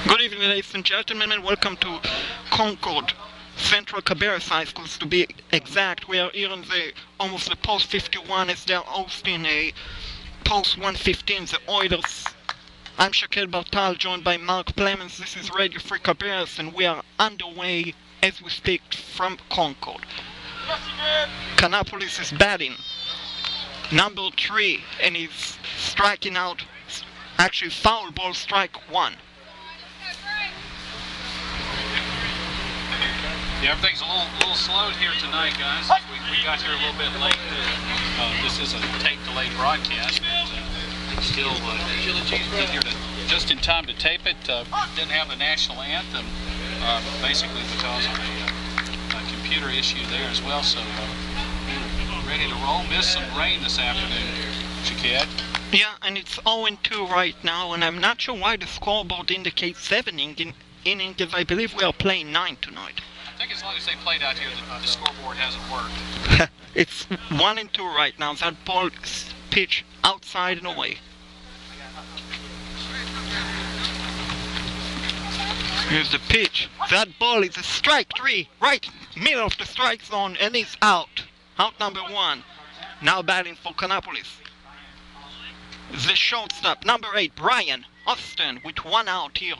Good evening, ladies and gentlemen, and welcome to Concord, Central Cabarrus High School, to be exact. We are here in almost the Post 51 as they're hosting a Post 115, the Oilers. I'm Shaquille Bartal, joined by Mark Plemons. This is Radio Free Cabarrus, and we are underway as we speak from Concord. Kannapolis is batting. Number 3, and he's striking out, actually foul ball, strike 1. Yeah, everything's a little slowed here tonight, guys. We got here a little bit late. This is a tape-delayed broadcast, but still get here just in time to tape it. Didn't have the national anthem, basically because of a computer issue there as well. So ready to roll. Missed some rain this afternoon, Shaquille. Yeah, and it's 0-2 right now, and I'm not sure why the scoreboard indicates 7 innings, because I believe we are playing 9 tonight. I think as long as they played out here, the scoreboard hasn't worked. It's 1-2 right now. That ball is pitched outside and away. Here's the pitch. That ball is a strike 3, right middle of the strike zone, and it's out. Out number 1. Now batting for Kannapolis. The shortstop, number 8, Brian Austin, with 1 out here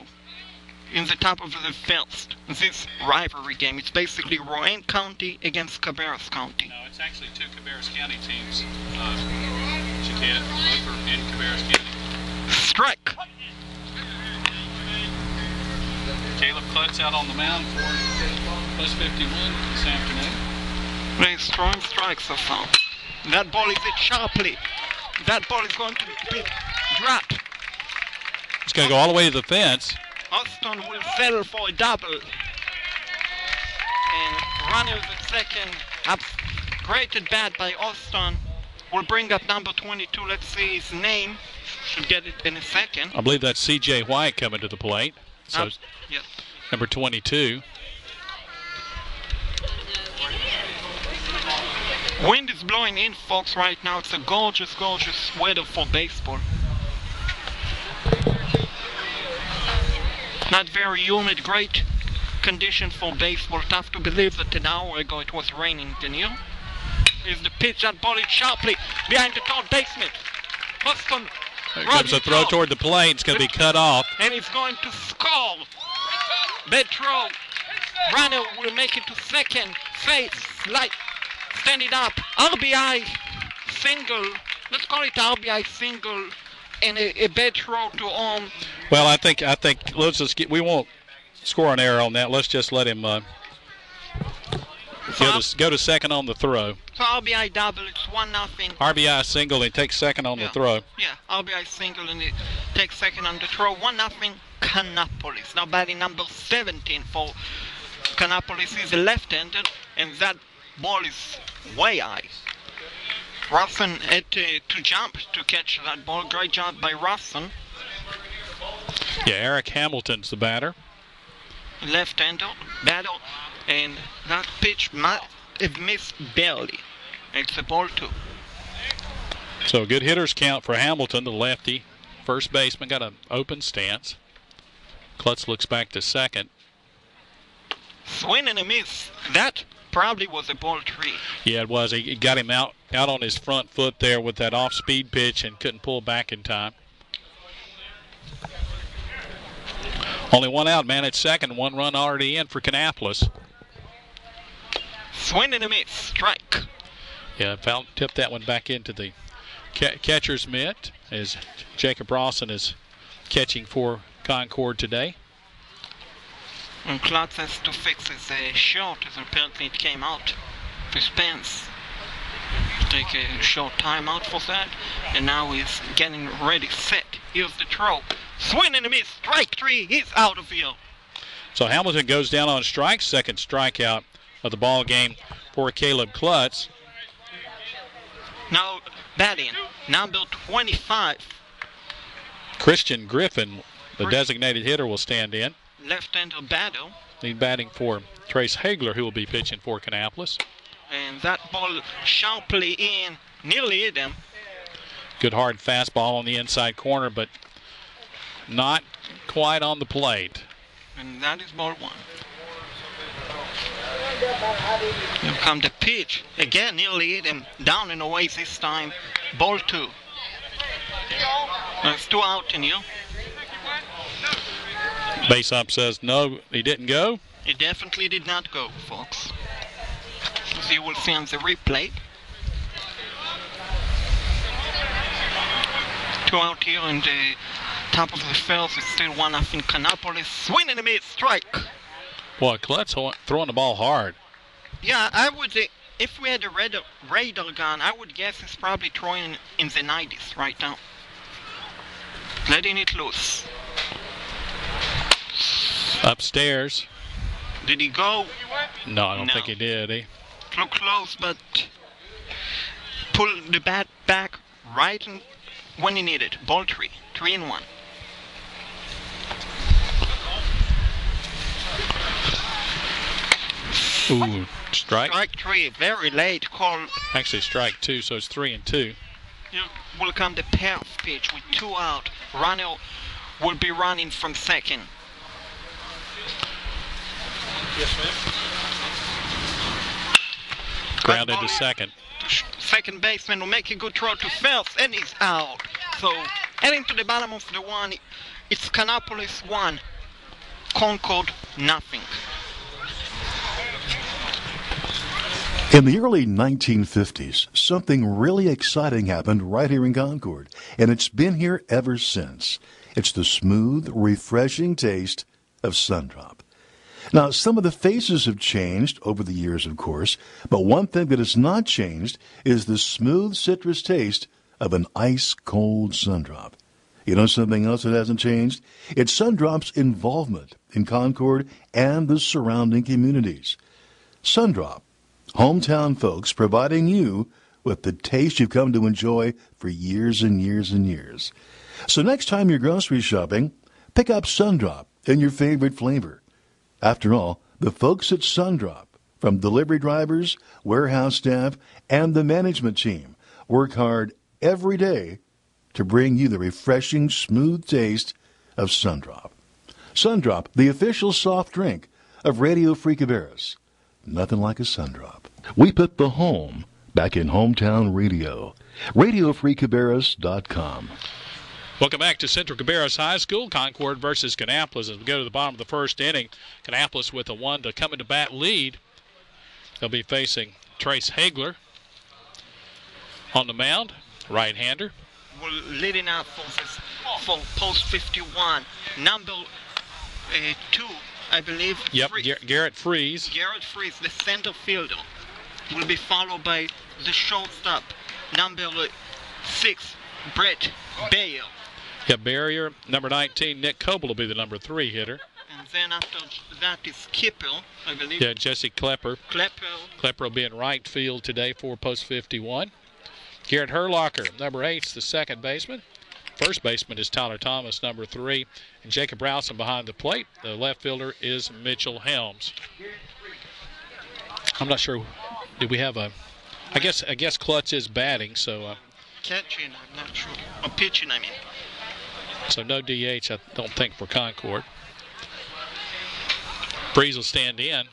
in the top of the first. This rivalry game, it's basically Rowan County against Cabarrus County. No, it's actually 2 Cabarrus County teams. Shaquille, both are in Cabarrus County. Strike. Caleb Klutz out on the mound for plus 51 this afternoon. He's throwing strikes so far. That ball is hit sharply. That ball is going to be dropped. It's going to go all the way to the fence. Austin will settle for a double. And runner the second, great at bat by Austin, will bring up number 22. Let's see his name. Should get it in a second. I believe that's C.J. White coming to the plate. So yes. Number 22. Wind is blowing in, folks, right now. It's a gorgeous, gorgeous weather for baseball. Not very humid, great condition for baseball. Tough to believe that an hour ago it was raining in here. Here's the pitch, that ball is sharply behind the third baseman. Austin. There comes a throw toward the plate. It's going to be cut off. And he's going to score. Bad throw. Runner will make it to second. Face, light, standing up. RBI single. Let's call it RBI single. And a bad throw to home. Well, I think let's just get. We won't score an error on that. Let's just let him go to second on the throw. So RBI double. It's 1-0. RBI single. He takes second on the throw. Yeah, RBI single and it takes second on the throw. 1-0 Kannapolis. Now batting number 17 for Kannapolis is a left-hander, and that ball is way high. Russon had to jump to catch that ball. Great job by Russon. Yeah, Eric Hamilton's the batter. Left-hander, battle, and that pitch might have missed barely. It's a ball 2. So good hitters count for Hamilton, the lefty. First baseman got an open stance. Klutz looks back to second. Swing and a miss. That probably was a ball 3. Yeah, it was. He got him out on his front foot there with that off-speed pitch and couldn't pull back in time. Only 1 out, man, at second. 1 run already in for Kannapolis. Swing and a miss. Strike. Yeah, tipped that one back into the catcher's mitt as Jacob Rawson is catching for Concord today. And Klutz has to fix his short, as apparently it came out of his pants. Take a short timeout for that, and now he's getting ready, set. Here's the throw. Swing and a miss. Strike 3. He's out of here. So Hamilton goes down on strike. Second strikeout of the ball game for Caleb Klutz. Now batting number 25. Christian Griffin, the designated hitter, will stand in. Left-hander battle. He's batting for Trace Hagler, who will be pitching for Kannapolis. And that ball sharply in, nearly hit him. Good hard fastball on the inside corner, but not quite on the plate. And that is ball 1. Here comes the pitch. Again, nearly hit him. Down and away this time. Ball 2. It's 2 out in here. Base up says no, he didn't go. He definitely did not go, folks. As you will see on the replay. 2 out here in the top of the field. It's still 1-0 Kannapolis. Swing and a miss, strike. Boy, Klutz throwing the ball hard. Yeah, I would. If we had a radar gun, I would guess it's probably throwing in the 90s right now. Letting it loose. Upstairs. Did he go? No, I don't No. think he did. He Flew close, but pulled the bat back right when he needed. Ball 3. 3-1. Ooh, strike. Strike 3. Very late call. Actually, strike 2, so it's 3-2. Here will come the payoff pitch with 2 out. Runner will be running from second. Yes, ma'am. Grounded to second. Second baseman will make a good throw to first, and he's out. So, heading to the bottom of the 1, it's Kannapolis 1, Concord nothing. In the early 1950s, something really exciting happened right here in Concord, and it's been here ever since. It's the smooth, refreshing taste of Sundrop. Now, some of the faces have changed over the years, of course, but one thing that has not changed is the smooth citrus taste of an ice-cold Sundrop. You know something else that hasn't changed? It's Sundrop's involvement in Concord and the surrounding communities. Sundrop, hometown folks providing you with the taste you've come to enjoy for years and years and years. So next time you're grocery shopping, pick up Sundrop in your favorite flavor. After all, the folks at Sundrop, from delivery drivers, warehouse staff, and the management team, work hard every day to bring you the refreshing, smooth taste of Sundrop. Sundrop, the official soft drink of Radio Free Cabarrus. Nothing like a Sundrop. We put the home back in hometown radio. RadioFreeCabarrus.com. Welcome back to Central Cabarrus High School. Concord versus Kannapolis as we go to the bottom of the first inning. Kannapolis with a 1-to-come-into-bat lead. They'll be facing Trace Hagler on the mound, right-hander. We're leading out for post 51. Number 2, I believe. Yep, Garrett Freeze. Garrett Freeze, the center fielder, will be followed by the shortstop, number 6, Brett Bayer. Yeah, barrier. Number 19, Nick Coble will be the number 3 hitter. And then after that is Kippel, I believe. Yeah, Jesse Klepper. Klepper will be in right field today for post 51. Garrett Herlocker, number 8, is the second baseman. First baseman is Tyler Thomas, number 3. And Jacob Browson behind the plate. The left fielder is Mitchell Helms. I'm not sure. Did we have a... I guess Klutz is batting, so... catching, I'm not sure. Or pitching, I mean. So no DH, I don't think, for Concord. Breeze will stand in.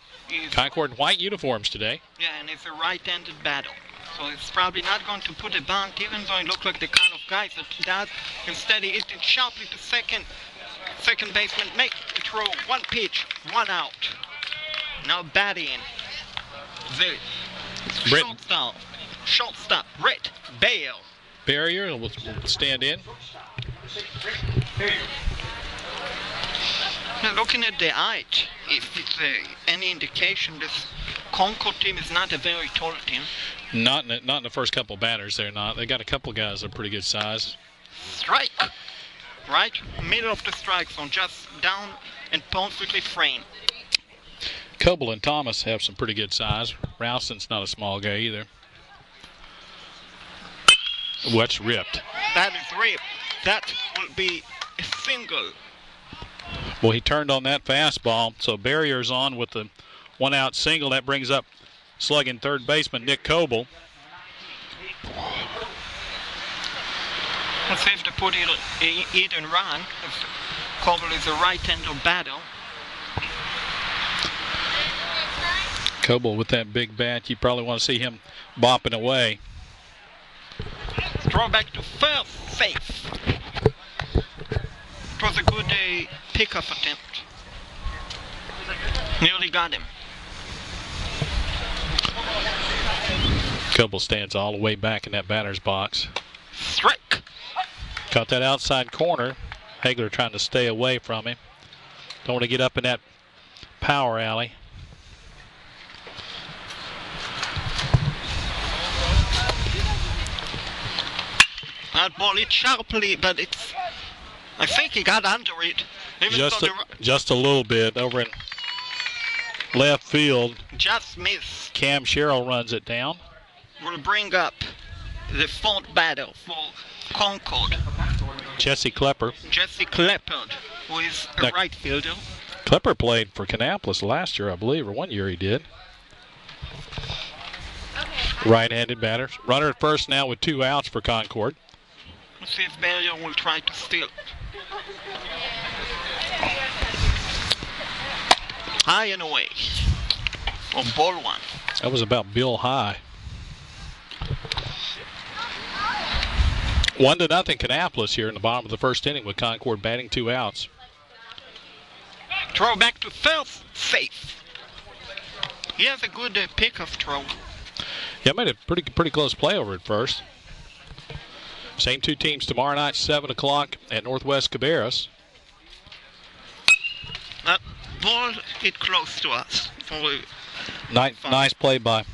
Concord in white uniforms today. Yeah, and it's a right-handed battle. So it's probably not going to put a bunt, even though it looks like the kind of guy that does. Instead, he hit it sharply to second. Second baseman make the throw. 1 pitch, 1 out. Now batting. The shortstop, Brett Bayer. Barrier will stand in. Now looking at the height, if it's any indication, this Concord team is not a very tall team. Not in the first couple batters, they're not. They got a couple guys that are pretty good size. Strike! Right middle of the strike zone, just down and perfectly framed. Coble and Thomas have some pretty good size. Rowson's not a small guy either. What's ripped? That is ripped. That will be a single. Well, he turned on that fastball, so Barrier's on with the 1-out single. That brings up slugging third baseman Nick Coble. Let's see if the put it in run. Coble is a right-hander batter. Coble with that big bat, you probably want to see him bopping away. Throw back to first, safe. It was a good pickoff attempt. Nearly got him. Coble stands all the way back in that batter's box. Strike. Caught that outside corner. Hagler trying to stay away from him. Don't want to get up in that power alley. That ball hit sharply, but it's... I think he got under it. Just a little bit over in left field. Just missed. Cam Sherrill runs it down. We'll bring up the fourth batter for Concord. Jesse Klepper. Jesse Klepper, who is a right fielder. Klepper played for Kannapolis last year, I believe, or one year he did. Right-handed batter. Runner at first now with 2 outs for Concord. Let's see if Barrier will try to steal. High and away. For ball 1. That was about Bill High. 1-0 Kannapolis here in the bottom of the first inning with Concord batting 2 outs. Throw back to first, safe. He has a good pickoff throw. Yeah, made a pretty close play over at first. Same 2 teams tomorrow night, 7 o'clock at Northwest Cabarrus. That ball hit close to us. Nice play by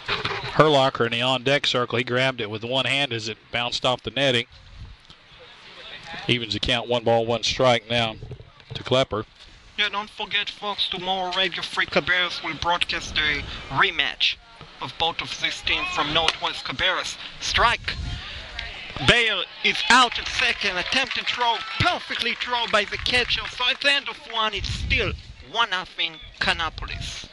Herlocker in the on-deck circle. He grabbed it with one hand as it bounced off the netting. Evens the count, 1 ball, 1 strike now to Klepper. Yeah, don't forget, folks, tomorrow Radio Free Cabarrus will broadcast a rematch of both of these teams from Northwest Cabarrus. Strike. Bayer is out at second, attempted throw, perfectly thrown by the catcher. So at the end of 1, it's still 1-0 Kannapolis.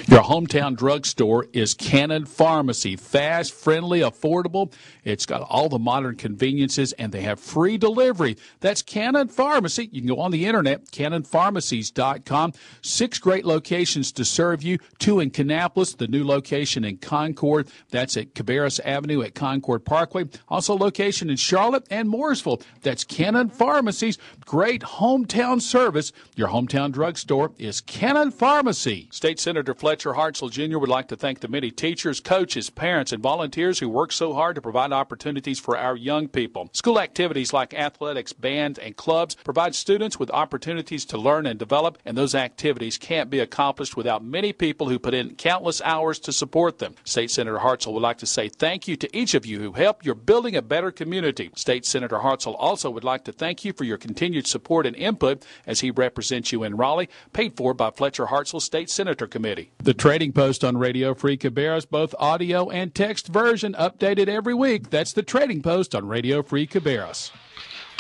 Your hometown drugstore is Cannon Pharmacy. Fast, friendly, affordable. It's got all the modern conveniences, and they have free delivery. That's Cannon Pharmacy. You can go on the internet, cannonpharmacies.com. 6 great locations to serve you. 2 in Kannapolis, the new location in Concord. That's at Cabarrus Avenue at Concord Parkway. Also location in Charlotte and Mooresville. That's Cannon Pharmacies. Great hometown service. Your hometown drugstore is Cannon Pharmacy. State Senator Fletcher Hartzell Jr. would like to thank the many teachers, coaches, parents, and volunteers who work so hard to provide opportunities for our young people. School activities like athletics, band, and clubs provide students with opportunities to learn and develop, and those activities can't be accomplished without many people who put in countless hours to support them. State Senator Hartzell would like to say thank you to each of you who help. You're building a better community. State Senator Hartzell also would like to thank you for your continued support and input as he represents you in Raleigh, paid for by Fletcher Hartzell State Senator Committee. The Trading Post on Radio Free Cabarrus, both audio and text version, updated every week. That's the Trading Post on Radio Free Cabarrus.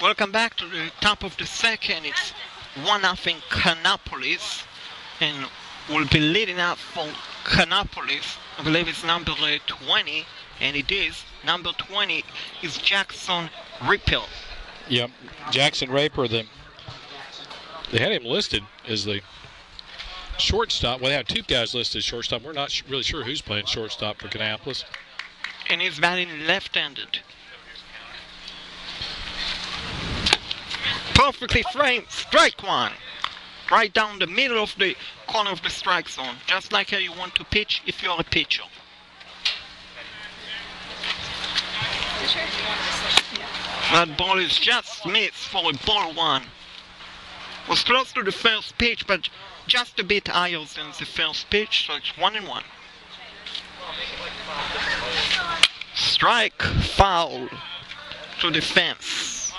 Welcome back to the top of the second. It's 1-0 Kannapolis, and we'll be leading out for Kannapolis. I believe it's number 20, and it is. Number 20 is Jackson Rippel. Yep, Jackson Raper. They had him listed as the shortstop. Well, they have 2 guys listed as shortstop. We're not really sure who's playing shortstop for Kannapolis. And he's batting left-handed. Perfectly framed, strike 1. Right down the middle of the corner of the strike zone. Just like how you want to pitch if you're a pitcher. That ball is just missed for a ball 1. Was close to the first pitch, but just a bit higher than the first pitch, so it's 1-1. Strike, foul to the fence.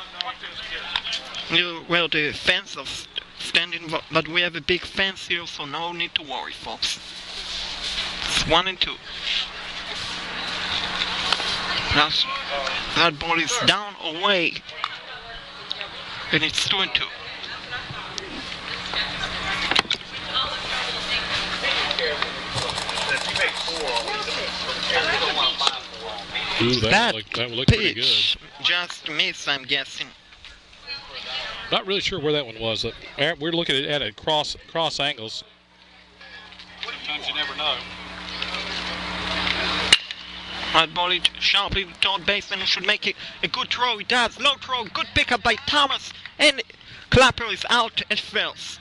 Well, the fence is standing, but we have a big fence here, so no need to worry, folks. It's 1-2. That ball is down away, and it's 2-2. Ooh, that would look pretty good. Pitch just missed, I'm guessing. Not really sure where that one was. We're looking at it cross angles. Sometimes you never know. That ball is sharply to third baseman who should make it a good throw. He does. Low throw. Good pickup by Thomas. And Clapper is out at first.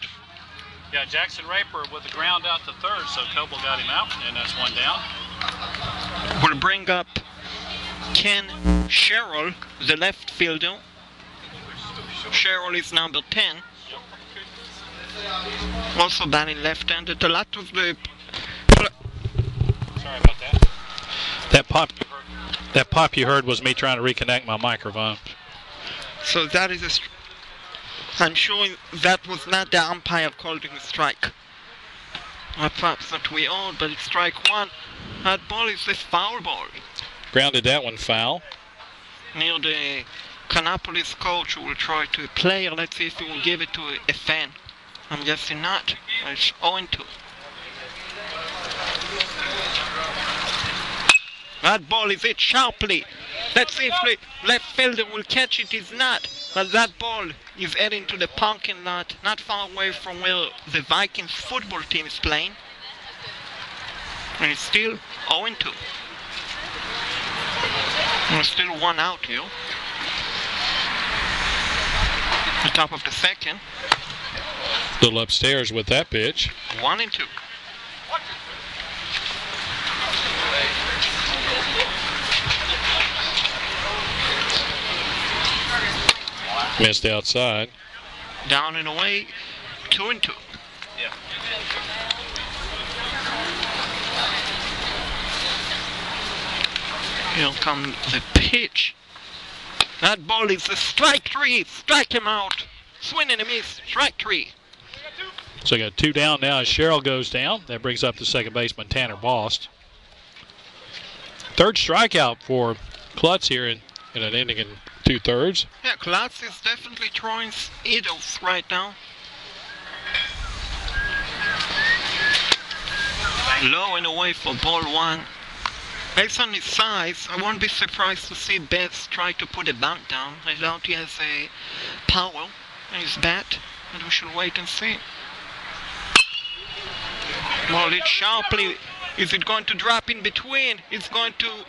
Yeah, Jackson Raper with the ground out to third, so Coble got him out, and that's one down. We'll bring up Ken Sherrill, the left fielder. Sherrill is number 10. Also batting left-handed. A lot of the... Sorry about that. That pop you heard was me trying to reconnect my microphone. So that is a... I'm sure that was not the umpire calling a strike. Or perhaps that we all, but it's strike one. That ball is a foul ball. Grounded that one foul. Near the Kannapolis coach who will try to play. Let's see if he will give it to a fan. I'm guessing not. It's 0-2. That ball is hit sharply. Let's see if the left fielder will catch it. It's not. But that ball is heading to the parking lot, not far away from where the Vikings football team is playing. And it's still 0-2. There's still one out here. The top of the second. Little upstairs with that pitch. 1-2. Missed outside. Down and away, 2-2. Yeah. Here comes the pitch. That ball is a strike three. Strike him out. Swing and a miss. Strike three. So we got two down now as Sherrill goes down. That brings up the second baseman, Tanner Bost. Third strikeout for Klutz here in an inning in 2/3. Yeah, Klutz is definitely throwing idols right now. Low and away for ball one. Based on his size, I won't be surprised to see Betts try to put a bunt down. I doubt he has a power in his bat, and we should wait and see. Well, it's sharply. Is it going to drop in between? It's going to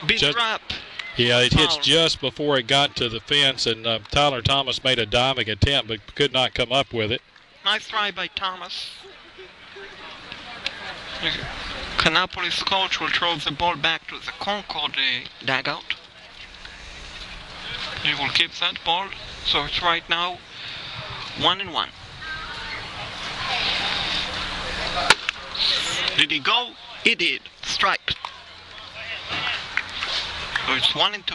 be dropped. Yeah, it hits just before it got to the fence, and Tyler Thomas made a diving attempt but could not come up with it. Nice try by Thomas. The Kannapolis coach will throw the ball back to the Concord dugout. He will keep that ball, so it's right now 1-1. Did he go? He did. Strike. So it's 1-2.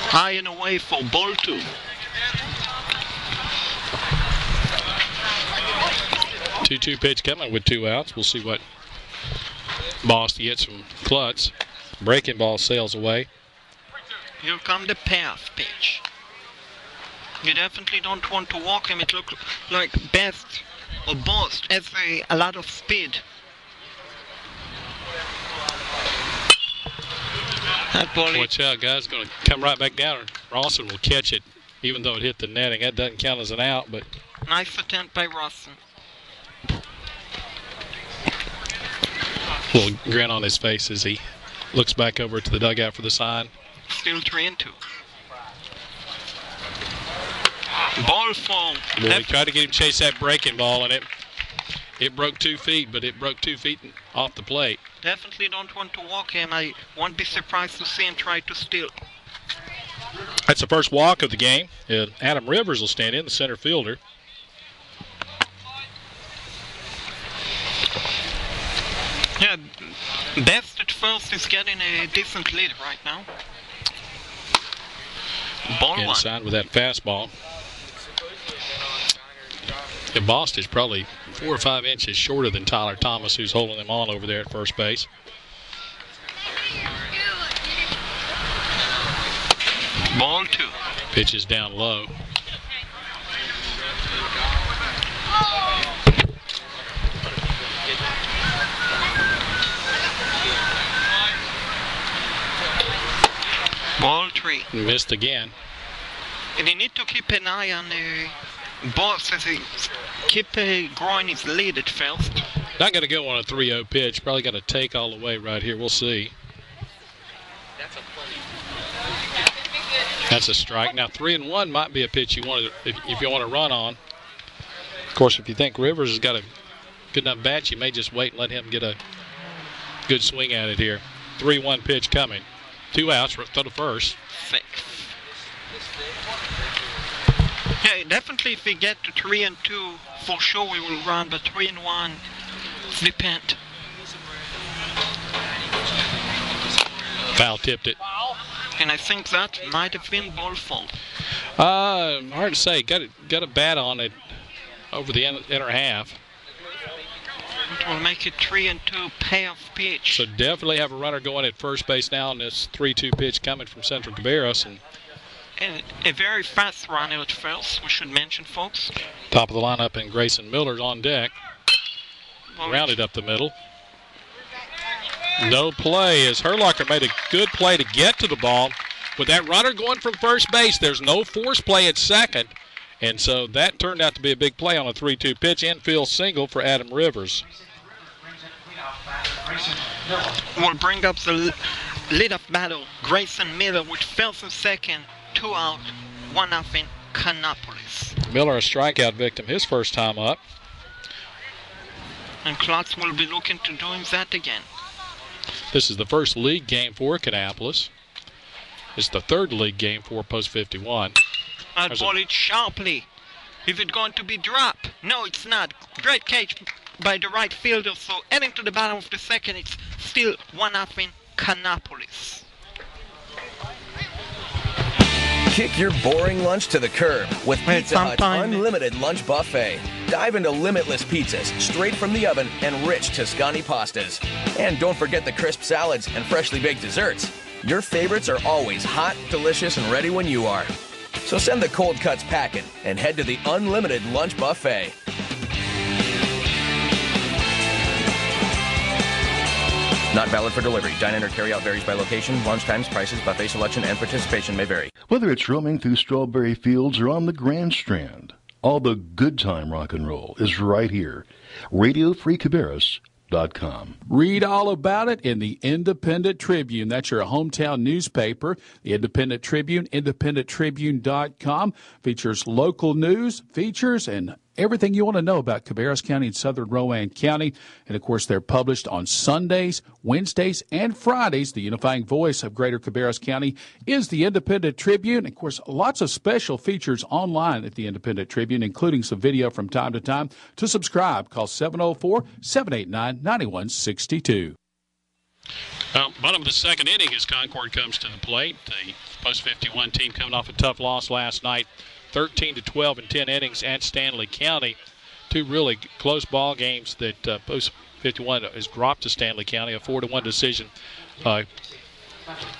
High and away for ball two. 2-2 pitch coming with 2 outs. We'll see what Bost gets from Klutz. Breaking ball sails away. Here come the payoff pitch. You definitely don't want to walk him. It looks like Bost has a lot of speed. That ball. Watch out, guys. Going to come right back down. Rawson will catch it, even though it hit the netting. That doesn't count as an out, but nice attempt by Rawson. A little grin on his face as he looks back over to the dugout for the sign. Still 3-2. Ball fall. Well, he tried to get him to chase that breaking ball, and it broke 2 feet, but it broke 2 feet off the plate. Definitely don't want to walk him. I won't be surprised to see him try to steal. That's the first walk of the game. Adam Rivers will stand in, the center fielder. Yeah, Best at first is getting a decent lead right now. Ball inside one. with that fastball. The Bost is probably 4 or 5 inches shorter than Tyler Thomas, who's holding them on over there at first base. Ball two. Pitch is down low. 3. Missed again. And they need to keep an eye on the boss as he keep growing his lead at first. Not going to go on a 3-0 pitch. Probably got to take all the way right here. We'll see. That's a strike. Now 3-1 might be a pitch you want to, if you want to run on. Of course, if you think Rivers has got a good enough bat, you may just wait and let him get a good swing at it here. 3-1 pitch coming. 2 outs. Throw to first. 6. Yeah, definitely if we get to 3-2, for sure we will run, but 3-1, depend. Foul tipped it. And I think that might have been ball fault. Hard to say. Got a bat on it over the inner half. It will make it 3-2 payoff pitch. So definitely have a runner going at first base now on this 3-2 pitch coming from Central Cabarrus. And a very fast runner at first, we should mention, folks. Top of the lineup, and Grayson Miller's on deck. Well, Rounded up the middle. No play as Herlocker made a good play to get to the ball. With that runner going from first base, there's no force play at second. And so that turned out to be a big play on a 3-2 pitch. Infield single for Adam Rivers. We'll bring up the lead-off battle. Grayson Miller with first and second. 2 out, 1-0 Kannapolis. Miller a strikeout victim his first time up. And Klotz will be looking to doing that again. This is the first league game for Kannapolis. It's the third league game for Post 51. That ball it sharply. Is it going to be dropped? No, it's not. Great catch by the right fielder. So heading to the bottom of the second, it's still 1-0 Kannapolis. Kick your boring lunch to the curb with Pizza Hut's sometime- unlimited lunch buffet. Dive into limitless pizzas straight from the oven and rich Tuscany pastas. And don't forget the crisp salads and freshly baked desserts. Your favorites are always hot, delicious, and ready when you are. So send the cold cuts packing and head to the unlimited lunch buffet. Not valid for delivery. Dine-in or carry-out varies by location. Lunch times, prices, buffet selection, and participation may vary. Whether it's roaming through strawberry fields or on the Grand Strand, all the good time rock and roll is right here. RadioFreeCabarrus.com. Read all about it in the Independent Tribune. That's your hometown newspaper. The Independent Tribune, independenttribune.com, features local news, features, and everything you want to know about Cabarrus County and Southern Rowan County. And, of course, they're published on Sundays, Wednesdays, and Fridays. The unifying voice of Greater Cabarrus County is the Independent Tribune. Of course, lots of special features online at the Independent Tribune, including some video from time to time. To subscribe, call 704-789-9162. Bottom of the second inning as Concord comes to the plate. The Post 51 team coming off a tough loss last night. 13-12 in 10 innings at Stanley County. 2 really close ball games that Post 51 has dropped to Stanley County. A 4-1 decision a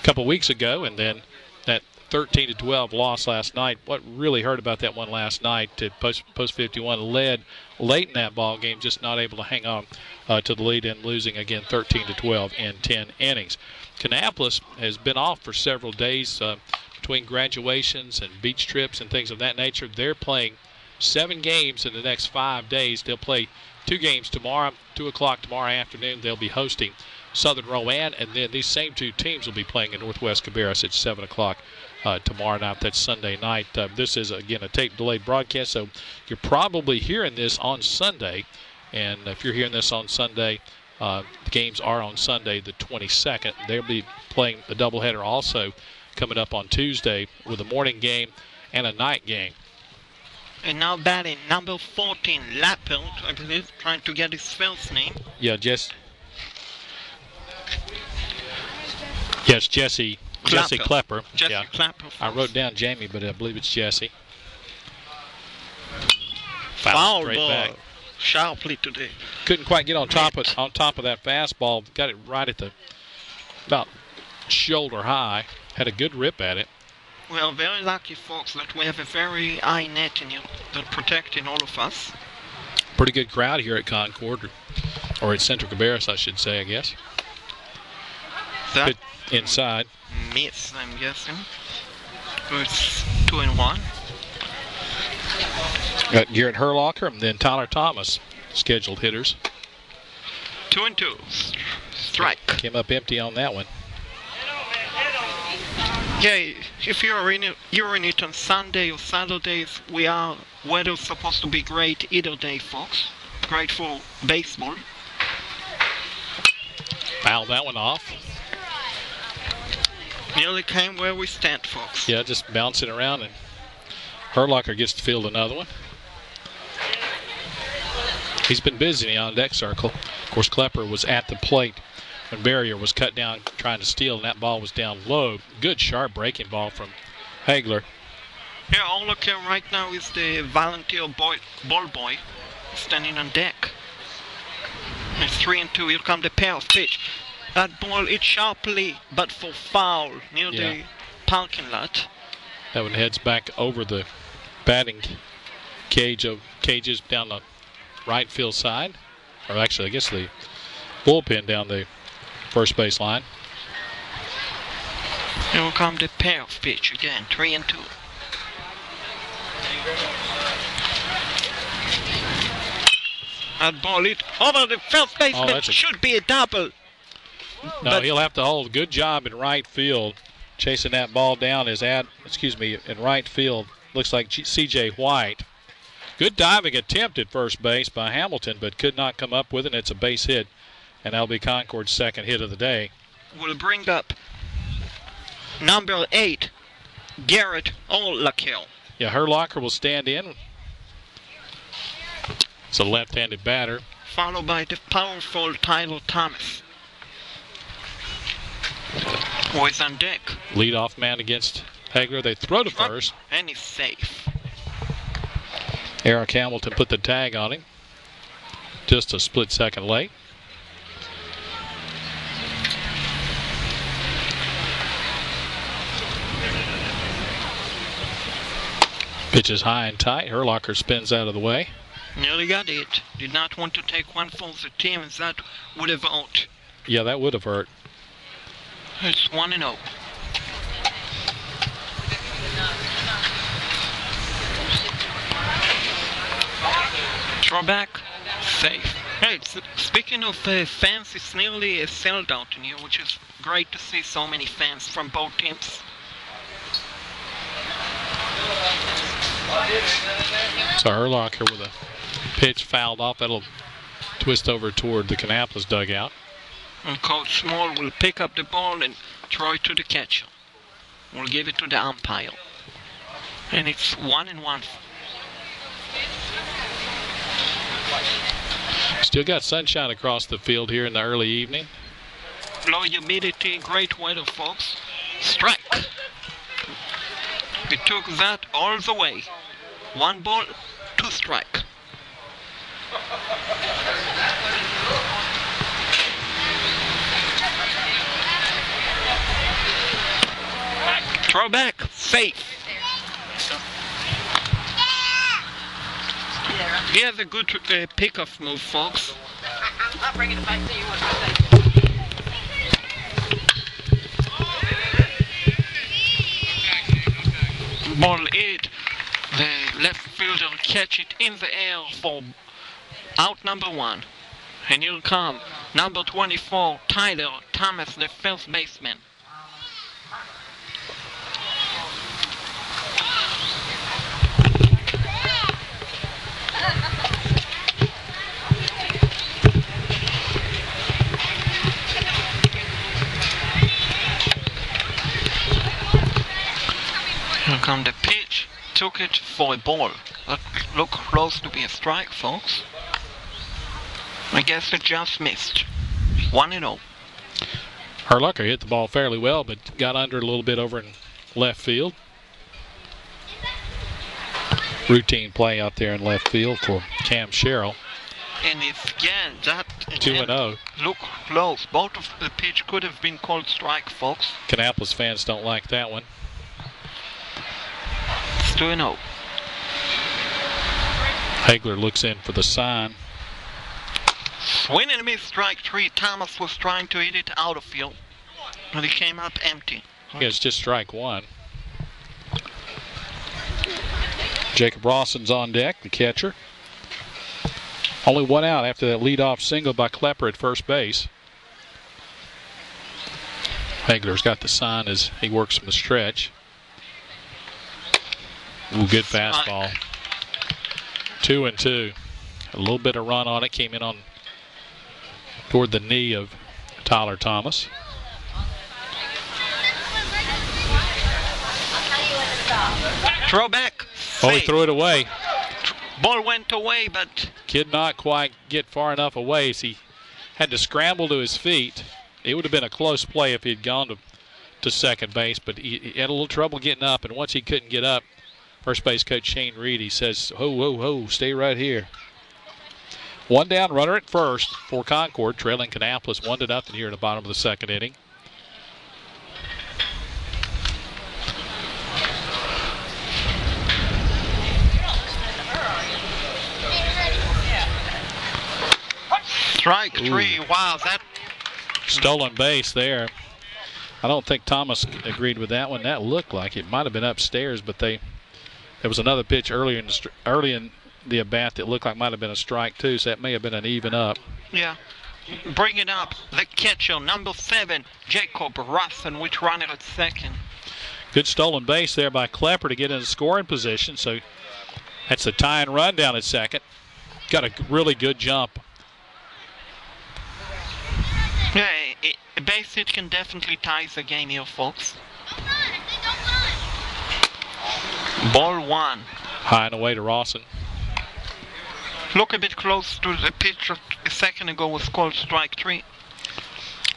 couple weeks ago, and then that 13-12 loss last night. What really hurt about that one last night, Post 51 led late in that ball game, just not able to hang on to the lead and losing again 13-12 in 10 innings. Kannapolis has been off for several days between graduations and beach trips and things of that nature. They're playing 7 games in the next 5 days. They'll play 2 games tomorrow, 2 o'clock tomorrow afternoon. They'll be hosting Southern Rowan, and then these same 2 teams will be playing in Northwest Cabarrus at 7 o'clock tomorrow night. That's Sunday night. This is, again, a tape-delayed broadcast, so you're probably hearing this on Sunday. And if you're hearing this on Sunday, the games are on Sunday the 22nd. They'll be playing the doubleheader also coming up on Tuesday with a morning game and a night game. And now batting number 14, Lappelt, I believe, trying to get his first name. Yeah, Jesse Klepper. Jesse Yeah. Klepper. I wrote down Jamie, but I believe it's Jesse. Foul straight ball. back. Sharply today. Couldn't quite get on top of that fastball. Got it right at the about shoulder high. Had a good rip at it. Well, very lucky, folks, that we have a very high net in here that protecting all of us. Pretty good crowd here at Concord, or at Central Cabarrus, I should say, I guess. That Good inside. miss, I'm guessing. It's 2-1. Got Garrett Herlocker and then Tyler Thomas, scheduled hitters. 2-2. Strike. Came up empty on that one. Yeah, if you're in it on Sunday or Saturdays, weather's supposed to be great either day, folks. Great for baseball. Foul that one off. Nearly came where we stand, folks. Yeah, just bouncing around, and Herlocker gets to field another one. He's been busy on the deck circle. Of course, Klepper was at the plate when Barrier was cut down trying to steal, and that ball was down low. Good, sharp breaking ball from Hagler. Yeah, all look here right now is the volunteer ball boy standing on deck. It's 3-2. Here come the payoff pitch. That ball hit sharply, but for foul near the parking lot. That one heads back over the batting cages down the right field side. Or actually, I guess the bullpen down the first base line. Here will come the payoff pitch again, 3-2. That ball hit over the first baseman. Should be a double. No, he'll have to hold. Good job in right field. Chasing that ball down in right field. Looks like C.J. White. Good diving attempt at first base by Hamilton, but could not come up with it. It's a base hit, and that'll be Concord's second hit of the day. We'll bring up number 8, Garrett Herlocker. Yeah, Herlocker will stand in. It's a left-handed batter. Followed by the powerful Tyler Thomas, who is on deck. Leadoff man against Hagler. They throw to first. And he's safe. Eric Hamilton put the tag on him. Just a split second late. Pitch is high and tight. Herlocker spins out of the way. Nearly got it. Did not want to take one for the team, as that would have hurt. Yeah, that would have hurt. It's 1-0. Throwback, safe. Hey, speaking of fans, it's nearly a sellout in here, which is great to see so many fans from both teams. So Herlocker with a pitch fouled off. That'll twist over toward the Kannapolis dugout. And Coach Small will pick up the ball and throw it to the catcher. We'll give it to the umpire. And it's 1-1. Still got sunshine across the field here in the early evening. Low humidity, great weather, folks. Strike. We took that all the way. 1 ball, 2 strike. Throw back, safe. He has a good pickoff move, folks. I'll bring it back to you. Ball 8. The left fielder will catch it in the air for out number 1. And he'll come number 24, Tyler Thomas, the first baseman. Here come the pitch. Took it for a ball. That looked close to be a strike, folks. I guess it just missed. 1-0. Herlocker hit the ball fairly well, but got under it a little bit over in left field. Routine play out there in left field for Cam Sherrill. And it's again that 2-0. Look close. Both of the pitch could have been called strike, folks. Kannapolis fans don't like that one. It's 2-0. Hagler looks in for the sign. Swing and miss, strike 3. Thomas was trying to hit it out of field, but he came up empty. It's just strike one. Jacob Rawson's on deck, the catcher. Only one out after that leadoff single by Klepper at first base. Hagler's got the sign as he works from the stretch. Ooh, good fastball. 2-2. A little bit of run on it. Came in on toward the knee of Tyler Thomas. Throw back. Oh, he threw it away. Ball went away, but Could not quite get far enough away, so he had to scramble to his feet. It would have been a close play if he had gone to second base, but he had a little trouble getting up, and once he couldn't get up, first base coach Shane Reed, he says, ho, stay right here. One down, runner at first for Concord, trailing Kannapolis 1-0 here in the bottom of the second inning. strike three. Wow, that stolen base there. I don't think Thomas agreed with that one. That looked like it might have been upstairs, but there was another pitch early in the at-bat that looked like might have been a strike too, so that may have been an even up. Yeah. Bring it up. The catcher, number 7, Jacob Rawson, which runner at second. Good stolen base there by Klepper to get in scoring position, so that's a tying run down at second. Got a really good jump. Yeah, a base hit can definitely tie the game here, folks. Ball 1. High and away to Rawson. Look a bit close to the pitch a second ago was called strike 3.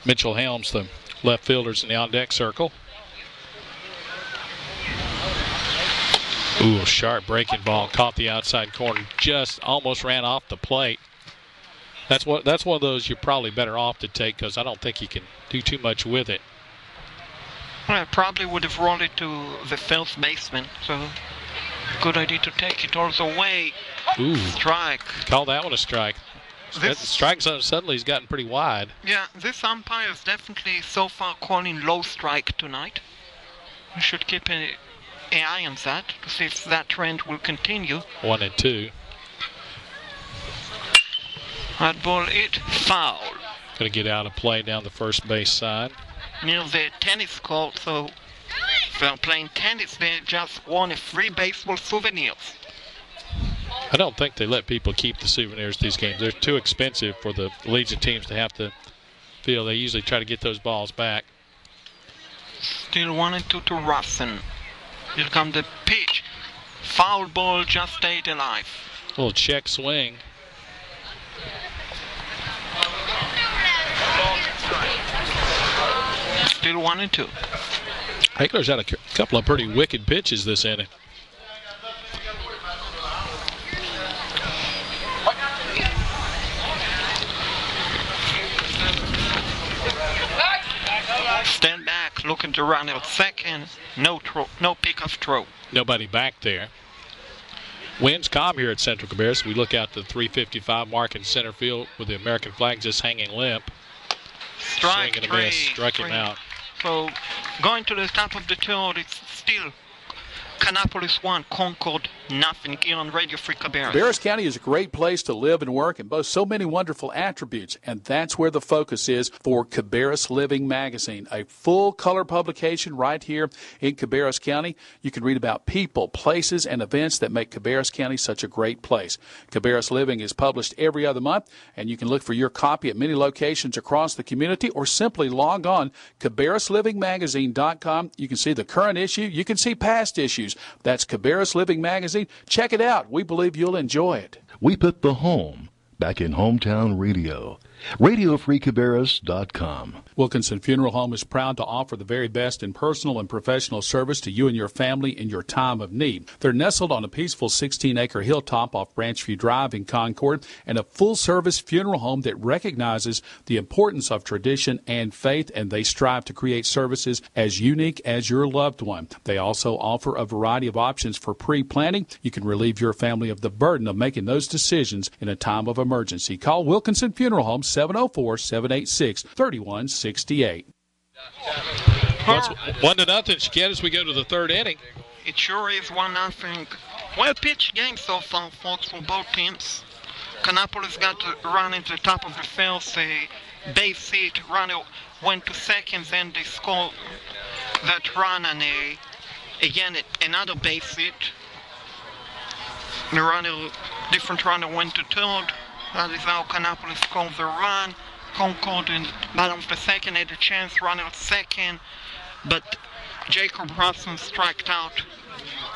Mitchell Helms, the left fielder's in the on-deck circle. Ooh, a sharp breaking ball. Caught the outside corner. Just almost ran off the plate. That's one of those you're probably better off to take because I don't think you can do too much with it. Well, I probably would have rolled it to the first baseman, so good idea to take it all the way. Ooh. Strike. Call that one a strike. That strike zone suddenly has gotten pretty wide. Yeah, this umpire is definitely so far calling low strike tonight. We should keep an eye on that to see if that trend will continue. 1-2. That ball hit foul. Going to get out of play down the first base side. Near the tennis court, so if they're playing tennis, they just won a free baseball souvenirs. I don't think they let people keep the souvenirs these games. They're too expensive for the Legion teams to have to feel. They usually try to get those balls back. Still 1-2 to Rawson. Here comes the pitch. Foul ball, just stayed alive. Little check swing. Still 1-2. Hagler's had a couple of pretty wicked pitches this inning. Stand back, looking to run at second. No pickoff throw. Nobody back there. Winds calm here at Central Cabarrus. We look out the 355 mark in center field with the American flag just hanging limp. Strike Swing and a miss. Struck him out. So going to the top of the third, it's still Kannapolis 1, Concord nothing here on Radio Free Cabarrus. Cabarrus County is a great place to live and work and boasts so many wonderful attributes, and that's where the focus is for Cabarrus Living Magazine, a full-color publication right here in Cabarrus County. You can read about people, places, and events that make Cabarrus County such a great place. Cabarrus Living is published every other month, and you can look for your copy at many locations across the community or simply log on CabarrusLivingMagazine.com. You can see the current issue. You can see past issues. That's Cabarrus Living Magazine. Check it out. We believe you'll enjoy it. We put the home back in hometown radio. RadioFreeCabarrus.com. Wilkinson Funeral Home is proud to offer the very best in personal and professional service to you and your family in your time of need. They're nestled on a peaceful 16-acre hilltop off Branchview Drive in Concord, and a full-service funeral home that recognizes the importance of tradition and faith, and they strive to create services as unique as your loved one. They also offer a variety of options for pre-planning. You can relieve your family of the burden of making those decisions in a time of emergency. Call Wilkinson Funeral Home 704-786-3168. Well, it's 1-0, Chiquette, as we go to the third inning. It sure is 1-0. Well pitched game so far, folks, for both teams. Kannapolis got to run into the top of the field, a base hit. Runner went to second, and they scored that run, and again another base hit. The different runner went to third. That is how Kannapolis scored the run. Concord in the bottom of the second had a chance, runner at second, but Jacob Russell struck out.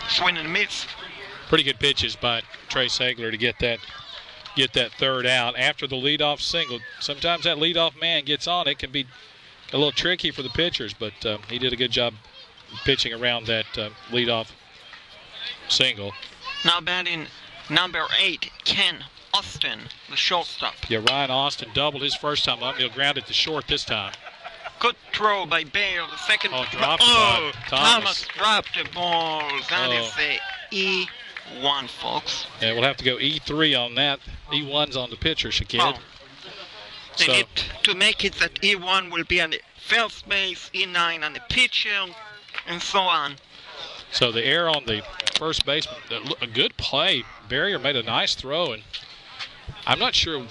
Swing and miss. Pretty good pitches by Trace Hagler to get that third out after the leadoff single. Sometimes that leadoff man gets on. It can be a little tricky for the pitchers, but he did a good job pitching around that leadoff single. Now batting number 8, Ken Austin, the shortstop. Yeah, Ryan Austin doubled his first time up. He'll ground it to short this time. Good throw by Bale. The second. Dropped Thomas dropped the ball. That is a E1, folks. Yeah, we'll have to go E3 on that. E1's on the pitcher, Shakid. They need to make it that E1 will be on the first base, E9 on the pitcher, and so on. So the error on the first baseman, a good play. Barrier made a nice throw, and I'm not sure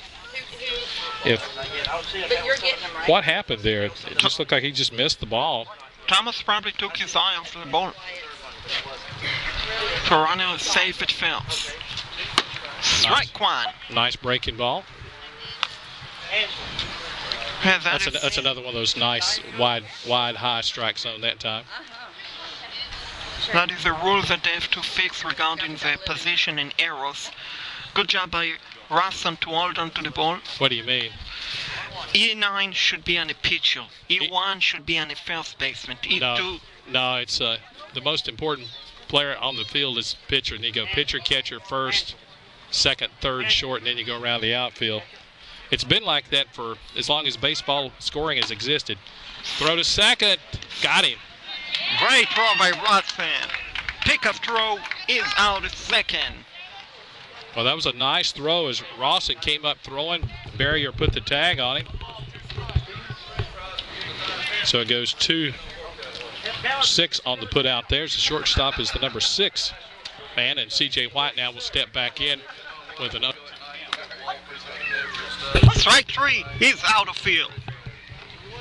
what happened there. It just looked like he just missed the ball. Thomas probably took his eye off the ball. Toronto is safe at first. Strike one. Nice breaking ball. Yeah, that's another one of those nice wide high strike zone that time. That is a rule that they have to fix regarding the position and errors. Good job by Russell to hold on to the ball. What do you mean? E9 should be on the pitcher. E1 should be on the first baseman. E2. No, it's the most important player on the field is pitcher. And you go pitcher, catcher, first, second, third, short, and then you go around the outfield. It's been like that for as long as baseball scoring has existed. Throw to second. Got him. Great throw by Russell. Pickup throw is out at second. Well, that was a nice throw as Rawson came up throwing. Barrier put the tag on him. So it goes 2-6 on the put out there. The shortstop is the number 6 man, and C.J. White now will step back in with another. Strike 3 is out of field.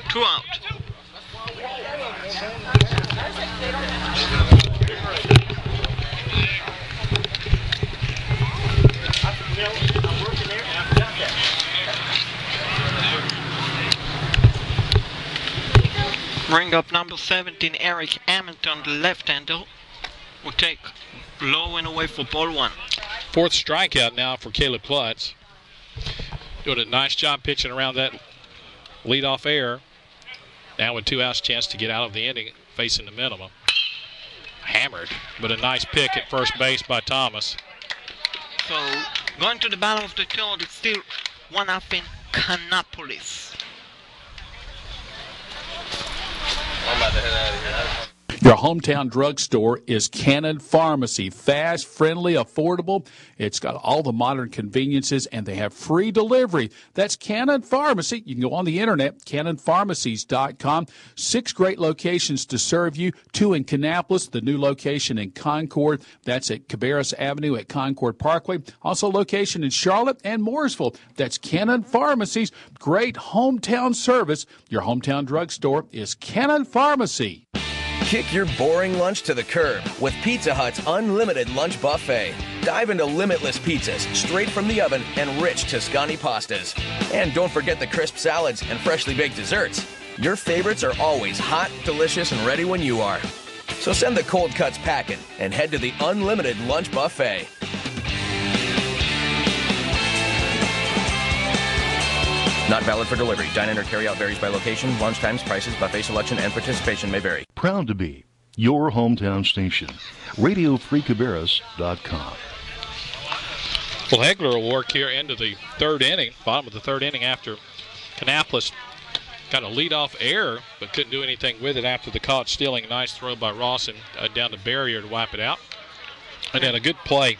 2 out. Bring up number 17, Eric Hamilton, the left-hander, will take low and away for ball 1. 4th strikeout now for Caleb Klutz. Doing a nice job pitching around that leadoff error. Now with 2 outs, chance to get out of the inning, facing the minimum. Hammered, but a nice pick at first base by Thomas. So going to the bottom of the third, it's still 1-0 Kannapolis. I'm about to head out of here. Your hometown drugstore is Cannon Pharmacy. Fast, friendly, affordable. It's got all the modern conveniences, and they have free delivery. That's Cannon Pharmacy. You can go on the internet, cannonpharmacies.com. 6 great locations to serve you. 2 in Kannapolis, the new location in Concord. That's at Cabarrus Avenue at Concord Parkway. Also location in Charlotte and Mooresville. That's Cannon Pharmacies. Great hometown service. Your hometown drugstore is Cannon Pharmacy. Kick your boring lunch to the curb with Pizza Hut's unlimited lunch buffet. Dive into limitless pizzas straight from the oven and rich Tuscany pastas. And don't forget the crisp salads and freshly baked desserts. Your favorites are always hot, delicious, and ready when you are. So send the cold cuts packing and head to the unlimited lunch buffet. Not valid for delivery. Dine-in or carry-out varies by location. Lunch times, prices, buffet selection, and participation may vary. Proud to be your hometown station. RadioFreeCabarrus.com. Well, Hagler will work here into the third inning, bottom of the third inning, after Kannapolis got a leadoff error, but couldn't do anything with it after the caught stealing. Nice throw by Rawson down the barrier to wipe it out. And then a good play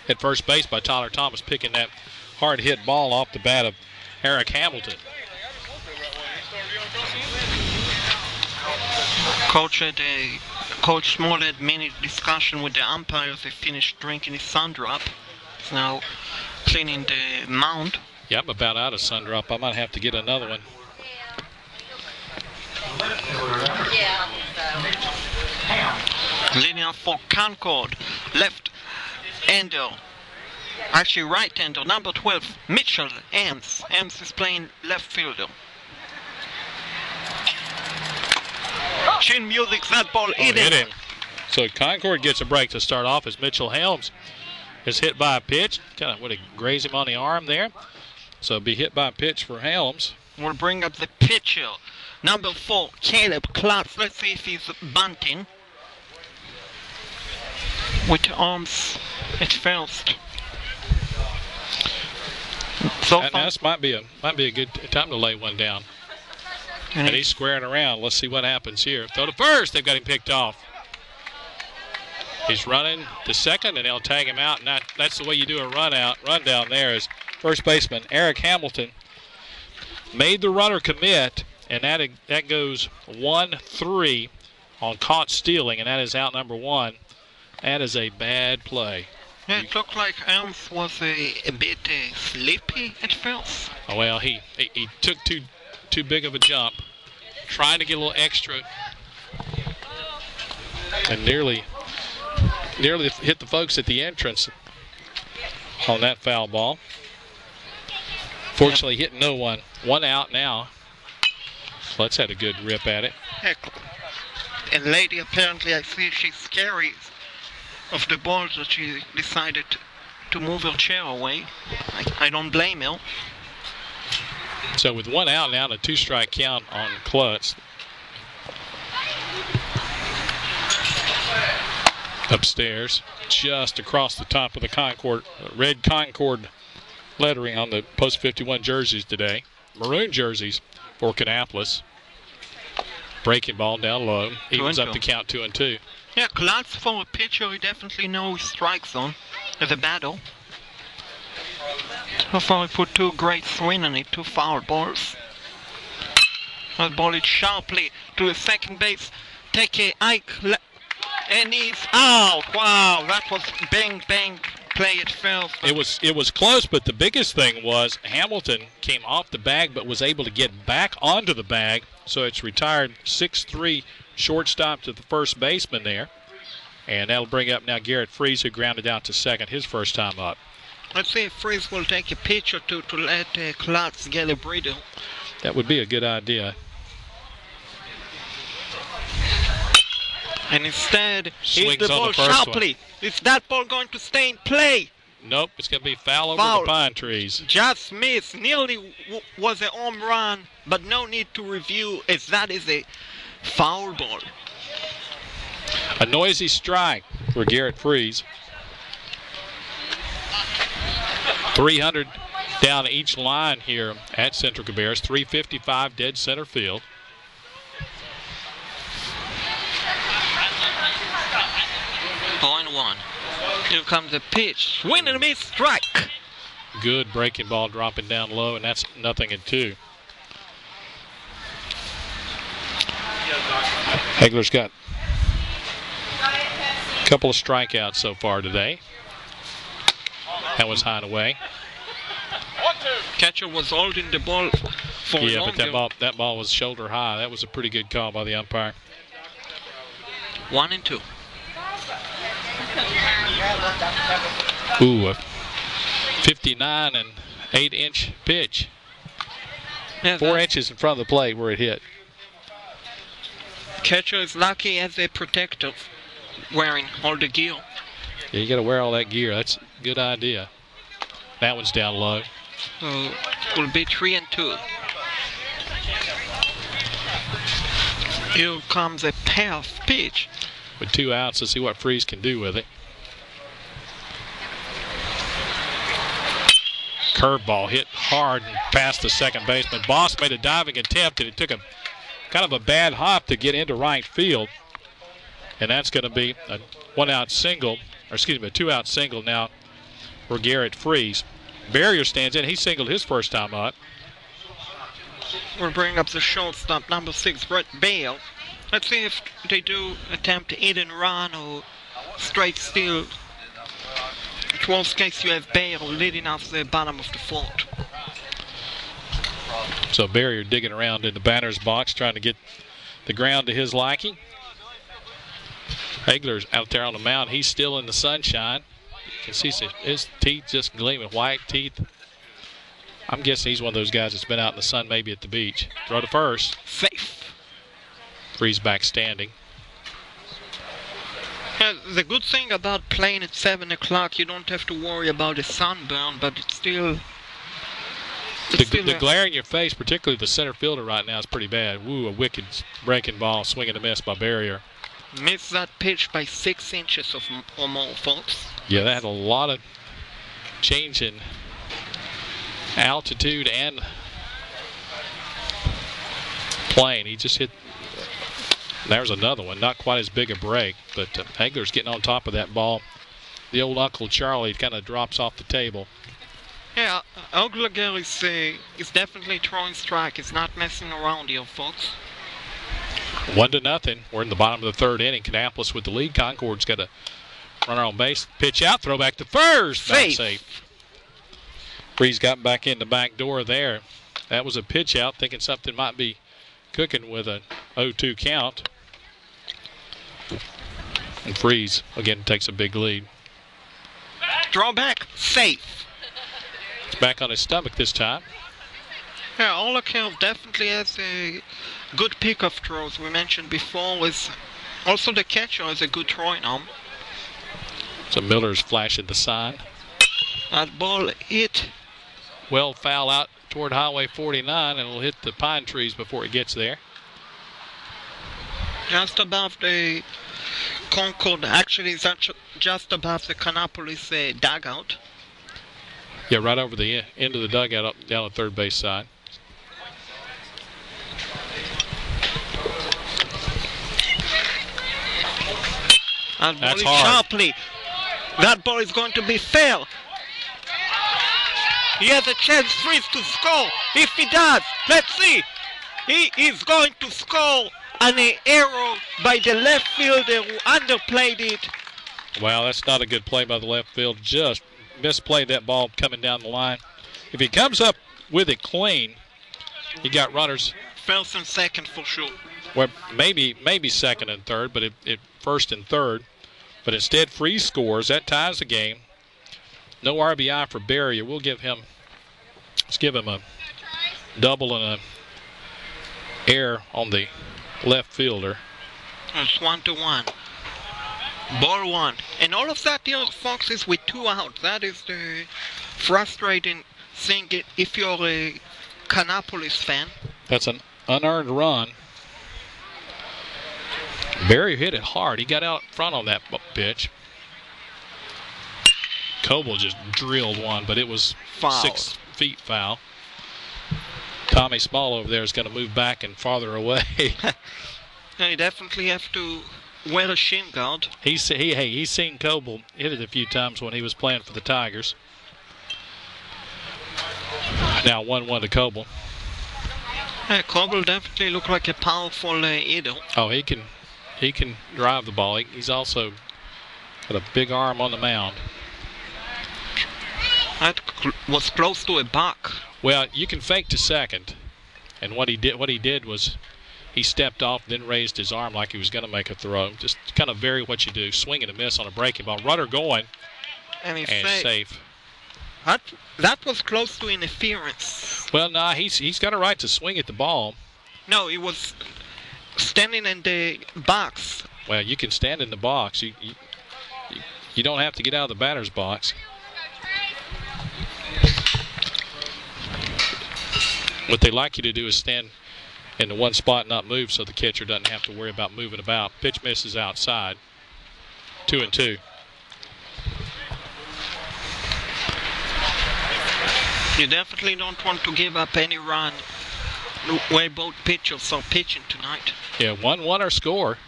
at first base by Tyler Thomas, picking that hard hit ball off the bat of Eric Hamilton. Coach Small had many discussion with the umpires. They finished drinking his sun drop. He's now cleaning the mound. Yeah, I'm about out of sun drop. I might have to get another one. Leading up for Concord, left-hander. Actually, right-hander, number 12, Mitchell Ames. Ames is playing left fielder. Chin music, that ball hit him. So Concord gets a break to start off as Mitchell Helms is hit by a pitch. Kind of would have grazed him on the arm there. So be hit by a pitch for Helms. We'll bring up the pitcher. Number 4, Caleb Klotz. Let's see if he's bunting. With the arms at first. So That might be a good time to lay one down. And he's squaring around. Let's see what happens here. Throw to first. They've got him picked off. He's running to second, and they'll tag him out. And that's the way you do a run down there. Is first baseman Eric Hamilton made the runner commit, and that goes 1-3 on caught stealing, and that is out number 1. That is a bad play. Yeah, it looked like Elms was a bit sleepy at first. Oh, well, he took too big of a jump, trying to get a little extra, and nearly hit the folks at the entrance on that foul ball. Fortunately, hit no one. One out now. Let's had a good rip at it. Heck. And lady, apparently, I see she's scary of the ball, so she decided to move her chair away. I don't blame her. So with one out now, and a 2-strike count on Klutz. Upstairs, just across the top of the Concord, red Concord lettering on the Post 51 jerseys today. Maroon jerseys for Kannapolis. Breaking ball down low. Evens up the count 2-2. Yeah, Klutz for a pitcher, he definitely knows strike zone as a battle. So far, he put 2 great swings on it, 2 foul balls. That ball is sharply to the second base. Take a Ike, and he's out. Wow, that was bang play at first. It was close, but the biggest thing was Hamilton came off the bag, but was able to get back onto the bag. So it's retired 6-3 shortstop to the first baseman there. And that'll bring up now Garrett Freeze, who grounded out to second his first time up. Let's see if Freeze will take a pitch or two to let Klutz get a breather. That would be a good idea. And instead, swings hits the ball sharply. Is that ball going to stay in play? Nope, it's going to be foul over the pine trees. Just missed. Nearly was a home run, but no need to review, as that is a foul ball. A noisy strike for Garrett Freeze. 300 down each line here at Central Cabarrus. 355 dead center field. Point 1. Here comes the pitch. Swing and a miss, strike. Good breaking ball dropping down low, and that's 0-2. Hagler's got a couple of strikeouts so far today. That was high and away. Catcher was holding the ball for longer. But that ball was shoulder high. That was a pretty good call by the umpire. 1-2. Ooh, a 59 and 8-inch pitch. Yeah, 4 inches in front of the plate where it hit. Catcher is lucky as a protector, wearing all the gear. Yeah, you got to wear all that gear. That's a good idea. That one's down low. So will be 3-2. Here comes a payoff pitch. With 2 outs, let's see what Freeze can do with it. Curveball hit hard and past the second baseman. Boss made a diving attempt, and it took a kind of a bad hop to get into right field. And that's going to be a 1-out single, or excuse me, a 2-out single now for Garrett Freeze. Barrier stands in. He singled his first time up. We'll bring up the shortstop, number 6, Brett Bale. Let's see if they do attempt hit and run or straight steal. In worst case, you have Bale leading off the bottom of the fourth. So Barrier digging around in the batter's box, trying to get the ground to his liking. Hagler's out there on the mound. He's still in the sunshine. You can see his teeth just gleaming, white teeth. I'm guessing he's one of those guys that's been out in the sun, maybe at the beach. Throw to first. Safe. Freeze back standing. Yeah, the good thing about playing at 7 o'clock, you don't have to worry about the sunburn, but it's still... The glare in your face, particularly the center fielder right now, is pretty bad. Woo, a wicked breaking ball, swing and a miss by Barrier. Missed that pitch by 6 inches or more, folks. Yeah, that had a lot of change in altitude and plane. He just hit. There's another one, not quite as big a break, but Hagler's getting on top of that ball. The old Uncle Charlie kind of drops off the table. Yeah, Hagler is definitely throwing strike. He's not messing around here, folks. 1-0. We're in the bottom of the third inning. Kannapolis with the lead. Concord's got a runner on base. Pitch out, throw back to first. Safe. Freeze got back in the back door there. That was a pitch out, thinking something might be cooking with a 0-2 count. And Freeze, again, takes a big lead. Draw back, safe. It's back on his stomach this time. Yeah, Hagler definitely has a good pickoff throws. We mentioned before, was also the catcher has a good throwing arm. So Miller's flashing the sign. That ball hit. Well, foul out toward Highway 49, and it'll hit the pine trees before it gets there. Just above the Concord, actually it's just above the Kannapolis dugout. Yeah, right over the end of the dugout up down the third base side. That ball That's is hard. sharply. That ball is going to be fair. He has a chance, Freeze, to score. If he does, let's see. He is going to score an error by the left fielder who underplayed it. Wow, that's not a good play by the left field. Just misplayed that ball coming down the line. If he comes up with it clean, he got runners. First and second for sure. Well, maybe second and third, but it first and third. But instead, Freeze scores. That ties the game. No RBI for Barrier. Let's give him a double and a error on the left fielder. It's 1-1. Ball one. And all of that here, folks, is with 2 out. That is the frustrating thing if you're a Kannapolis fan. That's an unearned run. Barrier hit it hard. He got out front on that pitch. Coble just drilled one, but it was Foul. 6 feet foul. Tommy Small over there is going to move back and farther away. You definitely have to wear a shin guard. He's seen Coble hit it a few times when he was playing for the Tigers. Now 1-1 to Coble. Coble definitely looked like a powerful hitter. Oh, he can drive the ball. He's also got a big arm on the mound. That was close to a buck. Well, you can fake to second, and what he did was he stepped off, then raised his arm like he was going to make a throw. Just kind of vary what you do. Swing and a miss on a breaking ball. Runner going, and he's safe. That was close to interference. Well, nah, he's got a right to swing at the ball. No, he was standing in the box. Well, you can stand in the box. You don't have to get out of the batter's box. What they like you to do is stand in the one spot and not move so the catcher doesn't have to worry about moving about. Pitch misses outside. 2-2. You definitely don't want to give up any run where both pitchers are pitching tonight. Yeah, 1-1 our score.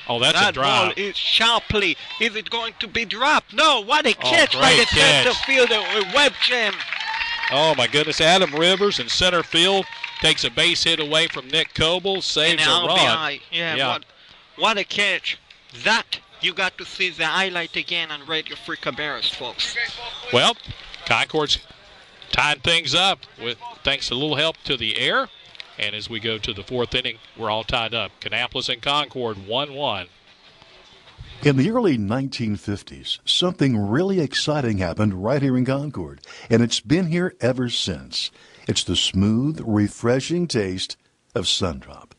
Oh, that's a drive. That ball is sharply. Is it going to be dropped? No, what a catch by the center fielder, a web jam. Oh, my goodness. Adam Rivers in center field takes a base hit away from Nick Coble, saves a run. RBI. Yeah. What a catch. That, you got to see the highlight again on Radio Free Cabarrus, folks. Well, Concord's tied things up with thanks to a little help to the air. And as we go to the fourth inning, we're all tied up. Kannapolis and Concord 1-1. In the early 1950s, something really exciting happened right here in Concord, and it's been here ever since. It's the smooth, refreshing taste of Sundrop.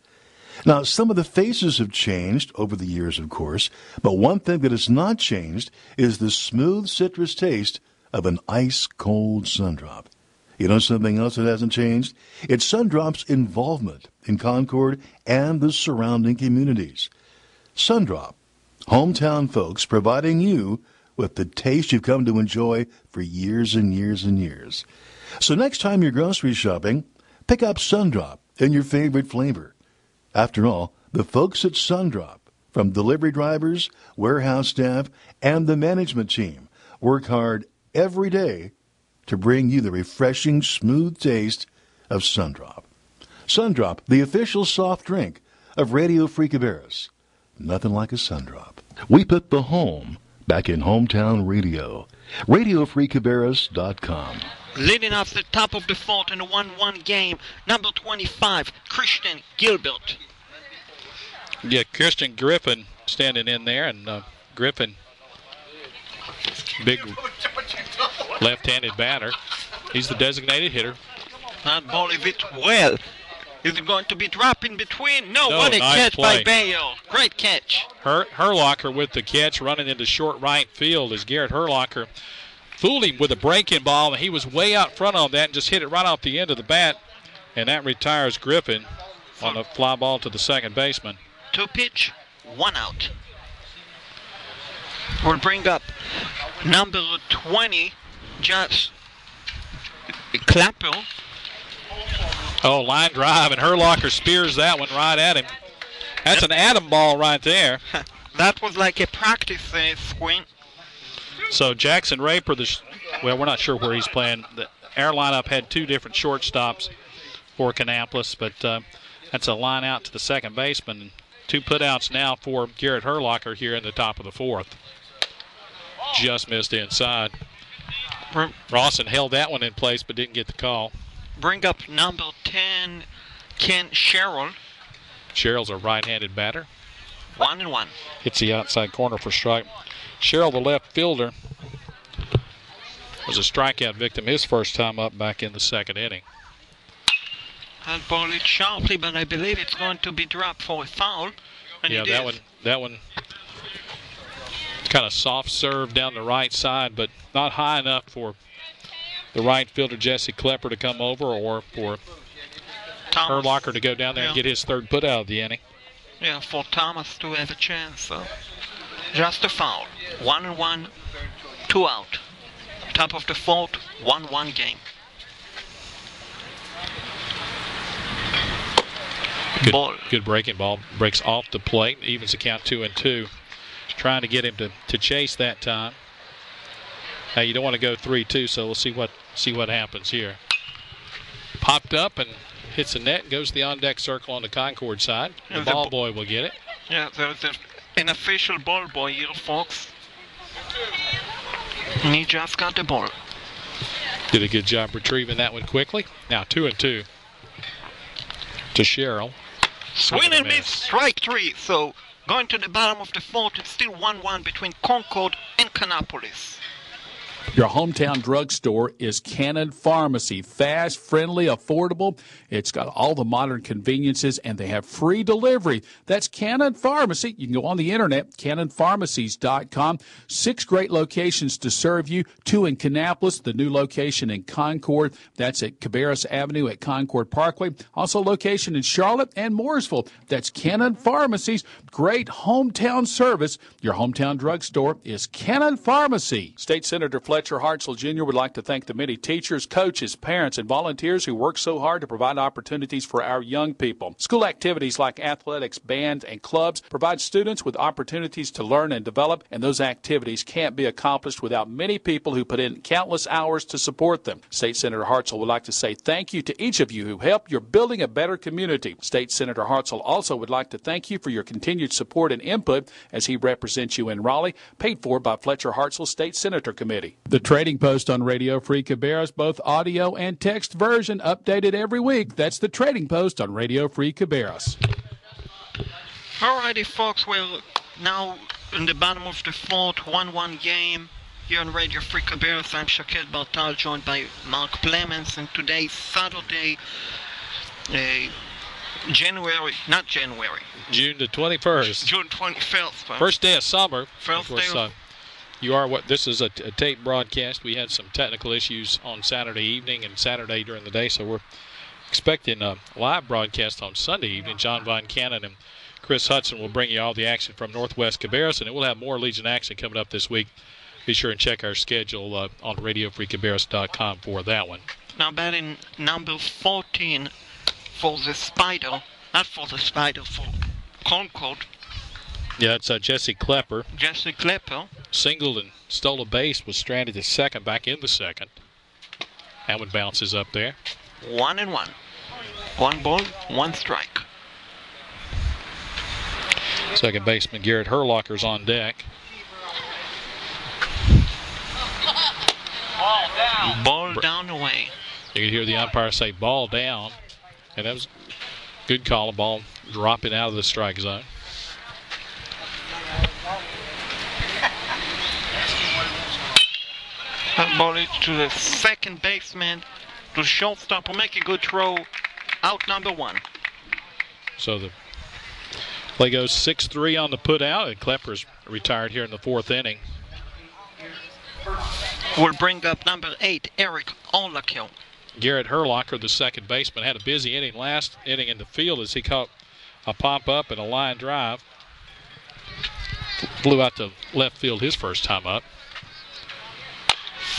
Now, some of the faces have changed over the years, of course, but one thing that has not changed is the smooth citrus taste of an ice-cold Sundrop. You know something else that hasn't changed? It's Sundrop's involvement in Concord and the surrounding communities. Sundrop, hometown folks providing you with the taste you've come to enjoy for years and years and years. So next time you're grocery shopping, pick up Sundrop in your favorite flavor. After all, the folks at Sundrop, from delivery drivers, warehouse staff, and the management team, work hard every day to bring you the refreshing, smooth taste of Sundrop. Sundrop, the official soft drink of Radio Free Cabarrus. Nothing like a Sundrop. We put the home back in hometown radio. RadioFreeCabarrus.com. Leading off the top of the fourth in a 1-1 game, number 25, Christian Gilbert. Yeah, Christian Griffin standing in there, and Griffin, big left-handed batter. He's the designated hitter. That ball is hit well. Is it going to be dropped in between? No, what a nice catch play by Bayo. Great catch. Herlocker with the catch, running into short right field as Garrett Herlocker fooled him with a breaking ball, and he was way out front on that and just hit it right off the end of the bat, and that retires Griffin on a fly ball to the second baseman. 2 pitch, 1 out. We'll bring up number 20, Josh Clapper. Oh, line drive, and Herlocker spears that one right at him. That's an atom ball right there. That was like a practice swing. So Jackson Raper, well, we're not sure where he's playing. Our lineup had 2 different shortstops for Kannapolis, but that's a line out to the second baseman. 2 putouts now for Garrett Herlocker here in the top of the fourth. Just missed inside. Rawson held that one in place but didn't get the call. Bring up number 10, Ken Sherrill. Sherrill's a right-handed batter. 1-1. Hits the outside corner for strike. Sherrill, the left fielder, was a strikeout victim his first time up back in the second inning. That ball hit sharply, but I believe it's going to be dropped for a foul. And yeah, that one kind of soft serve down the right side, but not high enough for the right fielder Jesse Klepper to come over or for Herlocker to go down there and get his third put out of the inning. Yeah, for Thomas to have a chance. So just a foul. 1-1, 2 out. Top of the fourth, 1-1 game. Good breaking ball. Breaks off the plate. Evens the count 2-2. Trying to get him to chase that time. Hey, you don't want to go 3-2, so we'll see what happens here. Popped up and hits the net. Goes to the on-deck circle on the Concord side. The ball boy will get it. Yeah, there's an official ball boy here, folks. And he just got the ball. Did a good job retrieving that one quickly. Now 2-2 to Sherrill. Swing and miss, strike 3. So going to the bottom of the fourth, it's still 1-1 between Concord and Kannapolis. Your hometown drugstore is Cannon Pharmacy. Fast, friendly, affordable. It's got all the modern conveniences, and they have free delivery. That's Cannon Pharmacy. You can go on the internet, cannonpharmacies.com. 6 great locations to serve you. 2 in Kannapolis, the new location in Concord. That's at Cabarrus Avenue at Concord Parkway. Also location in Charlotte and Mooresville. That's Cannon Pharmacies. Great hometown service. Your hometown drugstore is Cannon Pharmacy. State Senator Fletcher Fletcher Hartzell Jr. would like to thank the many teachers, coaches, parents, and volunteers who work so hard to provide opportunities for our young people. School activities like athletics, bands, and clubs provide students with opportunities to learn and develop, and those activities can't be accomplished without many people who put in countless hours to support them. State Senator Hartzell would like to say thank you to each of you who help. You're building a better community. State Senator Hartzell also would like to thank you for your continued support and input as he represents you in Raleigh, paid for by Fletcher Hartzell State Senator Committee. The Trading Post on Radio Free Cabarrus, both audio and text version, updated every week. That's the Trading Post on Radio Free Cabarrus. Alrighty, folks, we're now in the bottom of the fourth, 1-1 game here on Radio Free Cabarrus. I'm Shaquille Bartal, joined by Mark Clemens, and today's Saturday, June the 21st. June 21st. First day of summer. First day of... This is a tape broadcast. We had some technical issues on Saturday evening and Saturday during the day, so we're expecting a live broadcast on Sunday evening. John Von Cannon and Chris Hudson will bring you all the action from Northwest Cabarrus, and we'll have more Legion action coming up this week. Be sure and check our schedule on RadioFreeCabarrus.com for that one. Now batting number 14 for the Spider, not for the Spider, for Concord. Yeah, it's Jesse Klepper. Jesse Klepper. Singled and stole a base, was stranded at second, back in the second. That one bounces up there. 1-1. 1 ball, 1 strike. Second baseman Garrett Herlocker's on deck. Ball down away. You can hear the umpire say ball down. And that was a good call. A ball dropping out of the strike zone. That ball is to the second baseman. To shortstop will make a good throw. Out number 1. So the play goes 6-3 on the put out, and Klepper's retired here in the 4th inning. We'll bring up number 8, Eric Olakill. Garrett Herlocker, the second baseman, had a busy inning last inning in the field as he caught a pop-up and a line drive. Blew out to left field his first time up.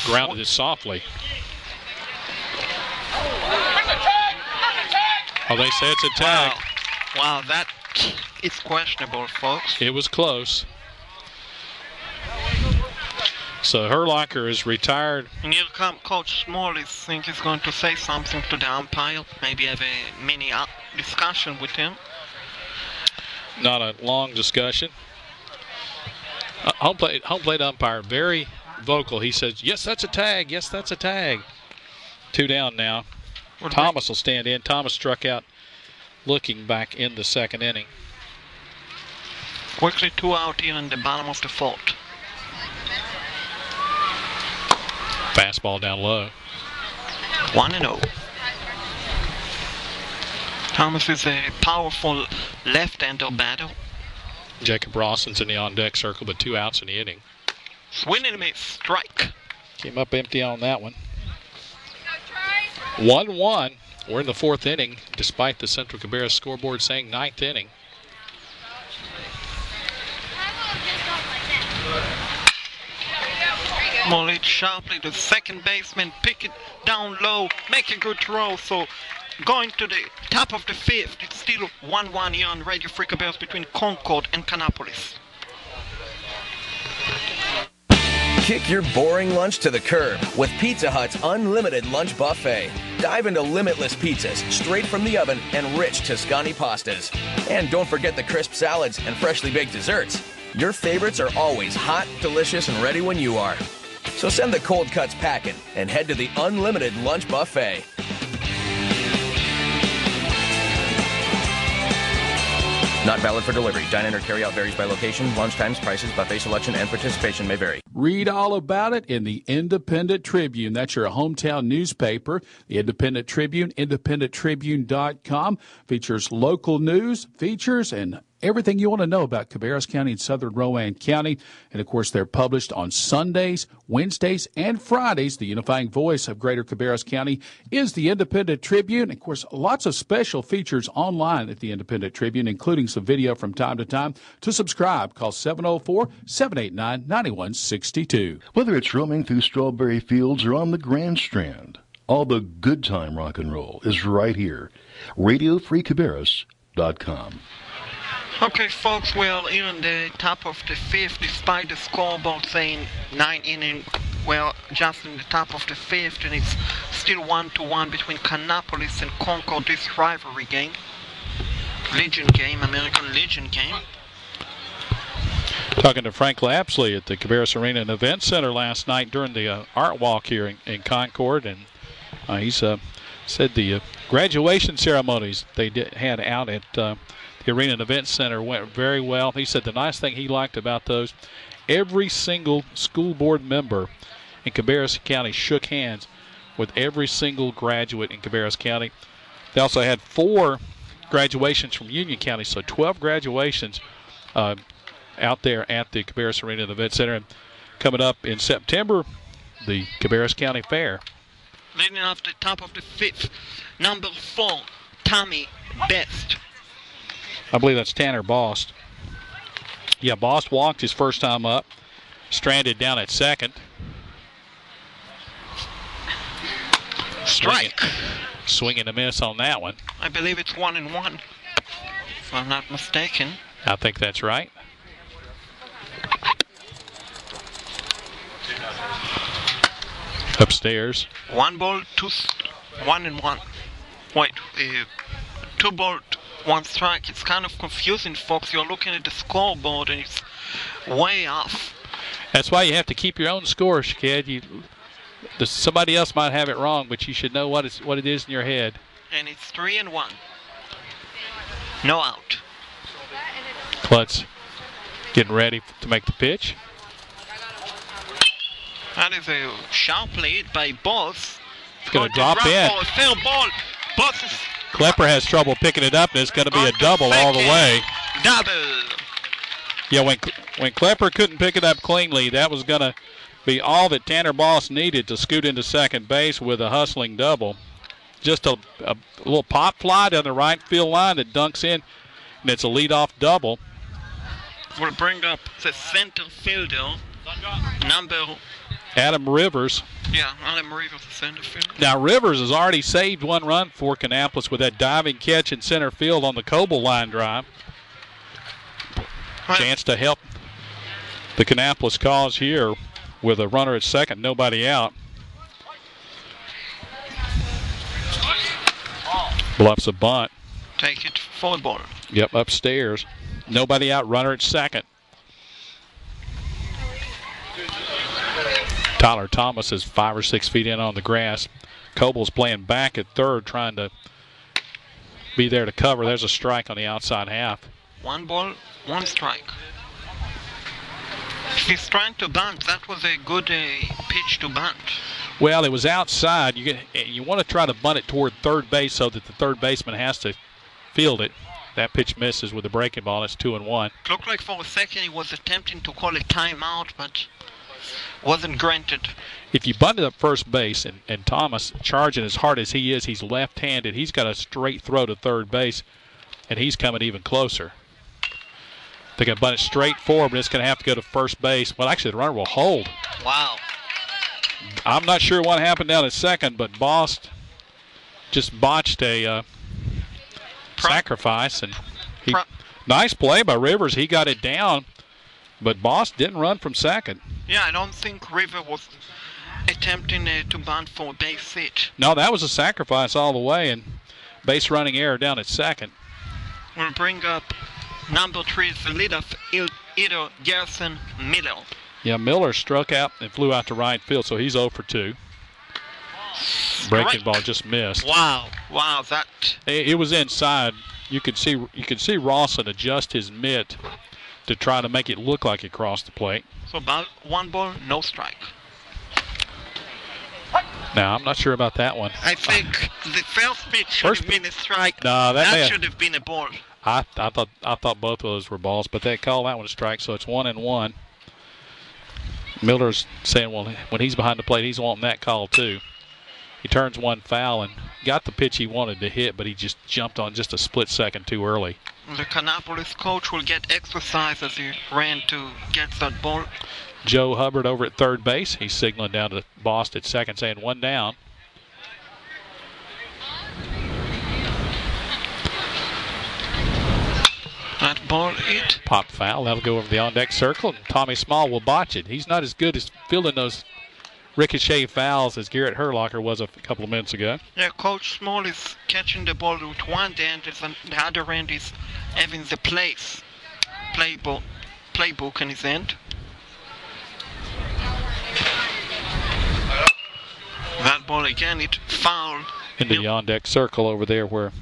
Grounded it softly. Oh, they say it's a tag. Wow, that is questionable, folks. It was close. So Herlocker is retired. And here come Coach Smalley. Think he's going to say something to the umpire. Maybe have a mini discussion with him. Not a long discussion. Home plate umpire, very vocal. He says, yes, that's a tag. Yes, that's a tag. 2 down now. Thomas will stand in. Thomas struck out looking back in the 2nd inning. Quickly 2 out here in the bottom of the 4th. Fastball down low. 1-0. Thomas is a powerful left-hander batter. Jacob Rawson's in the on-deck circle, but 2 outs in the inning. Swing and a miss. Strike. Came up empty on that one. 1-1. We're in the 4th inning, despite the Central Cabarrus scoreboard saying 9th inning. Molly sharply, the second baseman, pick it down low, make a good throw. So going to the top of the 5th, it's still 1-1 here on Radio Free Cabarrus between Concord and Kannapolis. Kick your boring lunch to the curb with Pizza Hut's unlimited lunch buffet. Dive into limitless pizzas straight from the oven and rich Tuscany pastas. And don't forget the crisp salads and freshly baked desserts. Your favorites are always hot, delicious, and ready when you are. So send the cold cuts packing and head to the unlimited lunch buffet. Not valid for delivery. Dine-in or carry-out varies by location. Lunch times, prices, buffet selection, and participation may vary. Read all about it in the Independent Tribune. That's your hometown newspaper. The Independent Tribune, independenttribune.com, features local news, features, and everything you want to know about Cabarrus County and Southern Rowan County. And, of course, they're published on Sundays, Wednesdays, and Fridays. The unifying voice of Greater Cabarrus County is the Independent Tribune. Of course, lots of special features online at the Independent Tribune, including some video from time to time. To subscribe, call 704-789-9162. Whether it's roaming through strawberry fields or on the Grand Strand, all the good time rock and roll is right here. RadioFreeCabarrus.com. Okay, folks, well, in the top of the fifth, despite the scoreboard saying 9 innings, well, just in the top of the fifth, and it's still 1-1 between Kannapolis and Concord, this rivalry game. Legion game, American Legion game. Talking to Frank Lapsley at the Cabarrus Arena and Event Center last night during the art walk here in Concord, and he's said the graduation ceremonies they had out at the Arena and Event Center went very well. He said the nice thing he liked about those, every single school board member in Cabarrus County shook hands with every single graduate in Cabarrus County. They also had 4 graduations from Union County, so 12 graduations out there at the Cabarrus Arena and Event Center. And coming up in September, the Cabarrus County Fair. Leading off the top of the fifth, number 4, Tommy Best. I believe that's Tanner Bost. Yeah, Bost walked his first time up, stranded down at second. Strike. Swing and a miss on that one. I believe it's 1-1, if I'm not mistaken. I think that's right. Upstairs. 1 ball, 1-1. Wait, 2 ball, 1 strike. It's kind of confusing, folks. You're looking at the scoreboard and it's way off. That's why you have to keep your own score, kid. Somebody else might have it wrong, but you should know what it is in your head. And it's 3-1. No out. Klutz getting ready to make the pitch. That is a sharp lead by Boss. It's going to drop in. A fair ball. Boss is... Klepper has trouble picking it up, and it's going to be a double all the way. Double. Yeah, when Klepper couldn't pick it up cleanly, that was going to be all that Tanner Boss needed to scoot into second base with a hustling double. Just a little pop fly down the right field line that dunks in, and it's a leadoff double. We'll bring up the center fielder, number... Adam Rivers. Yeah, Adam Rivers, the center fielder. Now, Rivers has already saved 1 run for Kannapolis with that diving catch in center field on the Coble line drive. Chance to help the Kannapolis cause here with a runner at second, nobody out. Bluffs a bunt. Take it for the ball. Yep, upstairs. Nobody out, runner at second. Tyler Thomas is 5 or 6 feet in on the grass. Coble's playing back at third, trying to be there to cover. There's a strike on the outside half. 1 ball, 1 strike. He's trying to bunt. That was a good pitch to bunt. Well, it was outside. You want to try to bunt it toward third base so that the third baseman has to field it. That pitch misses with the breaking ball. It's 2-1. It looked like for a second he was attempting to call a timeout, but wasn't granted. If you bunted up first base, and Thomas, charging as hard as he is, he's left-handed. He's got a straight throw to third base, and he's coming even closer. They're going to bunt it straight forward, but it's going to have to go to first base. Well, actually, the runner will hold. Wow. I'm not sure what happened down at second, but Bost just botched a sacrifice. And nice play by Rivers. He got it down, but Bost didn't run from second. Yeah, I don't think River was attempting to bunt for a base hit. No, that was a sacrifice all the way, and base running error down at second. We'll bring up number 3, the leadoff hitter, Garrison Miller. Yeah, Miller struck out and flew out to right field, so he's 0 for 2. Breaking ball just missed. Wow, that. It was inside. You could see Rawson adjust his mitt to try to make it look like it crossed the plate. So about 1 ball, no strike. Now, I'm not sure about that one. I think the first pitch should have been a strike. No, that should have been a ball. I thought both of those were balls, but they call that one a strike, so it's 1-1. Miller's saying, well, when he's behind the plate, he's wanting that call too. He turns one foul and got the pitch he wanted to hit, but he just jumped on just a split second too early. The Kannapolis coach will get exercise as he ran to get that ball. Joe Hubbard over at third base. He's signaling down to Bost at second, saying one down. That ball hit. Pop foul. That'll go over the on-deck circle. And Tommy Small will botch it. He's not as good as fielding those ricochet fouls as Garrett Herlocker was a couple of minutes ago. Yeah, Coach Small is catching the ball with one hand, and the other hand is having the playbook in his hand. That ball again, it foul. Into the on-deck circle over there where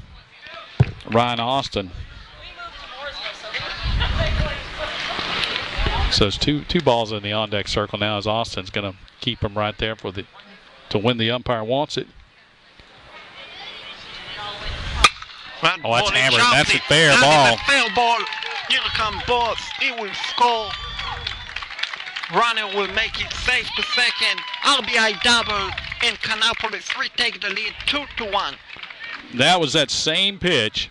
Ryan Austin. So it's two balls in the on-deck circle now as Austin's going to keep him right there to when the umpire wants it. That oh, that's ball hammered. is That's a choppy. fair That ball. is a fair ball. Here come Boss. He will score. Runner will make it safe to second. RBI double, and Kannapolis retake the lead 2-1. That was that same pitch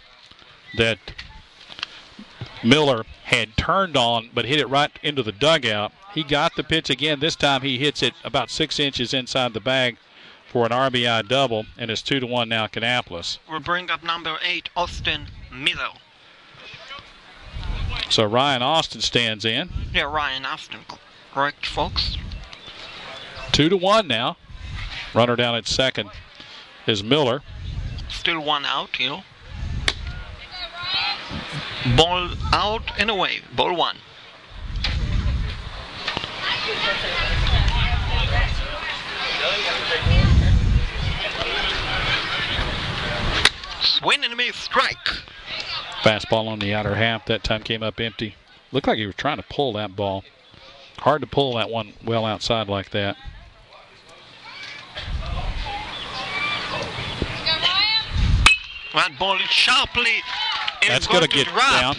that Miller had turned on but hit it right into the dugout. He got the pitch again. This time he hits it about 6 inches inside the bag for an RBI double, and it's 2-1 now Kannapolis. We'll bring up number 8, Austin Miller. So Ryan Austin stands in. Yeah, Ryan Austin. Correct, folks. 2-1 now. Runner down at second is Miller. Still one out, you know. Ball out and away. Ball one. Swing and a miss, strike. Fastball on the outer half. That time came up empty. Looked like he was trying to pull that ball. Hard to pull that one well outside like that. That ball is sharply. That's going to get down.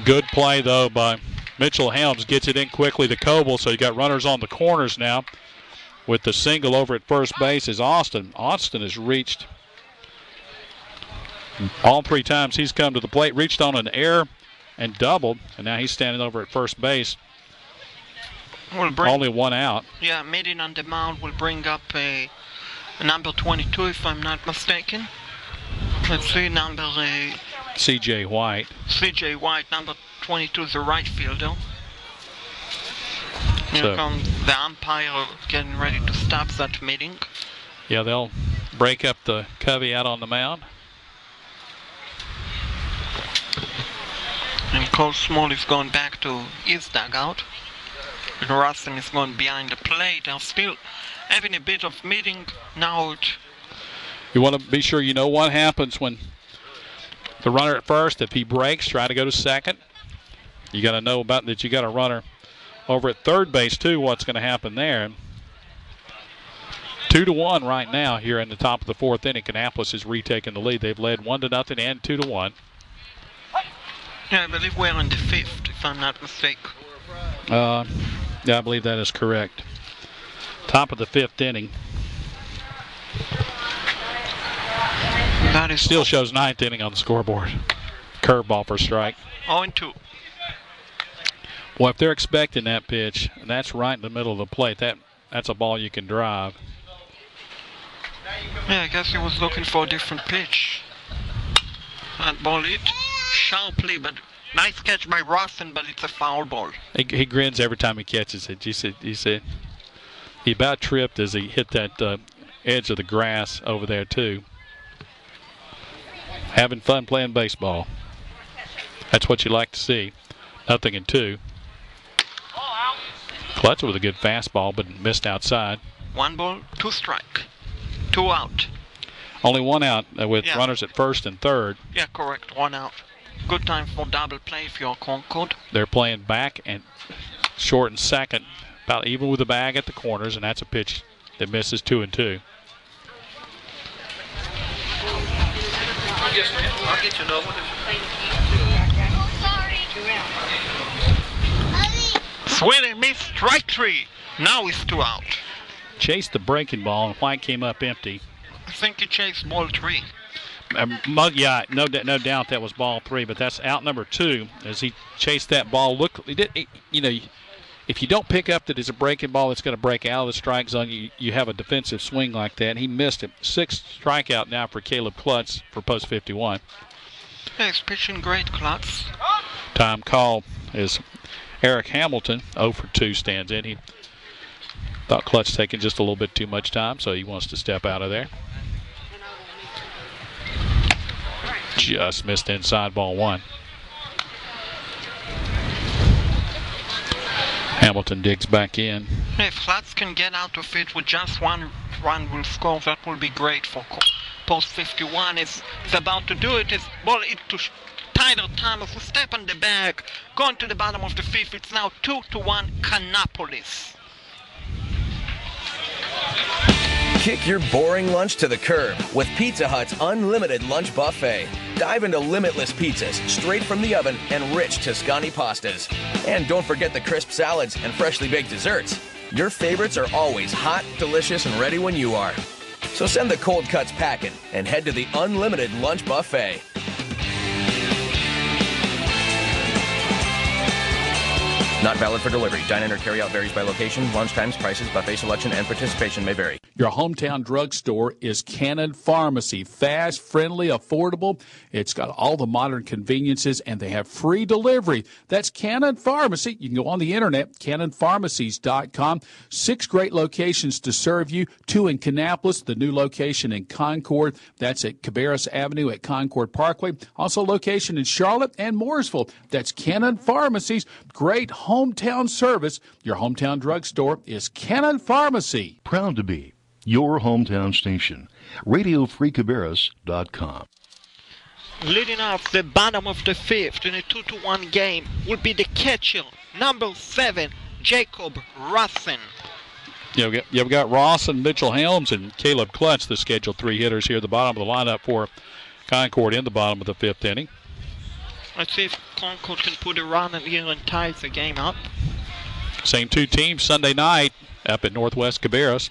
Good play, though, by Mitchell Helms. Gets it in quickly to Coble, so you got runners on the corners now with the single over at first base is Austin. Austin has reached all 3 times he's come to the plate, reached on an error and doubled, and now he's standing over at first base. Only one out. Yeah, meeting on the mound will bring up a number 22, if I'm not mistaken. Let's see, number C.J. White. C.J. White, number 22, the right fielder. Here comes the umpire getting ready to stop that meeting. Yeah, they'll break up the covey out on the mound. And Coach Small is going back to his dugout. And Rustin is going behind the plate. They're still having a bit of meeting now. You want to be sure you know what happens when the runner at first, if he breaks, try to go to second. You got to know about that. You got a runner over at third base too. What's going to happen there? 2-1 right now here in the top of the 4th inning. Kannapolis is retaking the lead. They've led 1-0 and 2-1. Yeah, I believe we're in the 5th, if I'm not mistaken. Yeah, I believe that is correct. Top of the 5th inning. That is still shows 9th inning on the scoreboard. Curveball for strike. 0-2. Well, if they're expecting that pitch, and that's right in the middle of the plate, that's a ball you can drive. Yeah, I guess he was looking for a different pitch. That ball hit sharply, but nice catch by Rustin, but it's a foul ball. He grins every time he catches it. He said he about tripped as he hit that edge of the grass over there too. Having fun playing baseball. That's what you like to see. 0-2. Clutch with a good fastball, but missed outside. 1 ball, 2 strike. 2 out. Only 1 out with runners at first and third. Yeah, correct. 1 out. Good time for double play if you're Concord. They're playing back and short and second, about even with the bag at the corners, and that's a pitch that misses 2-2. I'll get you another one. Swing and miss, strike 3. Now it's 2 out. Chased the breaking ball, and White came up empty. I think he chased ball 3. Yeah, no doubt that was ball 3, but that's out number 2 as he chased that ball. Look, if you don't pick up that it's a breaking ball that's going to break out of the strike zone, you have a defensive swing like that. He missed it. 6th strikeout now for Caleb Klutz for post 51. He's pitching great, Klutz. Time call is Eric Hamilton. 0 for 2 stands in. He thought Klutz taking just a little bit too much time, so he wants to step out of there. Just missed inside, ball 1. Hamilton digs back in. If Klutz can get out of it with just one run will score, that will be great for post 51. Is about to do it. His ball into title time of a step on the bag. Going to the bottom of the 5th. It's now 2-1 Kannapolis. Kick your boring lunch to the curb with Pizza Hut's unlimited lunch buffet. Dive into limitless pizzas straight from the oven and rich Tuscany pastas. And don't forget the crisp salads and freshly baked desserts. Your favorites are always hot, delicious, and ready when you are. So send the cold cuts packing and head to the unlimited lunch buffet. Not valid for delivery. Dine-in or carry-out varies by location. Lunch times, prices, buffet selection, and participation may vary. Your hometown drugstore is Cannon Pharmacy. Fast, friendly, affordable. It's got all the modern conveniences, and they have free delivery. That's Cannon Pharmacy. You can go on the internet, cannonpharmacies.com. 6 great locations to serve you. 2 in Kannapolis, the new location in Concord. That's at Cabarrus Avenue at Concord Parkway. Also location in Charlotte and Mooresville. That's Cannon Pharmacies. Great hometown service. Your hometown drugstore is Cannon Pharmacy. Proud to be your hometown station. RadioFreeCabarrus.com. Leading off the bottom of the 5th in a 2-1 game will be the catcher, number 7, Jacob Rossen. You've got Ross and Mitchell Helms and Caleb Klutz, the scheduled 3 hitters here at the bottom of the lineup for Concord in the bottom of the 5th inning. Let's see if Concord can put a run in here and tie the game up. Same 2 teams Sunday night up at Northwest Cabarrus.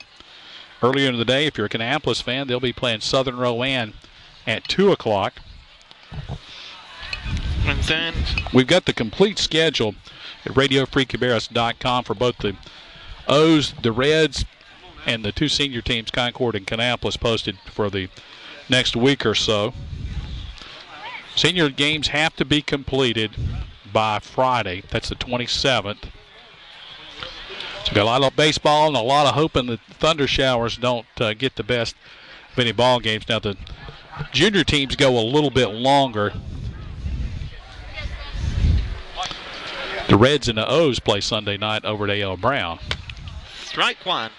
Earlier in the day, if you're a Kannapolis fan, they'll be playing Southern Rowan at 2 o'clock. And then we've got the complete schedule at RadioFreeCabarrus.com for both the O's, the Reds, and the 2 senior teams, Concord and Kannapolis, posted for the next week or so. Senior games have to be completed by Friday. That's the 27th. So we've got a lot of baseball and a lot of hoping that thunder showers don't get the best of any ball games. Now the junior teams go a little bit longer. The Reds and the O's play Sunday night over at A.L. Brown. strike 1.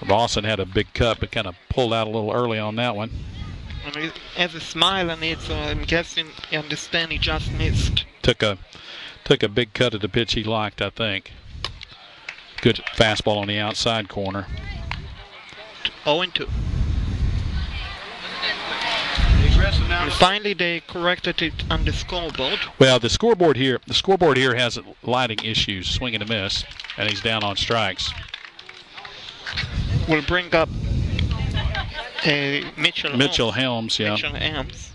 Rawson had a big cut but kind of pulled out a little early on that one. And he has a smile on it, so I'm guessing you understand he just missed. Took a big cut at the pitch he liked, I think. Good fastball on the outside corner. 0-2. And finally, they corrected it on the scoreboard. Well, the scoreboard here has lighting issues, swing and a miss, and he's down on strikes. We'll bring up Mitchell Helms, yeah. Mitchell Helms.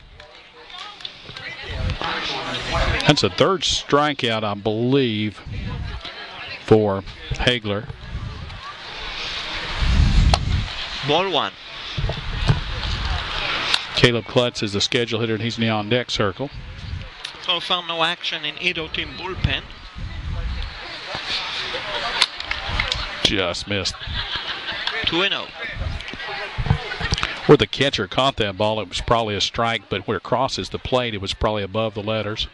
That's a 3rd strikeout, I believe, for Hagler. Ball 1. Caleb Klutz is the schedule hitter, and he's in the on-deck circle. So far, no action in either team bullpen. Just missed. 2-0. Where the catcher caught that ball, it was probably a strike, but where it crosses the plate, it was probably above the letters.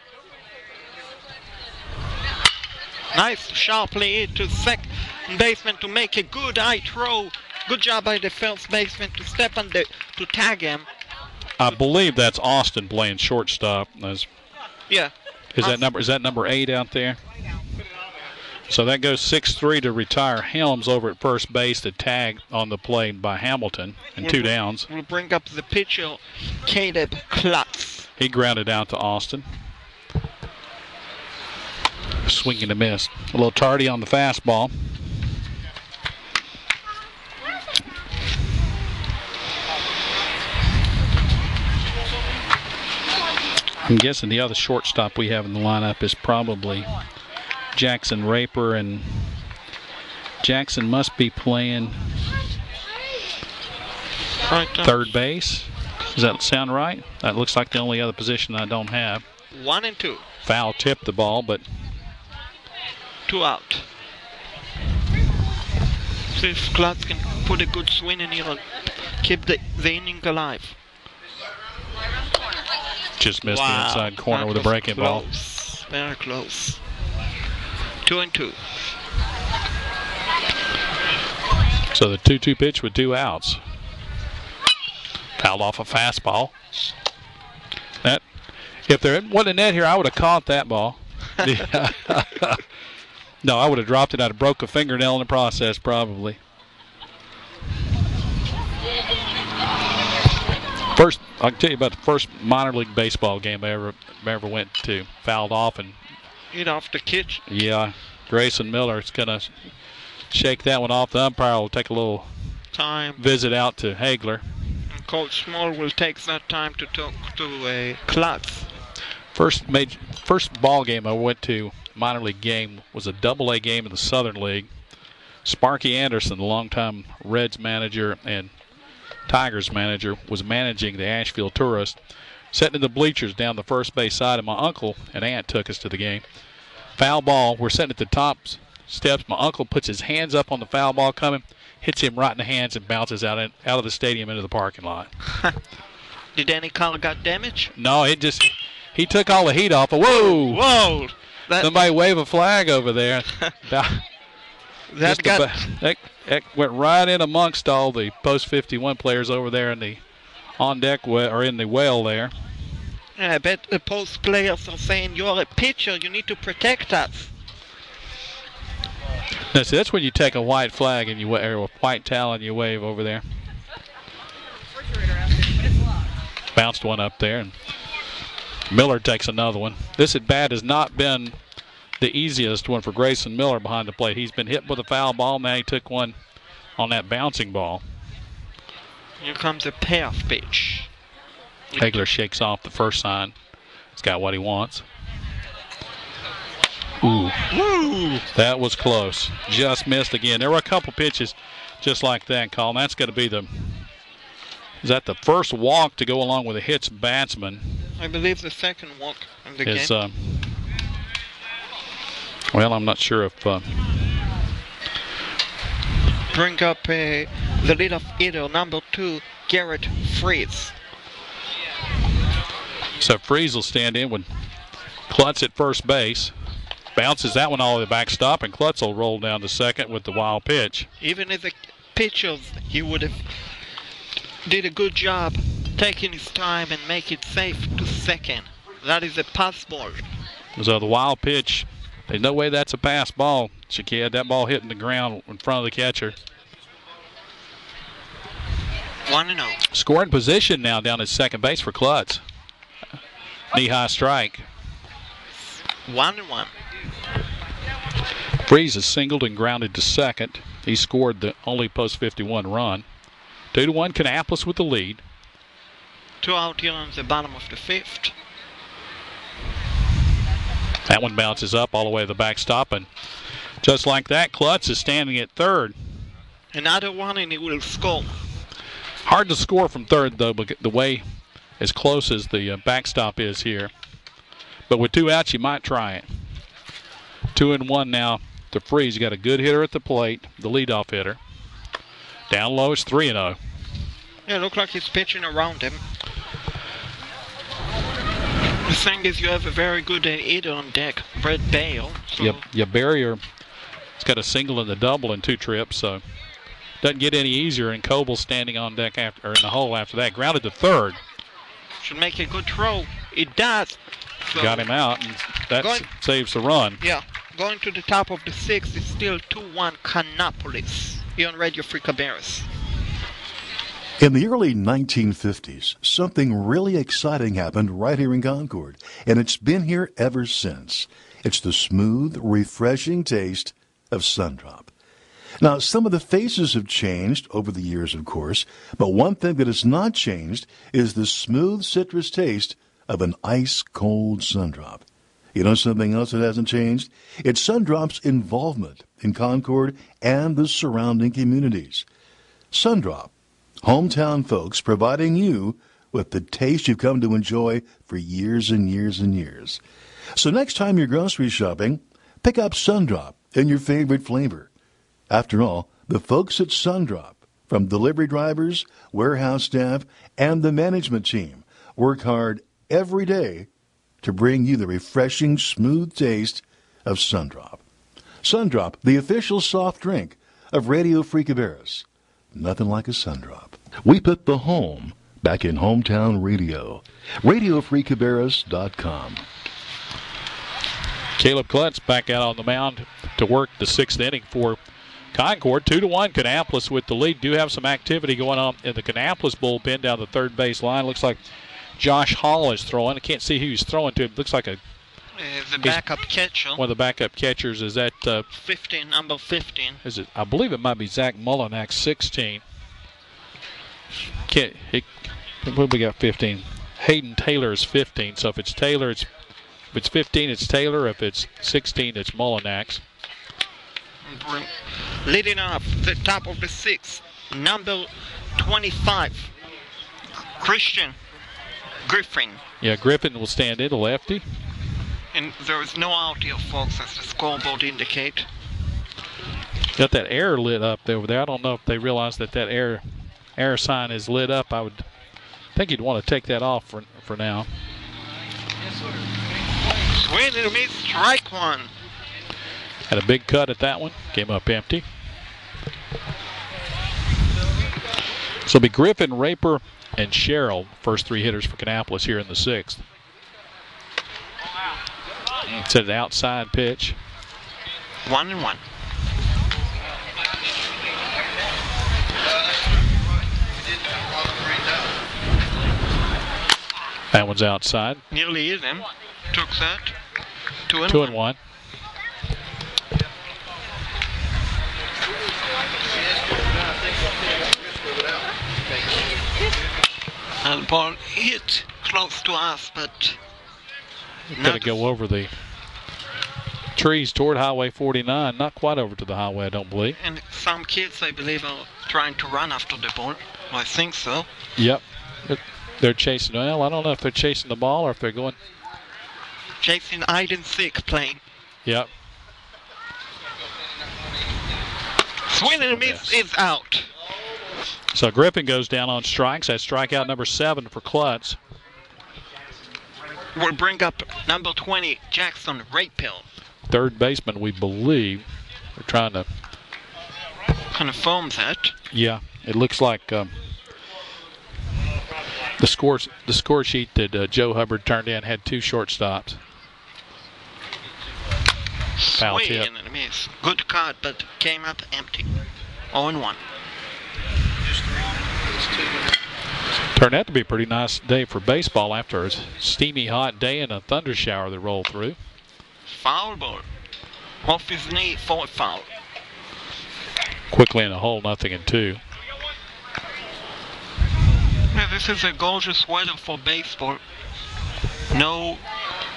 Nice sharply hit to second baseman to make a good eye throw. Good job by the first baseman to step on to tag him. I believe that's Austin playing shortstop. Yeah. Is that number 8 out there? So that goes 6-3 to retire Helms over at first base. The tag on the play by Hamilton and 2 downs. We'll bring up the pitcher, Caleb Klutz. He grounded out to Austin. Swing and a miss. A little tardy on the fastball. I'm guessing the other shortstop we have in the lineup is probably Jackson Raper, and Jackson must be playing third base. Does that sound right? That looks like the only other position I don't have. 1 and 2. Foul tipped the ball, but 2 out. See if Klutz can put a good swing in here and keep the inning alive. just missed the inside corner with a breaking ball. Very close. 2 and 2. So the 2-2 pitch with 2 outs. Fouled off a fastball. That, if there wasn't a net here, I would have caught that ball. No, I would have dropped it. I'd have broke a fingernail in the process, probably. First, I can tell you about the first minor league baseball game I ever went to. Fouled off and Hit off the kitchen. Yeah, Grayson Miller's gonna shake that one off. The umpire will take a little Time. visit out to Hagler. And Coach Small will take that time to talk to Klutz. First ball game I went to, minor league game, was a Double-A game in the Southern League. Sparky Anderson, the longtime Reds manager and Tigers manager, was managing the Asheville Tourist. Sitting in the bleachers down the first base side, and my uncle and aunt took us to the game. Foul ball. We're sitting at the top steps. My uncle puts his hands up on the foul ball coming, hits him right in the hands, and bounces out of the stadium into the parking lot. Did any color got damaged? No, he took all the heat off. Whoa! Whoa! Somebody wave a flag over there. That went right in amongst all the post 51 players over there in the on deck or in the well there. Yeah, I bet the post players are saying, "You're a pitcher. You need to protect us." Now, see, that's when you take a white flag and or a white towel and you wave over there. Bounced one up there, and Miller takes another one. This at bat has not been the easiest one for Grayson Miller behind the plate. He's been hit with a foul ball. Now he took one on that bouncing ball. Here comes a payoff pitch. Hagler shakes off the first sign. He's got what he wants. Ooh. Woo! That was close. Just missed again. There were a couple pitches just like that, Colin. That's going to be is that the first walk to go along with a hits batsman? I believe the second walk in the game. Well, I'm not sure if... Bring up the leadoff hitter, number 2, Garrett Freeze. So Freeze will stand in with Klutz at first base. Bounces that one all the way backstop, and Klutz will roll down to second with the wild pitch. Even as a pitcher, he would have did a good job taking his time and make it safe to second. That is a pass ball. So the wild pitch, there's no way that's a pass ball. Shakir, that ball hitting the ground in front of the catcher. 1-0. Scoring position now down at second base for Klutz. Knee-high strike. 1-1. Freeze is singled and grounded to second. He scored the only post 51 run. 2-1, Kannapolis with the lead. 2 out here on the bottom of the 5th. That one bounces up all the way to the backstop, and just like that, Klutz is standing at third. Another one and he will score. Hard to score from third, though, but the way as close as the backstop is here. But with 2 outs, you might try it. 2-1 now to Freeze. You got a good hitter at the plate, the leadoff hitter. Down low is 3-0. Yeah, look like he's pitching around him. The thing is, you have a very good hitter on deck, Brett Bale. So Your barrier, it's got a single and a double in 2 trips, so doesn't get any easier. And Coble standing on deck in the hole after that. Grounded to third. Should make a good throw. It does. So got him out, and that saves the run. Yeah, going to the top of the 6th, it's still 2-1 Kannapolis. Here on Radio Free Cabarrus. In the early 1950s, something really exciting happened right here in Concord, and it's been here ever since. It's the smooth, refreshing taste of Sundrop. Now, some of the faces have changed over the years, of course, but one thing that has not changed is the smooth citrus taste of an ice-cold Sundrop. You know something else that hasn't changed? It's Sundrop's involvement in Concord and the surrounding communities. Sundrop, hometown folks providing you with the taste you've come to enjoy for years and years and years. So next time you're grocery shopping, pick up Sundrop in your favorite flavor. After all, the folks at Sundrop, from delivery drivers, warehouse staff, and the management team, work hard every day to bring you the refreshing, smooth taste of Sundrop. Sundrop, the official soft drink of Radio Free Cabarrus. Nothing like a Sundrop. We put the home back in hometown radio. RadioFreeCabarrus.com. Caleb Klutz back out on the mound to work the sixth inning for Concord. 2-1, Kannapolis with the lead. Do have some activity going on in the Kannapolis bullpen down the third base line. Looks like Josh Hall is throwing. I can't see who he's throwing to. It looks like the backup catcher. One of the backup catchers. Is that 15, number 15? Is it? I believe it might be Zach Mullinax, 16. What we got? 15. Hayden Taylor is 15. So if it's Taylor, if it's 15, it's Taylor. If it's 16, it's Mullinax. Leading off the top of the sixth, number 25, Christian Griffin. Yeah, Griffin will stand in, the lefty. And there is no out here, folks, as the scoreboard indicate. Got that error lit up over there. I don't know if they realize that error sign is lit up. I would think you'd want to take that off for now. Swing and a miss, strike one. Had a big cut at that one. Came up empty. So it'll be Griffin, Raper, and Sherrill, first three hitters for Kannapolis here in the sixth. It's an outside pitch. 1-1. That one's outside. Nearly is him. Took that. 2-1. And the ball hit close to us, but going to go over the trees toward Highway 49. Not quite over to the highway, I don't believe. And some kids, I believe, are trying to run after the ball. I think so. Yep. They're chasing. Well, I don't know if they're chasing the ball or if they're going. Chasing hide and seek playing. Yep. Swing and a miss is out. So Griffin goes down on strikes. That's strikeout number 7 for Klutz. We'll bring up number 20, Jackson Rapel. Third baseman, we believe. We're trying to confirm that. Yeah, it looks like the score sheet that Joe Hubbard turned in had 2 shortstops. Foul tip. And a miss. Good cut, but came up empty. 0-1. Turned out to be a pretty nice day for baseball after a steamy hot day and a thunder shower that rolled through. Foul ball. Off his knee for a foul. Quickly in a hole, 0-2. Yeah, this is a gorgeous weather for baseball. No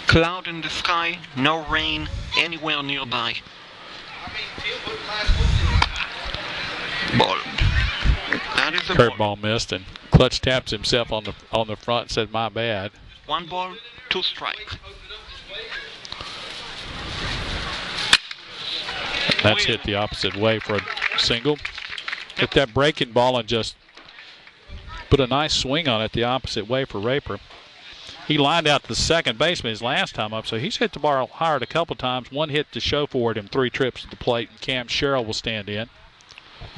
cloud in the sky, no rain anywhere nearby. Ball. That is a curveball missed, and Klutz taps himself on the front and said, "My bad." 1 ball, 2 strikes. That's hit the opposite way for a single. Hit that breaking ball and just put a nice swing on it the opposite way for Raper. He lined out the second baseman his last time up, so he's hit the ball hard a couple times. 1 hit to show for it in 3 trips to the plate, and Cam Sherrill will stand in.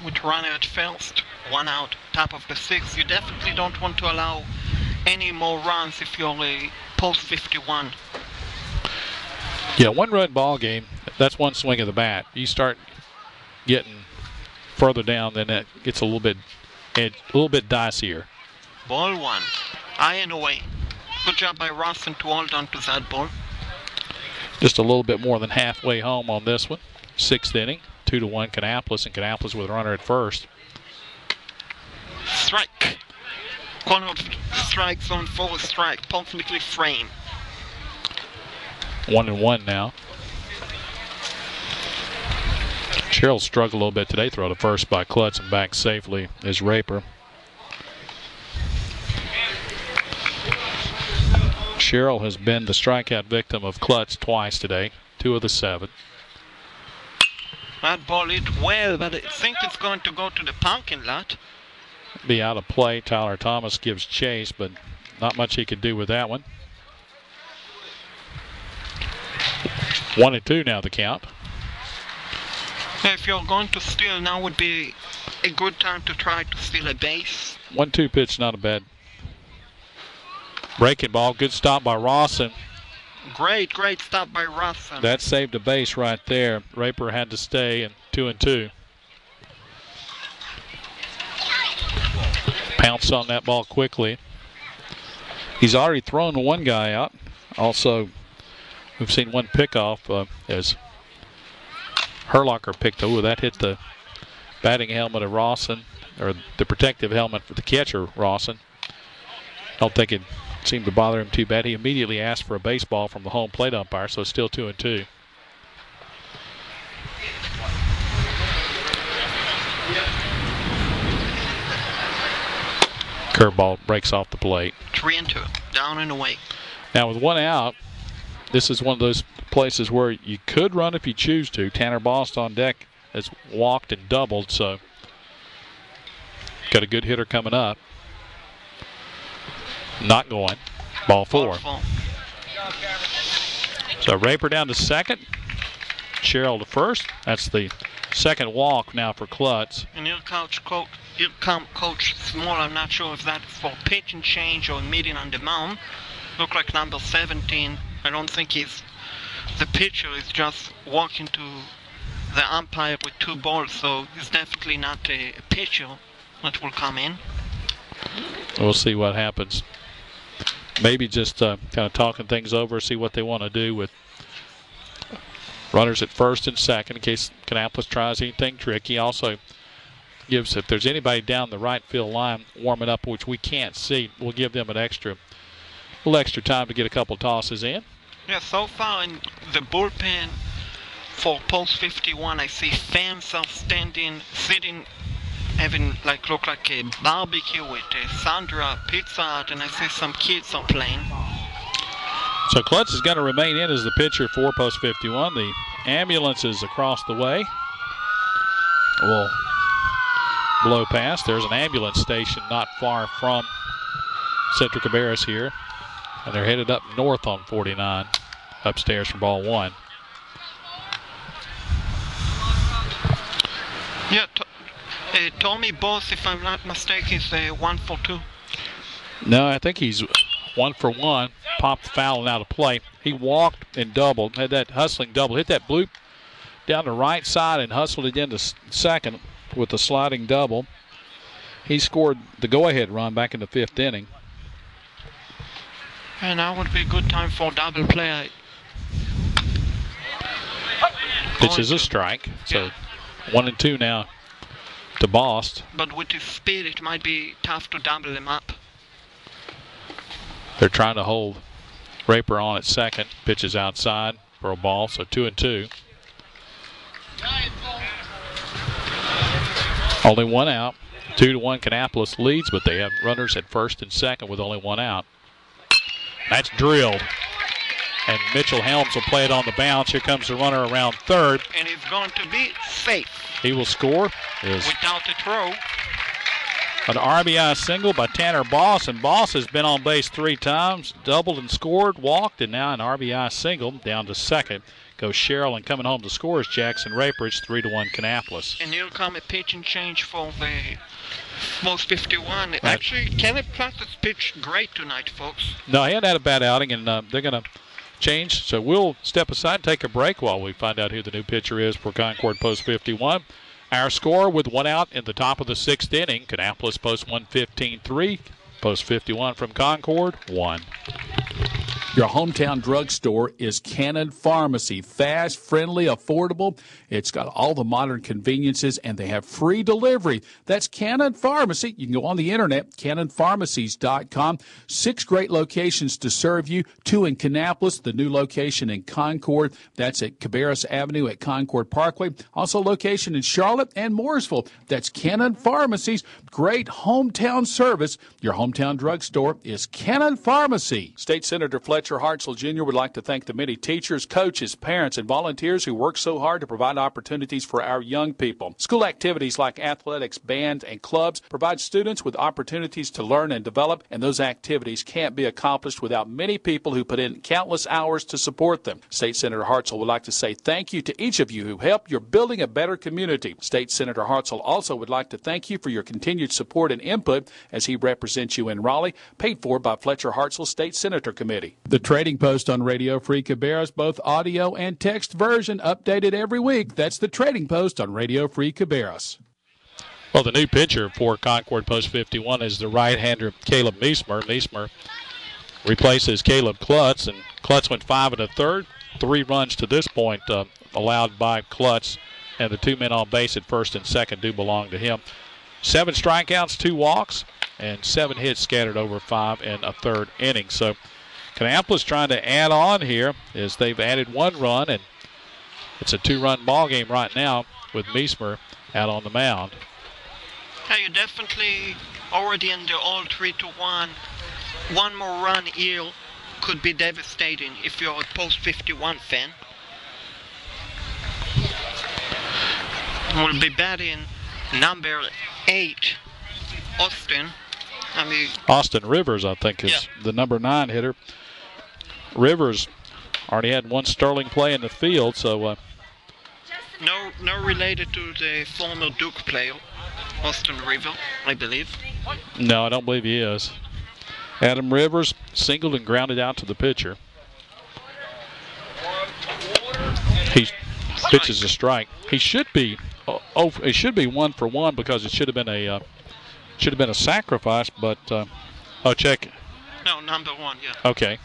With runner at first, 1 out, top of the 6th. You definitely don't want to allow any more runs if you're a post 51. Yeah, 1-run ball game, that's 1 swing of the bat. You start getting further down, then that gets a little bit and a little bit dicier. Ball 1. High and away. Good job by Rawson to hold on to that ball. Just a little bit more than halfway home on this one. 6th inning, 2-1 Kannapolis, and Kannapolis with a runner at first. Strike. Corner of strike zone, forward strike, perfectly frame. 1-1 now. Cheryl struggled a little bit today. Throw to first by Klutz and back safely is Raper. Cheryl has been the strikeout victim of Klutz twice today, 2 of the 7. That ball hit well, but I think it's going to go to the parking lot. Be out of play. Tyler Thomas gives chase, but not much he could do with that one. 1-2 now the count. If you're going to steal, now would be a good time to try to steal a base. 1-2 pitch, not a bad breaking ball. Good stop by Rawson. Great stop by Rawson. That saved a base right there. Raper had to stay, and 2-2. Pounce on that ball quickly. He's already thrown one guy out. Also, we've seen one pickoff as Herlocker picked. Oh, that hit the batting helmet of Rawson, or the protective helmet for the catcher, Rawson. I don't think it seemed to bother him too bad. He immediately asked for a baseball from the home plate umpire, so it's still 2-2. Curveball breaks off the plate. 3-2, down and away. Now with one out, this is one of those places where you could run if you choose to. Tanner Bost on deck has walked and doubled, so got a good hitter coming up. Not going. Ball 4. So Raper down to second. Cheryl to first. That's the second walk now for Klutz. And he'll come Coach Small. I'm not sure if that's for pitch and change or meeting on the mound. Look like number 17. I don't think the pitcher is just walking to the umpire with 2 balls, so he's definitely not a pitcher that will come in. We'll see what happens. Maybe just kind of talking things over, see what they want to do with runners at first and second in case Kannapolis tries anything tricky. Also gives, if there's anybody down the right field line warming up, which we can't see, we'll give them a little extra time to get a couple tosses in. Yeah, so far in the bullpen for Post 51, I see fans are sitting, having look like a barbecue with a Sandra Pizza Hut, and I see some kids are playing. So Klutz is going to remain in as the pitcher for Post 51. The ambulance is across the way. We'll blow past. There's an ambulance station not far from Central Cabarrus here. And they're headed up north on 49, upstairs for ball 1. Yeah, Tommy Boss, if I'm not mistaken, is 1 for 2. No, I think he's 1 for 1. Popped the foul and out of play. He walked and doubled, had that hustling double. Hit that bloop down the right side and hustled it into second with the sliding double. He scored the go-ahead run back in the 5th inning. And now would be a good time for double play. Pitch is a strike. So 1-2 now to Bost. But with his speed, it might be tough to double him up. They're trying to hold Raper on at second. Pitch is outside for a ball, so 2-2. Only one out. 2-1 Kannapolis leads, but they have runners at first and second with only one out. That's drilled. And Mitchell Helms will play it on the bounce. Here comes the runner around third. And he's going to be safe. He will score. Without a throw. An RBI single by Tanner Boss. And Boss has been on base 3 times. Doubled and scored, walked, and now an RBI single down to second. Goes Sherrill, and coming home to score is Jackson Raper. It's 3-1 Kannapolis. And he'll come a pitch and change for the Post 51. Actually, Kenneth Platt has pitched great tonight, folks. No, he hadn't had a bad outing, and they're going to change. So we'll step aside and take a break while we find out who the new pitcher is for Concord Post 51. Our score with one out in the top of the 6th inning. Kannapolis Post 115-3. Post 51 from Concord 1. Your hometown drugstore is Cannon Pharmacy. Fast, friendly, affordable. It's got all the modern conveniences, and they have free delivery. That's Cannon Pharmacy. You can go on the internet, cannonpharmacies.com. 6 great locations to serve you. 2 in Kannapolis, the new location in Concord. That's at Cabarrus Avenue at Concord Parkway. Also location in Charlotte and Mooresville. That's Cannon Pharmacies. Great hometown service. Your hometown drugstore is Cannon Pharmacy. State Senator Fletcher Hartzell Jr. would like to thank the many teachers, coaches, parents, and volunteers who work so hard to provide opportunities for our young people. School activities like athletics, bands, and clubs provide students with opportunities to learn and develop, and those activities can't be accomplished without many people who put in countless hours to support them. State Senator Hartzell would like to say thank you to each of you who help your building a better community. State Senator Hartzell also would like to thank you for your continued support and input as he represents you in Raleigh, paid for by Fletcher Hartzell State Senator Committee. The Trading Post on Radio Free Cabarrus, both audio and text version, updated every week. That's the Trading Post on Radio Free Cabarrus. Well, the new pitcher for Concord Post 51 is the right-hander Caleb Meismer. Meismer replaces Caleb Klutz, and Klutz went 5 1/3. 3 runs to this point allowed by Klutz, and the 2 men on base at first and second do belong to him. 7 strikeouts, 2 walks, and 7 hits scattered over 5 1/3 innings. So Kannapolis trying to add on here as they've added 1 run, and it's a 2-run ball game right now with Meismer out on the mound. Yeah, you're definitely already in the all 3-1. 1 more run here could be devastating if you're a Post 51 fan. We'll be batting number 8, Austin. Austin Rivers, I think, is the number 9 hitter. Rivers already had 1 sterling play in the field, so no related to the former Duke player, Austin Rivers, I believe. No, I don't believe he is. Adam Rivers singled and grounded out to the pitcher. He pitches a strike. He should be it should be 1 for 1 because it should have been a sacrifice, but check. No, number 1, yeah. Okay.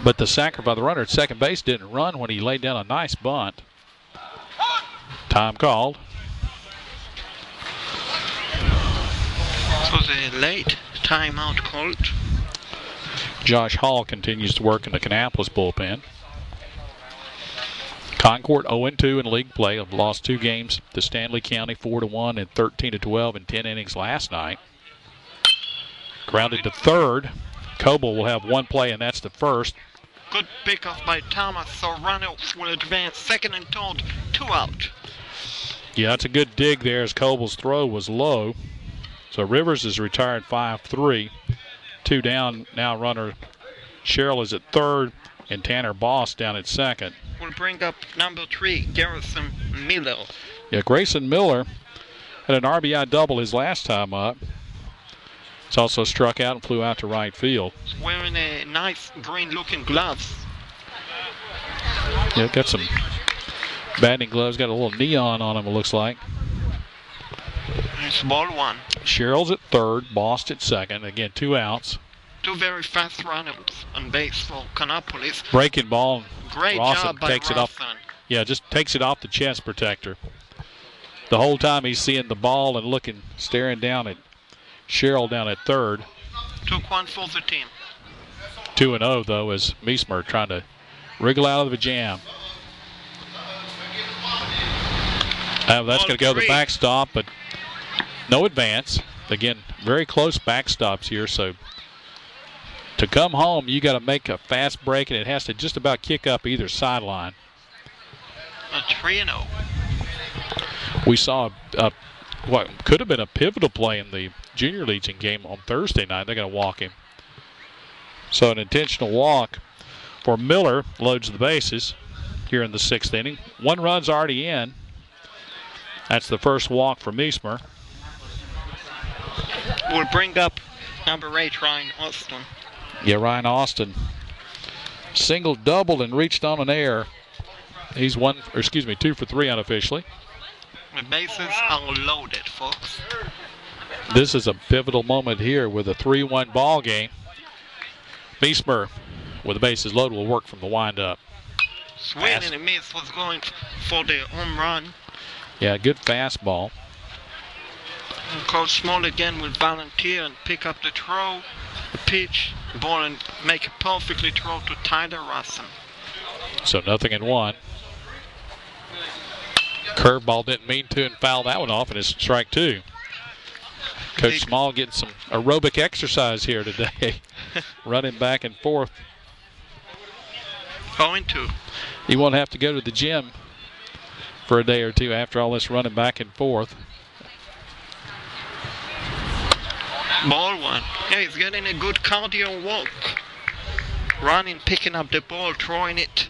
But the sacrifice, the runner at second base didn't run when he laid down a nice bunt. Time called. So the late timeout called. Josh Hall continues to work in the Kannapolis bullpen. Concord 0-2 in league play. Have lost 2 games to Stanley County 4-1 and 13-12 in 10 innings last night. Grounded to third. Coble will have 1 play, and that's the first. Good pickoff by Thomas, so runner will advance second and third, 2 out. Yeah, that's a good dig there as Coble's throw was low. So Rivers is retired 5-3. 2 down. Now runner Sherrill is at third, and Tanner Boss down at second. We'll bring up number 3, Garrison Miller. Yeah, Grayson Miller had an RBI double his last time up. He's also struck out and flew out to right field. He's wearing a nice green-looking gloves. Yeah, got some batting gloves. Got a little neon on him, it looks like. It's ball 1. Sherrill's at third, Boss at second. Again, 2 outs. 2 very fast runners on base for Kannapolis. Breaking ball. Great Rawson job by takes Rawson. it off. Yeah, just takes it off the chest protector. The whole time he's seeing the ball and staring down at Sherrill down at third. 2-1 for the team. 2-0 though, as Meismer trying to wriggle out of the jam. That's going to go to the backstop, but no advance. Again, very close backstops here, so to come home, you got to make a fast break, and it has to just about kick up either sideline. A 3-0. We saw what could have been a pivotal play in the Junior Legion game on Thursday night. They're going to walk him. So an intentional walk for Miller loads the bases here in the 6th inning. 1 run's already in. That's the first walk for Meismer. We'll bring up number 8, Ryan Austin. Yeah, Ryan Austin singled, doubled, and reached on an error. He's 2 for 3 unofficially. The bases are loaded, folks. This is a pivotal moment here with a 3-1 ball game. Beesmer, with the bases loaded, will work from the windup. Swing and a miss, was going for the home run. Yeah, good fastball. And Coach Small again will volunteer and pick up the throw, the pitch, the ball, and make a perfectly throw to Tyler Russell. So 0-1. Curveball didn't mean to and fouled that one off, and it's strike 2. Coach Small getting some aerobic exercise here today, running back and forth. 0-2. He won't have to go to the gym for a day or two after all this running back and forth. Ball one. Yeah, he's getting a good cardio walk. Running, picking up the ball, throwing it.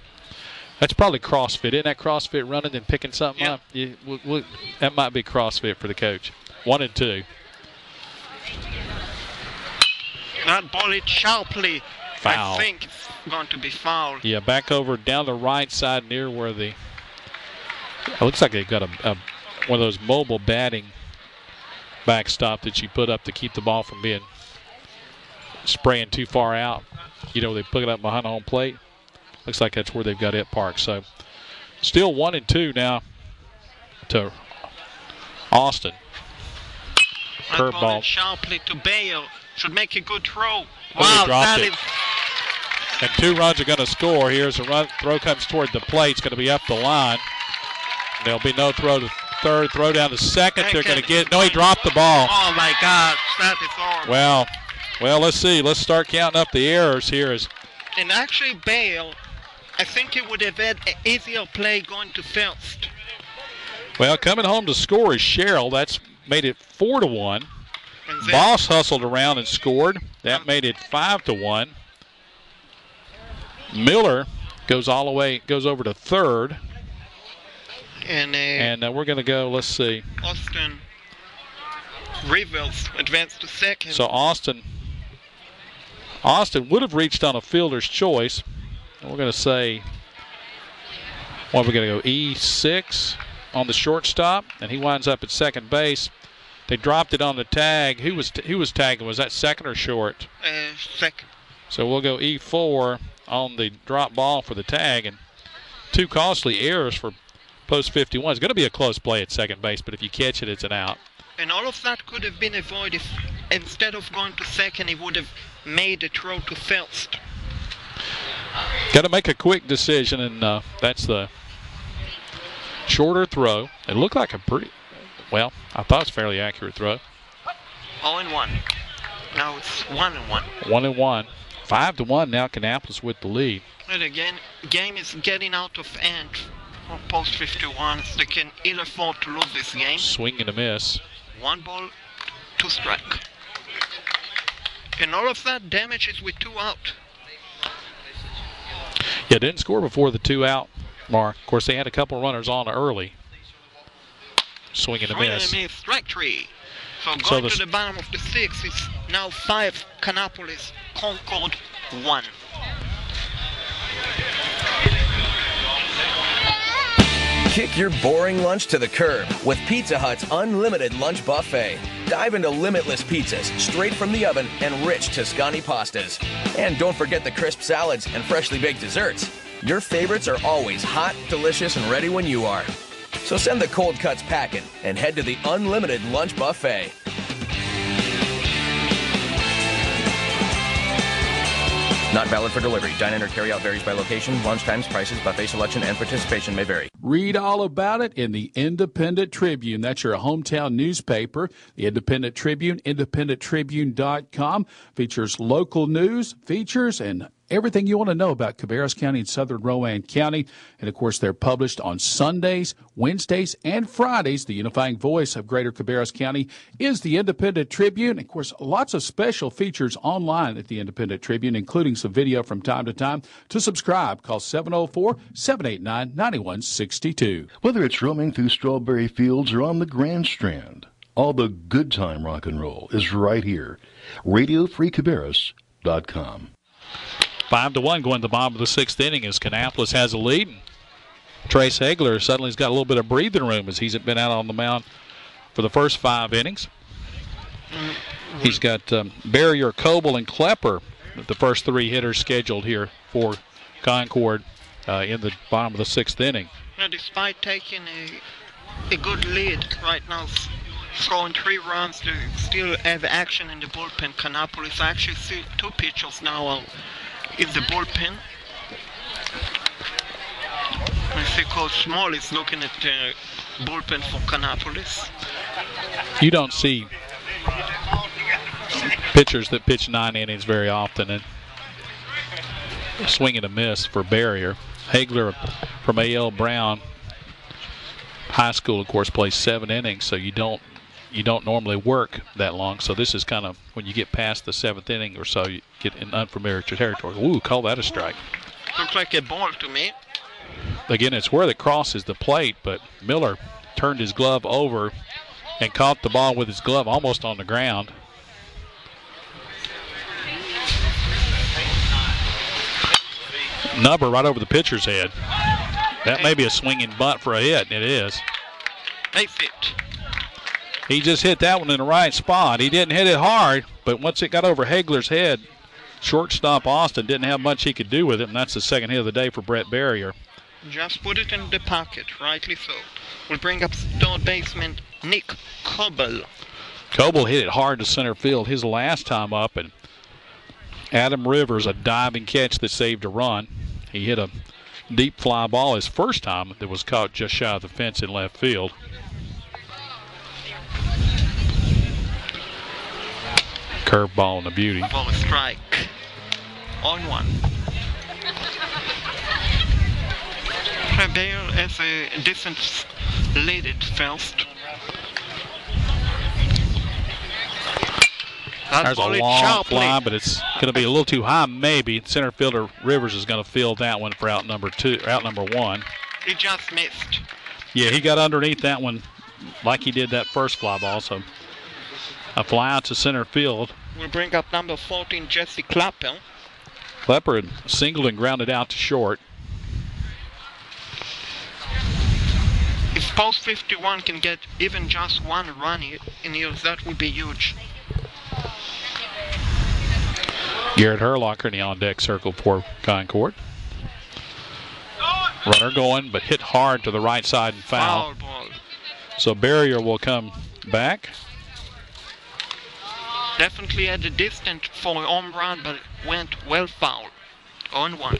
That's probably CrossFit. Isn't that CrossFit, running and picking something up? Yeah, that might be CrossFit for the coach. 1-2. That ball hit sharply. Foul. I think it's going to be foul. Yeah, back over down the right side near where the... It looks like they've got one of those mobile batting backstop that you put up to keep the ball from being spraying too far out. You know, they put it up behind the home plate. Looks like that's where they've got it parked. So still 1-2 now to Austin. Curveball. Sharply to Bale. Should make a good throw. Wow, that it. And 2 runs are going to score. Here's a run. Throw comes toward the plate. It's going to be up the line. There'll be no throw to third. Throw down to second. They're going to get. No, he dropped the ball. Oh my God, that is horrible. Well, let's see. Let's start counting up the errors here. And actually, Bale, I think he would have had an easier play going to first. Well, coming home to score is Sherrill. That's made it 4-1. Boss hustled around and scored. That made it 5-1. Miller goes over to third. And we're going to go, let's see. Austin Rivers advanced to second. So Austin would have reached on a fielder's choice. And we're going to say, we're going to go E6 on the shortstop, and he winds up at second base. They dropped it on the tag. Who was tagging? Was that second or short? Second. So we'll go E4 on the drop ball for the tag, and 2 costly errors for Post 51. It's going to be a close play at second base, but if you catch it, it's an out. And all of that could have been avoided if instead of going to second, he would have made a throw to first. Got to make a quick decision, and that's the shorter throw. It looked like a pretty, well, I thought it was a fairly accurate throw. 0-1. Now it's 1-1. 1-1. 5-1 now. Kannapolis with the lead. And again, game is getting out of hand for Post 51. So they can either afford to lose this game. Swing and a miss. 1 ball, 2 strike. And all of that damage is with 2 out. Yeah, didn't score before the 2 out mark. Of course, they had a couple runners on early. Swing and a miss. Strike 3. So going to the bottom of the 6th, it's now 5 Kannapolis, Concord 1. Kick your boring lunch to the curb with Pizza Hut's unlimited lunch buffet. Dive into limitless pizzas straight from the oven and rich Tuscany pastas. And don't forget the crisp salads and freshly baked desserts. Your favorites are always hot, delicious, and ready when you are. So send the cold cuts packing and head to the unlimited lunch buffet. Not valid for delivery. Dine-in or carry-out varies by location. Lunch times, prices, buffet selection, and participation may vary. Read all about it in the Independent Tribune. That's your hometown newspaper. The Independent Tribune, independenttribune.com, features local news, features, and everything you want to know about Cabarrus County and Southern Rowan County. And, of course, they're published on Sundays, Wednesdays, and Fridays. The unifying voice of Greater Cabarrus County is the Independent Tribune. Of course, lots of special features online at the Independent Tribune, including some video from time to time. To subscribe, call 704-789-9162. Whether it's roaming through strawberry fields or on the Grand Strand, all the good time rock and roll is right here. RadioFreeCabarrus.com. 5-1 going to the bottom of the 6th inning as Kannapolis has a lead. Trace Hagler suddenly has got a little bit of breathing room as he's been out on the mound for the first 5 innings. He's got Barrier, Coble, and Klepper, the first 3 hitters scheduled here for Concord in the bottom of the 6th inning. Now, despite taking a good lead right now, scoring 3 runs, they still have action in the bullpen. Kannapolis, I actually see 2 pitchers now in the bullpen. I see Coach Small is looking at the bullpen for Kannapolis. You don't see pitchers that pitch 9 innings very often, and swing and a miss for Barrier. Hagler from A.L. Brown High School, of course, plays 7 innings, so you don't normally work that long. So this is kind of when you get past the 7th inning or so, you get in unfamiliar territory. Ooh, call that a strike. Looks like a ball to me. Again, it's where it crosses the plate, but Miller turned his glove over and caught the ball with his glove almost on the ground. Number right over the pitcher's head. That may be a swinging bunt for a hit. It is. Base hit. He just hit that one in the right spot. He didn't hit it hard, but once it got over Hagler's head, shortstop Austin didn't have much he could do with it, and that's the 2nd hit of the day for Brett Barrier. Just put it in the pocket, rightly so. We'll bring up 3rd baseman Nick Coble. Coble hit it hard to center field his last time up, and Adam Rivers, a diving catch that saved a run. He hit a deep fly ball his first time that was caught just shy of the fence in left field. Curveball and a beauty. Ball strike. On 1. Bale has a decent lead at first. There's a long fly, but it's going to be a little too high, maybe. Center fielder Rivers is going to field that one for out number 1. He just missed. Yeah, he got underneath that one like he did that first fly ball. So a fly out to center field. We'll bring up number 14, Jesse Klepper. Klepper had singled and grounded out to short. If Post 51 can get even just 1 run in here, that would be huge. Garrett Herlocker in the on-deck circle for Concord. Runner going, but hit hard to the right side and foul. Ball. So Barrier will come back. Definitely at the distance for a home run, but it went well foul. On 1.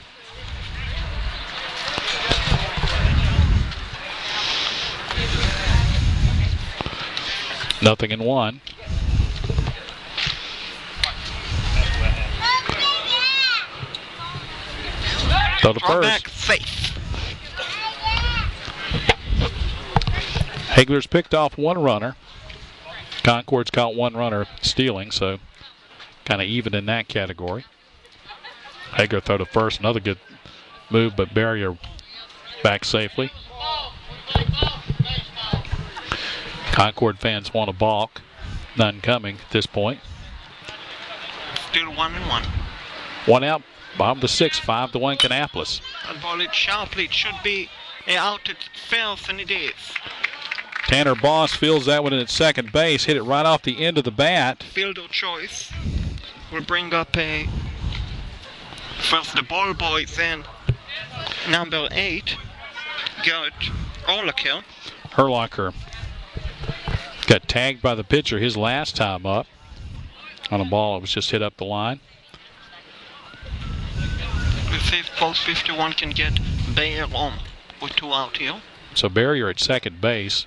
Nothing in 1. So the first. Safe. Hagler's picked off 1 runner. Concord's caught 1 runner stealing, so kind of even in that category. Hagler throw to first, another good move, but Barrier back safely. Concord fans want a balk. None coming at this point. Still 1-1. 1 out, bottom of the 6th, 5-1 Kannapolis. That ball it sharply. It should be out at first, and it is. Tanner Boss fields that one in at second base, hit it right off the end of the bat. Fielder choice. We'll bring up first the ball boys and number 8, Garrett Herlocker. Herlocker got tagged by the pitcher his last time up on a ball that was just hit up the line. We'll see if Post 51 can get Bayer on with 2 out here. So Barrier at second base.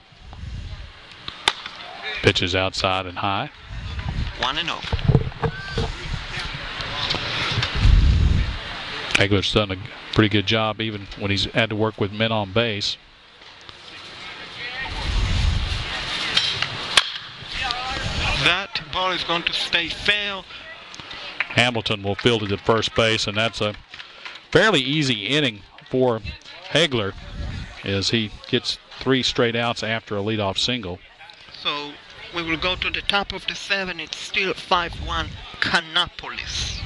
Pitches outside and high. 1-0. Hagler's done a pretty good job even when he's had to work with men on base. That ball is going to stay fair. Hamilton will field it at first base, and that's a fairly easy inning for Hagler as he gets 3 straight outs after a leadoff single. So we will go to the top of the 7. It's still 5-1 Kannapolis.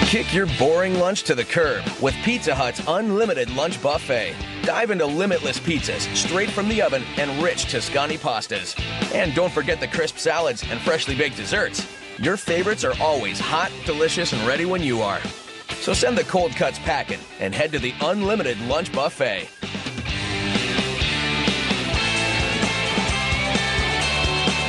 Kick your boring lunch to the curb with Pizza Hut's unlimited lunch buffet. Dive into limitless pizzas straight from the oven and rich Tuscany pastas. And don't forget the crisp salads and freshly baked desserts. Your favorites are always hot, delicious, and ready when you are. So send the cold cuts packing and head to the unlimited lunch buffet.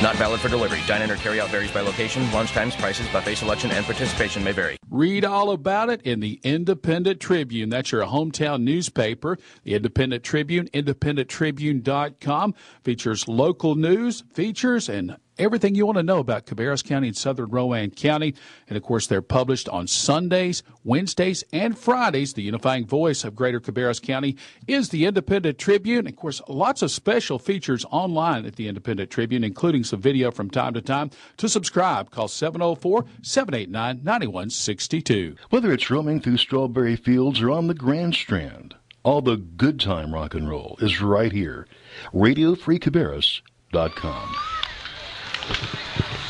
Not valid for delivery. Dine-in or carry-out varies by location. Lunch times, prices, buffet selection, and participation may vary. Read all about it in the Independent Tribune. That's your hometown newspaper. The Independent Tribune, independenttribune.com, features local news, features, and everything you want to know about Cabarrus County and Southern Rowan County. And, of course, they're published on Sundays, Wednesdays, and Fridays. The unifying voice of Greater Cabarrus County is the Independent Tribune. Of course, lots of special features online at the Independent Tribune, including some video from time to time. To subscribe, call 704-789-9162. Whether it's roaming through strawberry fields or on the Grand Strand, all the good time rock and roll is right here. RadioFreeCabarrus.com.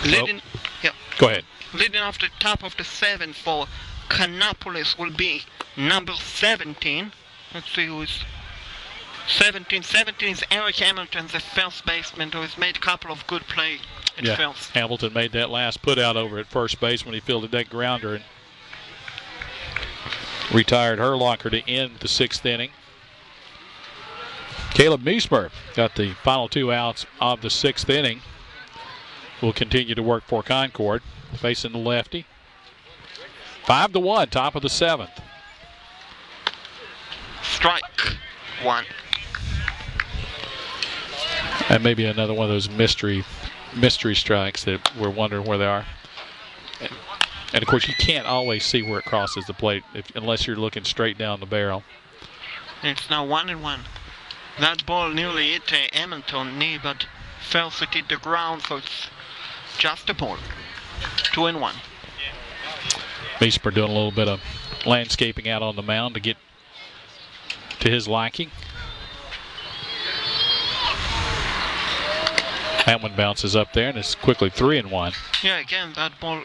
Leading, yeah. Go ahead. Leading off the top of the 7th for Kannapolis will be number 17. Let's see who is 17. 17 is Eric Hamilton, the first baseman, who has made a couple of good plays at first. Hamilton made that last put out over at first base when he fielded that grounder and retired Herlocker to end the 6th inning. Caleb Meismer got the final 2 outs of the 6th inning. Will continue to work for Concord, facing the lefty. 5-1, top of the 7th. Strike 1. And maybe another one of those mystery strikes that we're wondering where they are. And of course, you can't always see where it crosses the plate unless you're looking straight down the barrel. It's now 1-1. That ball nearly hit Hamilton's knee, but fell to hit the ground, so it's just a ball. 2-1. Meismer doing a little bit of landscaping out on the mound to get to his liking. That one bounces up there and it's quickly 3-1. Yeah, again, that ball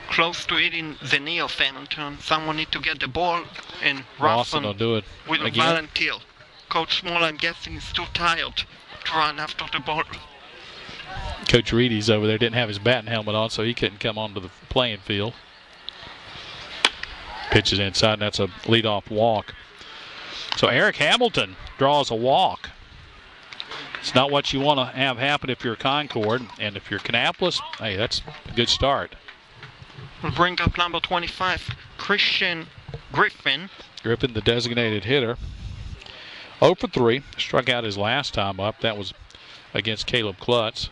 close to hitting the knee of Hamilton. Someone need to get the ball and Rawson will do it with a again. volunteer. Coach Small, I'm guessing, is too tired to run after the ball. Coach Reedy's over there, didn't have his batting helmet on, so he couldn't come onto the playing field. Pitches inside, and that's a leadoff walk. So Eric Hamilton draws a walk. It's not what you want to have happen if you're Concord, and if you're Kannapolis, hey, that's a good start. We'll bring up number 25, Christian Griffin. Griffin, the designated hitter. 0 for 3, struck out his last time up. That was against Caleb Klutz.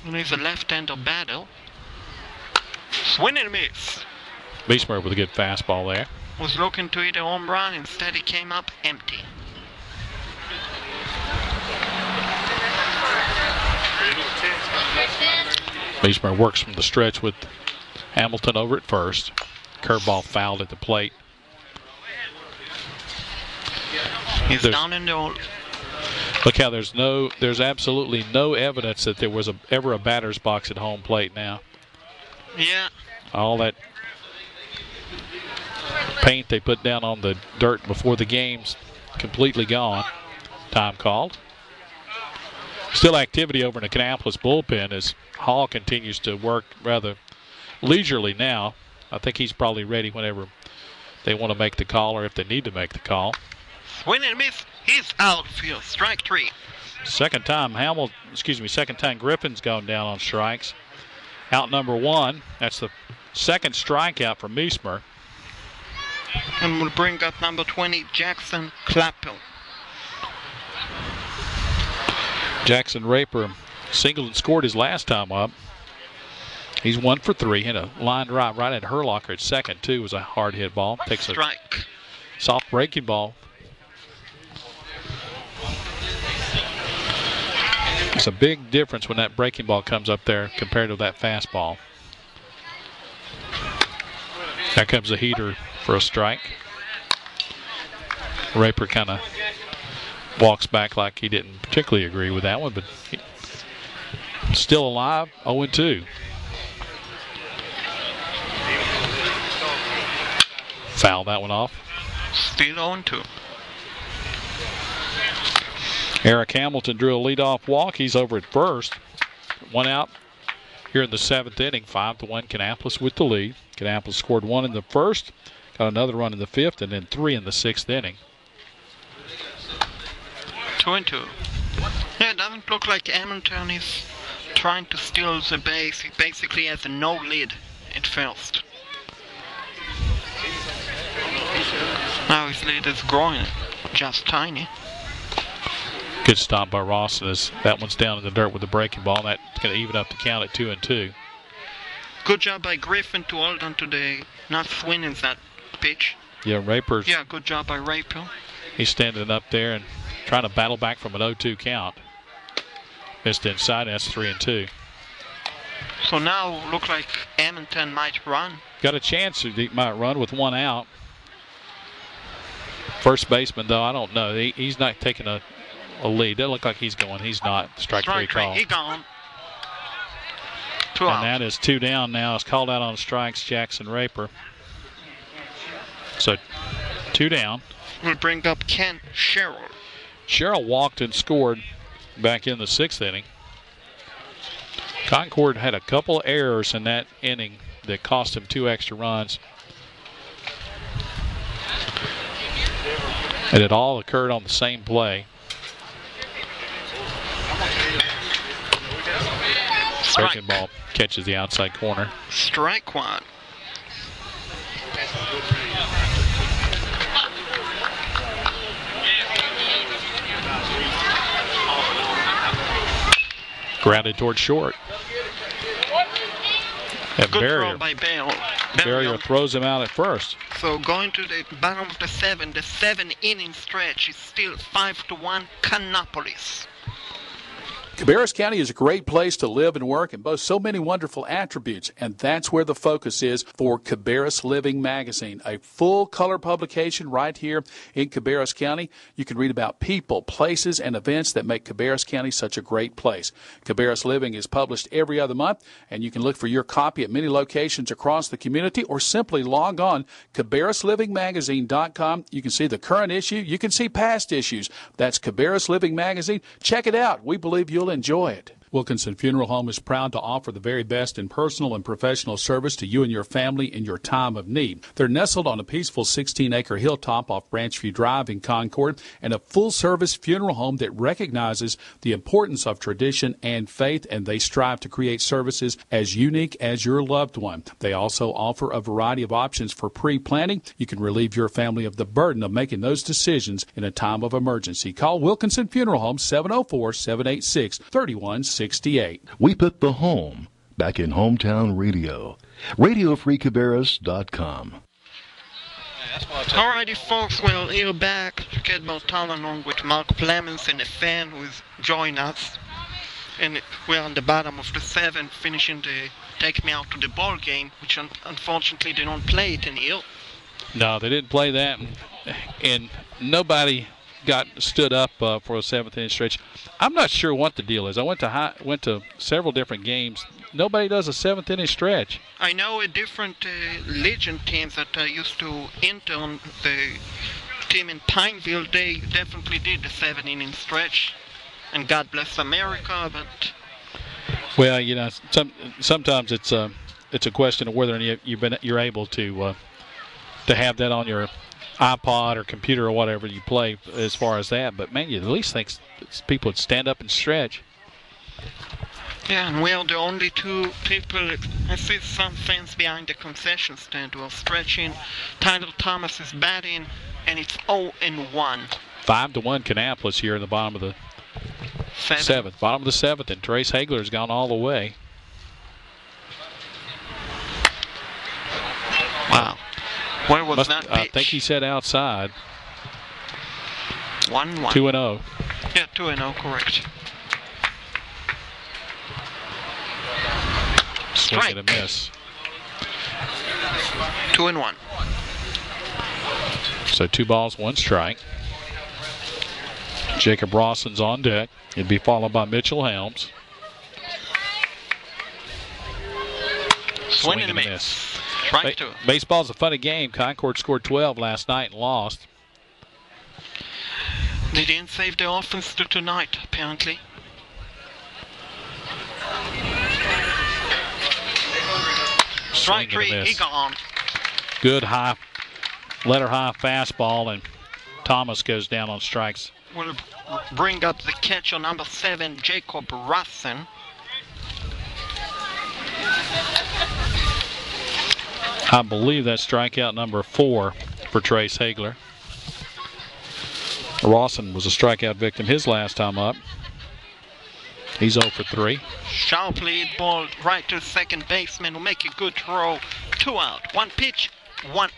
And he's a left-hander batter. Swing and miss. Meismer with a good fastball there. Was looking to hit a home run, instead he came up empty. Meismer works from the stretch with Hamilton over at first. Curveball fouled at the plate. He's down in the hole. Look how there's absolutely no evidence that there was ever a batter's box at home plate now. Yeah. All that paint they put down on the dirt before the game's completely gone. Time called. Still activity over in the Kannapolis bullpen as Hall continues to work rather leisurely now. I think he's probably ready whenever they want to make the call or if they need to make the call. Swing and miss. He's outfield. Strike 3. Second time Griffin's gone down on strikes. Out number 1. That's the second strikeout for Meismer. And we'll bring up number 20, Jackson Clappel. Jackson Raper singled and scored his last time up. He's 1 for 3. Hit a line drive right at Herlocker at second, too. It was a hard hit ball. Takes a strike. Soft breaking ball. It's a big difference when that breaking ball comes up there compared to that fastball. There comes a heater for a strike. Raper kind of walks back like he didn't particularly agree with that one, but still alive, 0-2. Foul that one off. Still 0-2. Eric Hamilton drew a leadoff walk. He's over at first. One out here in the 7th inning. 5-1 Kannapolis with the lead. Kannapolis scored 1 in the first, got another run in the 5th, and then 3 in the 6th inning. 2-2. Yeah, it doesn't look like Hamilton is trying to steal the base. He basically has a no lead at first. Now his lead is growing, just tiny. Good stop by Ross as that one's down in the dirt with the breaking ball. That's going to even up the count at 2-2. Good job by Griffin to hold on to the not swinging that pitch. Yeah, Raper's. Yeah, good job by Raper. He's standing up there and trying to battle back from an 0-2 count. Missed inside, that's 3-2. So now look like Hamilton might run. Got a chance he might run with 1 out. First baseman, though, I don't know. He's not taking a lead. Doesn't look like he's going. He's not. Strike 3 call. He gone. 2 and out. that is 2 down now. It's called out on strikes, Jackson Raper. So 2 down. We'll bring up Ken Sherrill. Sherrill walked and scored back in the 6th inning. Concord had a couple errors in that inning that cost him 2 extra runs. And it all occurred on the same play. Breaking ball catches the outside corner. Strike 1. Grounded towards short. And Good Barrier. throw by Bale. Barrier throws him out at first. So going to the bottom of the 7-inning stretch is still 5-1 Kannapolis. Cabarrus County is a great place to live and work and boasts so many wonderful attributes, and that's where the focus is for Cabarrus Living Magazine, a full-color publication right here in Cabarrus County. You can read about people, places, and events that make Cabarrus County such a great place. Cabarrus Living is published every other month, and you can look for your copy at many locations across the community or simply log on CabarrusLivingMagazine.com. You can see the current issue. You can see past issues. That's Cabarrus Living Magazine. Check it out. We believe you'll enjoy it. Wilkinson Funeral Home is proud to offer the very best in personal and professional service to you and your family in your time of need. They're nestled on a peaceful 16-acre hilltop off Branchview Drive in Concord, and a full-service funeral home that recognizes the importance of tradition and faith, and they strive to create services as unique as your loved one. They also offer a variety of options for pre-planning. You can relieve your family of the burden of making those decisions in a time of emergency. Call Wilkinson Funeral Home 704-786-3168. We put the home back in hometown radio. RadioFreeCabarrus.com. Alrighty, folks, we'll hear back to get more time along with Mark Flemings and a fan who's joining us. And we're on the bottom of the 7th, finishing the Take Me Out to the Ball game, which unfortunately they don't play it in here. No, they didn't play that, and nobody stood up for a 7th inning stretch. I'm not sure what the deal is. I went to several different games. Nobody does a 7th inning stretch. I know a different Legion teams that used to intern the team in Pineville. They definitely did the 7-inning stretch, and God bless America. But well, you know, sometimes it's a question of whether you're able to have that on your iPod or computer or whatever you play as far as that. But man, you at least think people would stand up and stretch. Yeah, and we are the only 2 people. I see some fans behind the concession stand who are stretching. Tyler Thomas is batting, and it's 0-1. 5-1 Kannapolis here in the bottom of the 7th. Bottom of the 7th, and Trace Hagler's gone all the way. Wow. Where was that pitch? I think he said outside. 1-1. 2-0. Yeah, 2-0, correct. Swing Strike. and a miss. 2-1. So 2 balls, 1 strike. Jacob Rawson's on deck. He'd be followed by Mitchell Helms. Swing and a miss. Strike 2. Baseball's a funny game. Concord scored 12 last night and lost. They didn't save the offense to tonight, apparently. Strike 3, he gone. Good high, letter high fastball, and Thomas goes down on strikes. We'll bring up the catcher, number 7, Jacob Russen. I believe that's strikeout number 4 for Trace Hagler. Rawson was a strikeout victim his last time up. He's 0 for 3. Sharp lead ball right to the second baseman will make a good throw. 2 out. 1 pitch, 1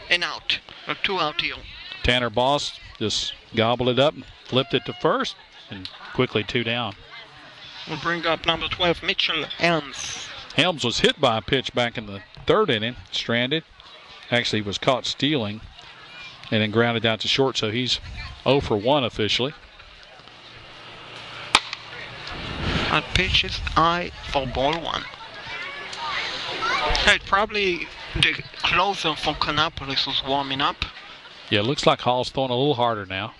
and out. A 2 out deal. Tanner Boss just gobbled it up, flipped it to first, and quickly 2 down. We'll bring up number 12, Mitchell Helms. Helms was hit by a pitch back in the 3rd inning, stranded. Actually was caught stealing and then grounded out to short, so he's 0 for 1 officially. That pitch is high for ball 1. Hey, probably the closer for Kannapolis was warming up. Yeah, it looks like Hall's throwing a little harder now.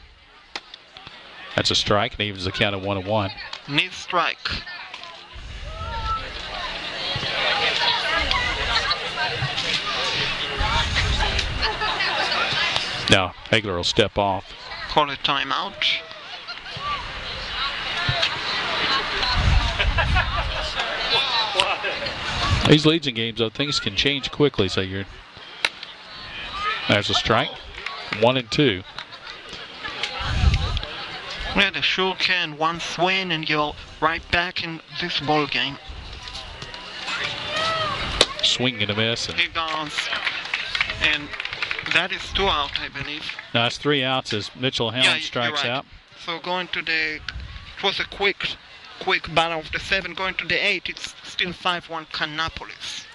That's a strike, and evens the count at 1-1. Needs strike. Now, Hagler will step off. Call a timeout. These leads in games, though, things can change quickly, so there's a strike. 1-2. Yeah, they sure can. One swing and you're right back in this ball game. Swing and a miss. He goes. And that is 2 out, I believe. No, it's 3 outs as Mitchell Helms strikes right. out. So going to it was a quick battle of the 7. Going to the 8, it's still 5-1 Kannapolis.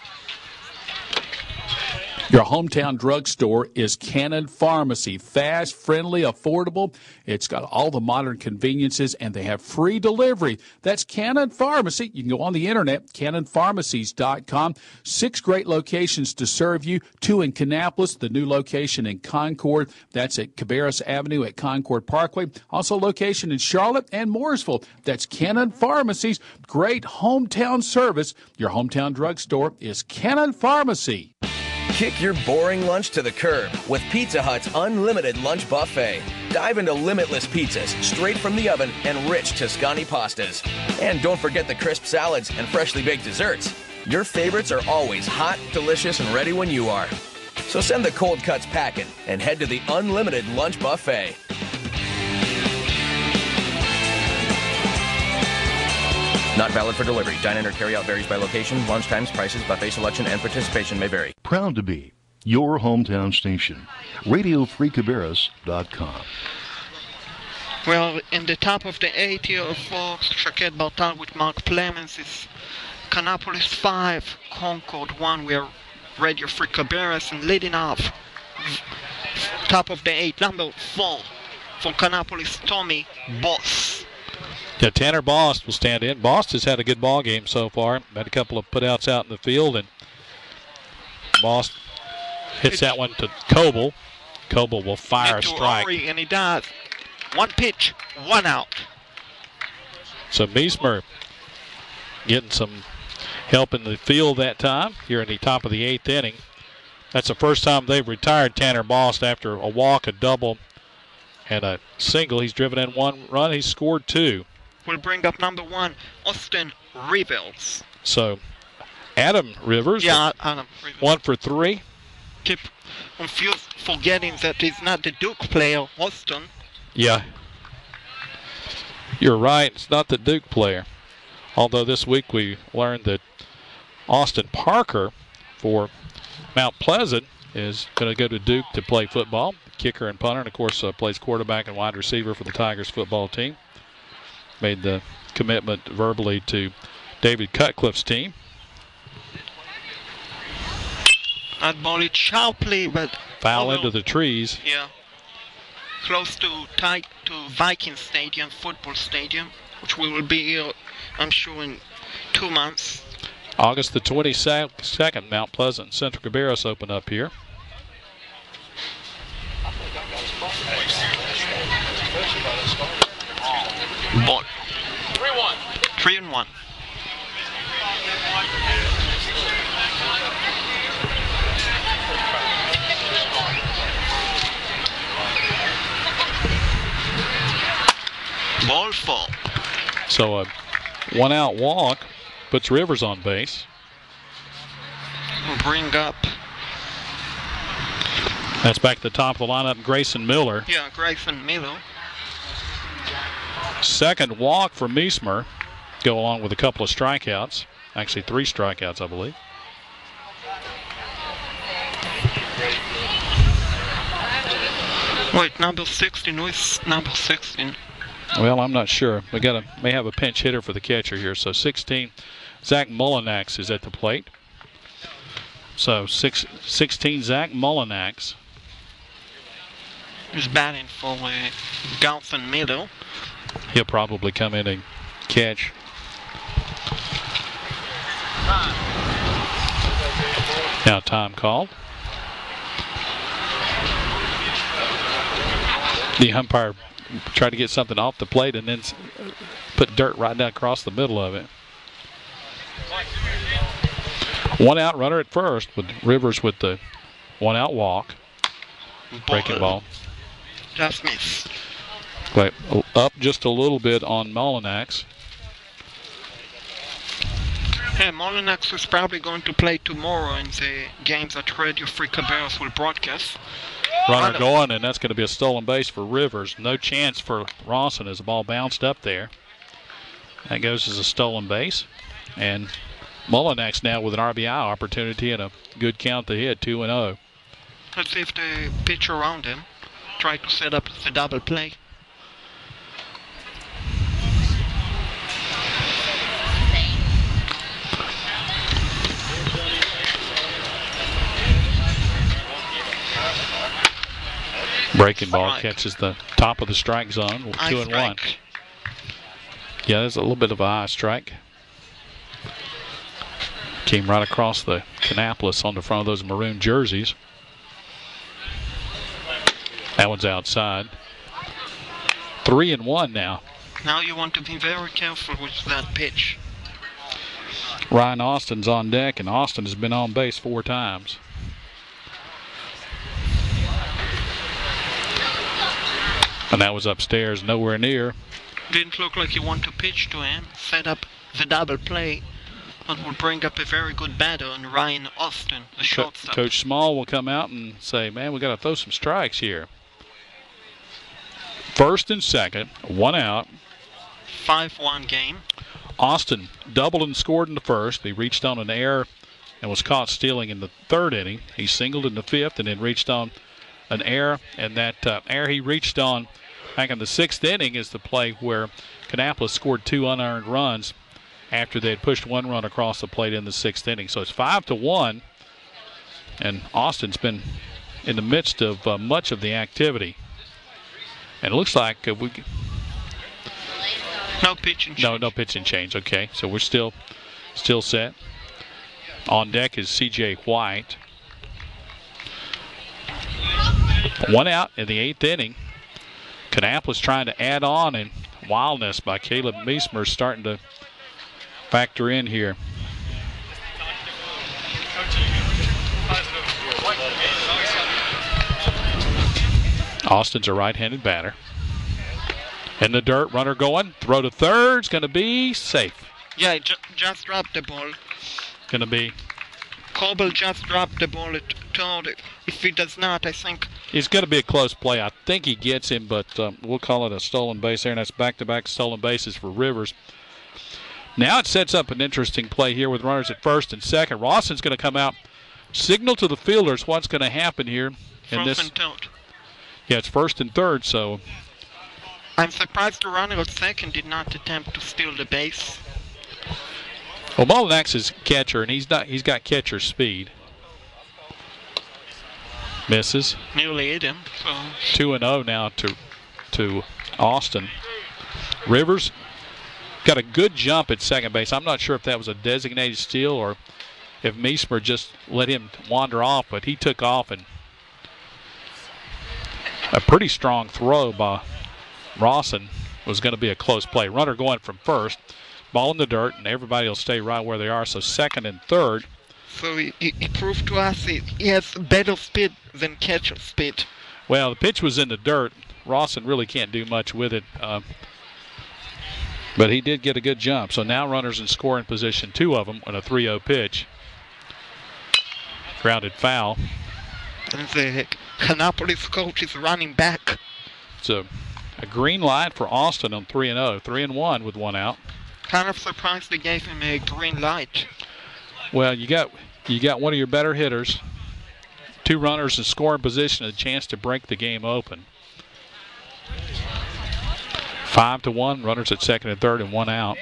Your hometown drugstore is Cannon Pharmacy. Fast, friendly, affordable. It's got all the modern conveniences, and they have free delivery. That's Cannon Pharmacy. You can go on the internet, cannonpharmacies.com. 6 great locations to serve you. 2 in Kannapolis, the new location in Concord. That's at Cabarrus Avenue at Concord Parkway. Also location in Charlotte and Mooresville. That's Cannon Pharmacies. Great hometown service. Your hometown drugstore is Cannon Pharmacy. Kick your boring lunch to the curb with Pizza Hut's unlimited lunch buffet. Dive into limitless pizzas straight from the oven and rich Tuscany pastas. And don't forget the crisp salads and freshly baked desserts. Your favorites are always hot, delicious, and ready when you are. So send the cold cuts packing and head to the unlimited lunch buffet. Not valid for delivery. Dine-in or carry-out varies by location. Lunch times, prices, buffet selection, and participation may vary. Proud to be your hometown station. RadioFreeCabarrus.com. Well, in the top of the 8 here, folks, Shaquette Bartal with Mark Clemens is Kannapolis 5, Concord 1. We are Radio Free Cabarrus, and leading off, top of the 8, number 4 for Kannapolis, Tommy Boss. Yeah, Tanner Bost will stand in. Bost has had a good ball game so far. Had a couple of putouts out in the field, and Bost hits that one to Coble. Coble will fire a strike. Ori, and he does. 1 pitch, 1 out. So Meismer getting some help in the field that time here in the top of the 8th inning. That's the first time they've retired Tanner Bost after a walk, a double, and a single. He's driven in 1 run. He's scored 2. We'll bring up number 1, Austin Rivers. So Adam Rivers. Yeah, Adam Rivers. 1 for 3. Keep confused, forgetting that he's not the Duke player, Austin. Yeah. You're right. It's not the Duke player. Although this week we learned that Austin Parker for Mount Pleasant is going to go to Duke to play football. Kicker and punter, and of course plays quarterback and wide receiver for the Tigers football team. Made the commitment verbally to David Cutcliffe's team. That ball is sharply, but foul into the trees. Yeah. Close to tight to Viking Stadium, football stadium, which we will be here, I'm sure, in 2 months. August the 22nd, Mount Pleasant, Central Cabarrus open up here. Ball. 3-1. Ball 4. So a 1-out walk puts Rivers on base. We'll bring up. That's back to the top of the lineup, Grayson Miller. Yeah, Grayson Miller. Second walk for Meismer. Go along with a couple of strikeouts. Actually, 3 strikeouts, I believe. Wait, number 16. Who is number 16? Well, I'm not sure. We may have a pinch hitter for the catcher here. So 16, Zach Mullinax is at the plate. So 16, Zach Mullinax. He's batting for Galvin Miller. He'll probably come in and catch. Now time called. The umpire tried to get something off the plate and then put dirt right down across the middle of it. 1-out runner at first with Rivers with the 1-out walk. Breaking ball. Just missed. Wait, up just a little bit on Mullinax. Hey, Mullinax is probably going to play tomorrow in the games that Radio Free Cabarrus will broadcast. Runner going, and that's going to be a stolen base for Rivers. No chance for Rawson as the ball bounced up there. That goes as a stolen base. And Mullinax now with an RBI opportunity and a good count to hit, 2-0. Let's see if they pitch around him. Try to set up the double play. Breaking ball catches the top of the strike zone. 2-1. Yeah, there's a little bit of a high strike. Came right across the Kannapolis on the front of those maroon jerseys. That one's outside. 3-1 now. Now you want to be very careful with that pitch. Ryan Austin's on deck, and Austin has been on base 4 times. And that was upstairs, nowhere near. Didn't look like you want to pitch to him. Set up the double play. That will bring up a very good batter on Ryan Austin, the shortstop. Coach Small will come out and say, man, we got to throw some strikes here. First and second, 1 out. 5-1 game. Austin doubled and scored in the first. He reached on an error and was caught stealing in the 3rd inning. He singled in the 5th and then reached on an error. And that error he reached on back in the 6th inning is the play where Kannapolis scored 2 unearned runs after they had pushed 1 run across the plate in the 6th inning. So it's 5-1, and Austin's been in the midst of much of the activity. And it looks like no pitch and change. No pitch and change. Okay, so we're still set. On deck is C.J. White. 1 out in the 8th inning. Kannapolis trying to add on, and wildness by Caleb Meismer starting to factor in here. Austin's a right-handed batter. In the dirt, runner going. Throw to third's going to be safe. Yeah, just dropped the ball. Going to be. Coble just dropped the ball. If he does not, I think. It's going to be a close play. I think he gets him, but we'll call it a stolen base there, and that's back-to-back stolen bases for Rivers. Now it sets up an interesting play here with runners at first and second. Rawson's going to come out, signal to the fielders what's going to happen here. First and third. Yeah, it's first and third, so. I'm surprised the runner at second did not attempt to steal the base. Well, Mullinax is catcher, and he's got catcher speed. Misses. Nearly hit him. So 2-0 now to Austin. Rivers got a good jump at second base. I'm not sure if that was a designated steal or if Meismer just let him wander off, but he took off, and a pretty strong throw by Rawson was going to be a close play. Runner going from first, ball in the dirt, and everybody will stay right where they are. So second and third. So he proved to us he has better speed than catcher speed. Well, the pitch was in the dirt. Rawson really can't do much with it. But he did get a good jump. So now runners in scoring position, 2 of them on a 3-0 pitch. Grounded foul. And the Kannapolis coach is running back. So a green light for Austin on 3-0. 3-1 with 1 out. Kind of surprised they gave him a green light. Well, you got one of your better hitters, 2 runners in scoring position, a chance to break the game open. 5-1, runners at second and third and 1 out.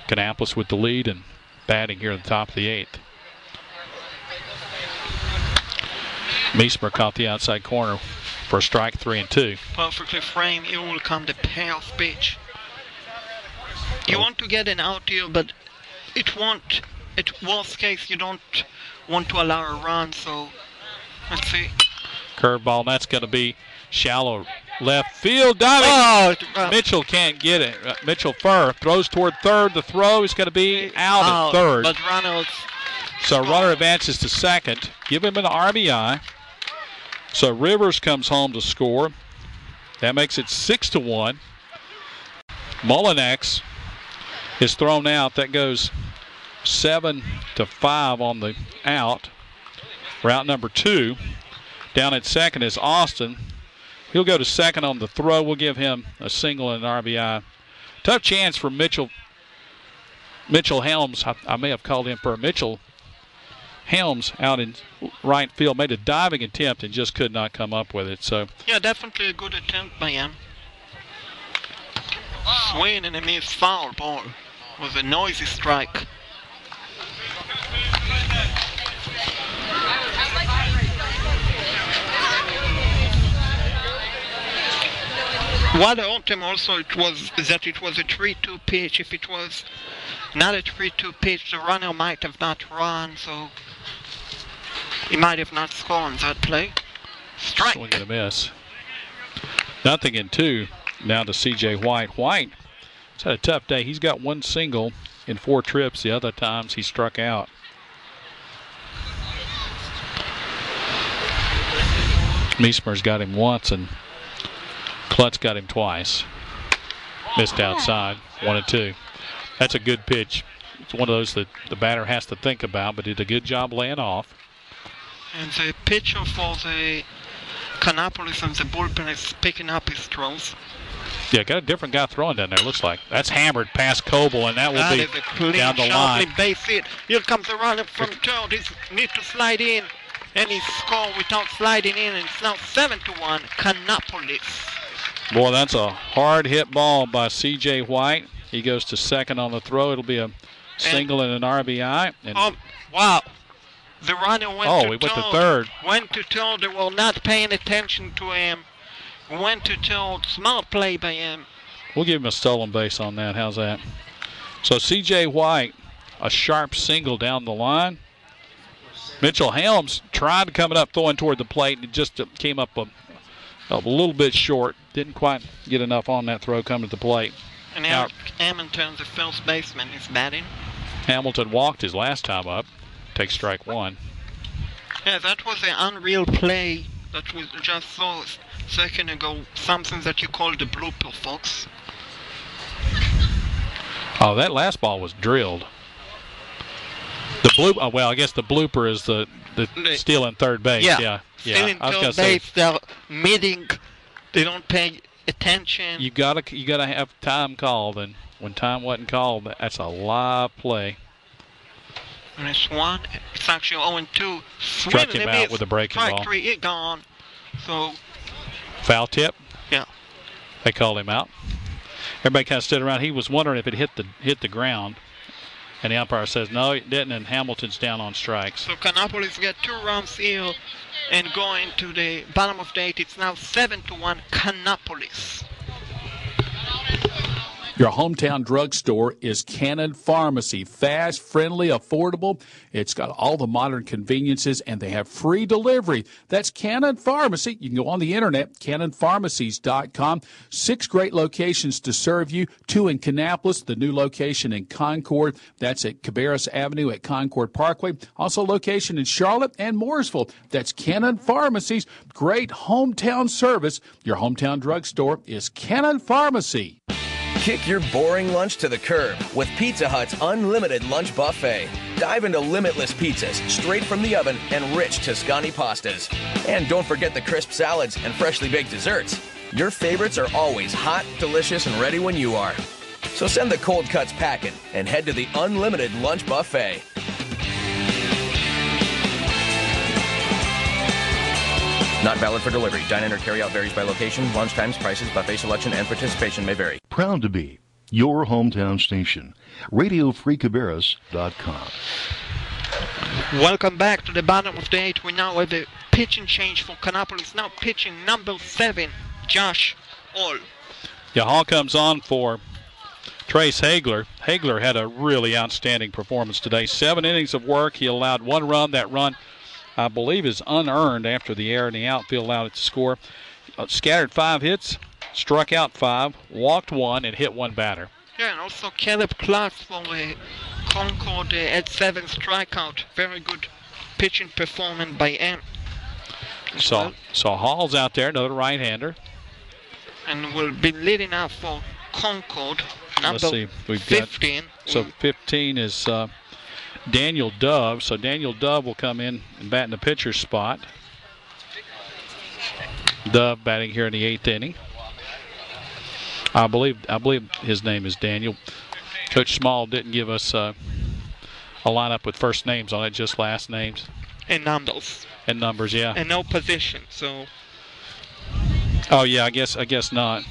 Kannapolis with the lead and batting here at the top of the 8th. Meismer caught the outside corner for a strike, 3-2. Perfectly framed. It will come the payoff pitch. You want to get an out here, but it won't. At worst case, you don't want to allow a run. So let's see. Curveball. That's going to be shallow left field. Diving. Oh, Mitchell can't get it. Mitchell Furr throws toward third. The throw is going to be out at third. But Reynolds. So runner advances to second. Give him an RBI. So Rivers comes home to score. That makes it 6-1. Mullinex is thrown out. That goes 7-5 on the out. Route number 2. Down at second is Austin. He'll go to second on the throw. We'll give him a single and an RBI. Tough chance for Mitchell Helms. I may have called him for Mitchell Helms out in right field. Made a diving attempt and just could not come up with it. So yeah, definitely a good attempt by him. Swing and a missed foul ball with a noisy strike. What I want him also that it was a 3-2 pitch. If it was not a 3-2 pitch, the runner might have not run, so he might have not scored on that play. Strike. Swing and a miss. 0-2 now to C.J. White. White has had a tough day. He's got 1 single in 4 trips. The other times he struck out. Meismer's got him once and Klutz got him twice. Missed outside. 1-2. That's a good pitch. It's one of those that the batter has to think about, but did a good job laying off. And the pitcher for the Kannapolis and the bullpen is picking up his throws. Yeah, got a different guy throwing down there, looks like. That's hammered past Coble, and that will be down the line. Base hit. Here comes the runner from third. He needs to slide in, and he scored without sliding in, and it's now 7-1, Kannapolis. Boy, that's a hard hit ball by C.J. White. He goes to second on the throw. It'll be a single and an RBI. And wow. The runner went to third. Went to third. They were not paying attention to him. Went to third. Smart play by him. We'll give him a stolen base on that. How's that? So C.J. White, a sharp single down the line. Mitchell Helms tried to come it up, throwing toward the plate, and it just came up a little bit short. Didn't quite get enough on that throw coming to the plate. And now Hamilton, the first baseman, is batting. Hamilton walked his last time up. Takes strike 1. Yeah, that was an unreal play that we just saw a second ago. Something that you call the blooper, folks. Oh, that last ball was drilled. Well, I guess the blooper is the steal in third base. Yeah. Steal in third base. They're meeting. They don't pay attention. You gotta have time called, and when time wasn't called, that's a live play. And it's actually 0-2. Struck him out with a breaking ball. Strike 3, it gone. So foul tip. Yeah. They called him out. Everybody kind of stood around. He was wondering if it hit the ground, and the umpire says no, it didn't. And Hamilton's down on strikes. So Kannapolis get 2 runs here, and going to the bottom of the 8th. It's now 7-1 Kannapolis. Your hometown drugstore is Cannon Pharmacy. Fast, friendly, affordable. It's got all the modern conveniences, and they have free delivery. That's Cannon Pharmacy. You can go on the internet, cannonpharmacies.com. 6 great locations to serve you. 2 in Kannapolis, the new location in Concord. That's at Cabarrus Avenue at Concord Parkway. Also location in Charlotte and Mooresville. That's Cannon Pharmacies. Great hometown service. Your hometown drugstore is Cannon Pharmacy. Kick your boring lunch to the curb with Pizza Hut's unlimited lunch buffet. Dive into limitless pizzas straight from the oven and rich Tuscany pastas. And don't forget the crisp salads and freshly baked desserts. Your favorites are always hot, delicious, and ready when you are. So send the cold cuts packing and head to the unlimited lunch buffet. Not valid for delivery. Dine-in or carry-out varies by location. Lunch times, prices, buffet selection, and participation may vary. Proud to be your hometown station. RadioFreeCabarrus.com. Welcome back to the bottom of the 8th. We now have a pitching change for Kannapolis. Now pitching number 7, Josh Hall. Yeah, Hall comes on for Trace Hagler. Hagler had a really outstanding performance today. 7 innings of work. He allowed 1 run. That run, I believe, is unearned after the error in the outfield allowed it to score. Scattered 5 hits, struck out 5, walked 1, and hit 1 batter. Yeah, and also Caleb Clark for Concord at 7 strikeout. Very good pitching performance by him. So Hall's out there, another right-hander. And will be leading out for Concord, number Let's see, we've 15. So 15 is Daniel Dove. So Daniel Dove will come in and bat in the pitcher's spot. Dove batting here in the 8th inning. I believe his name is Daniel. Coach Small didn't give us a lineup with first names on it, just last names. And numbers. And numbers, yeah. And no position, so. Oh yeah, I guess not.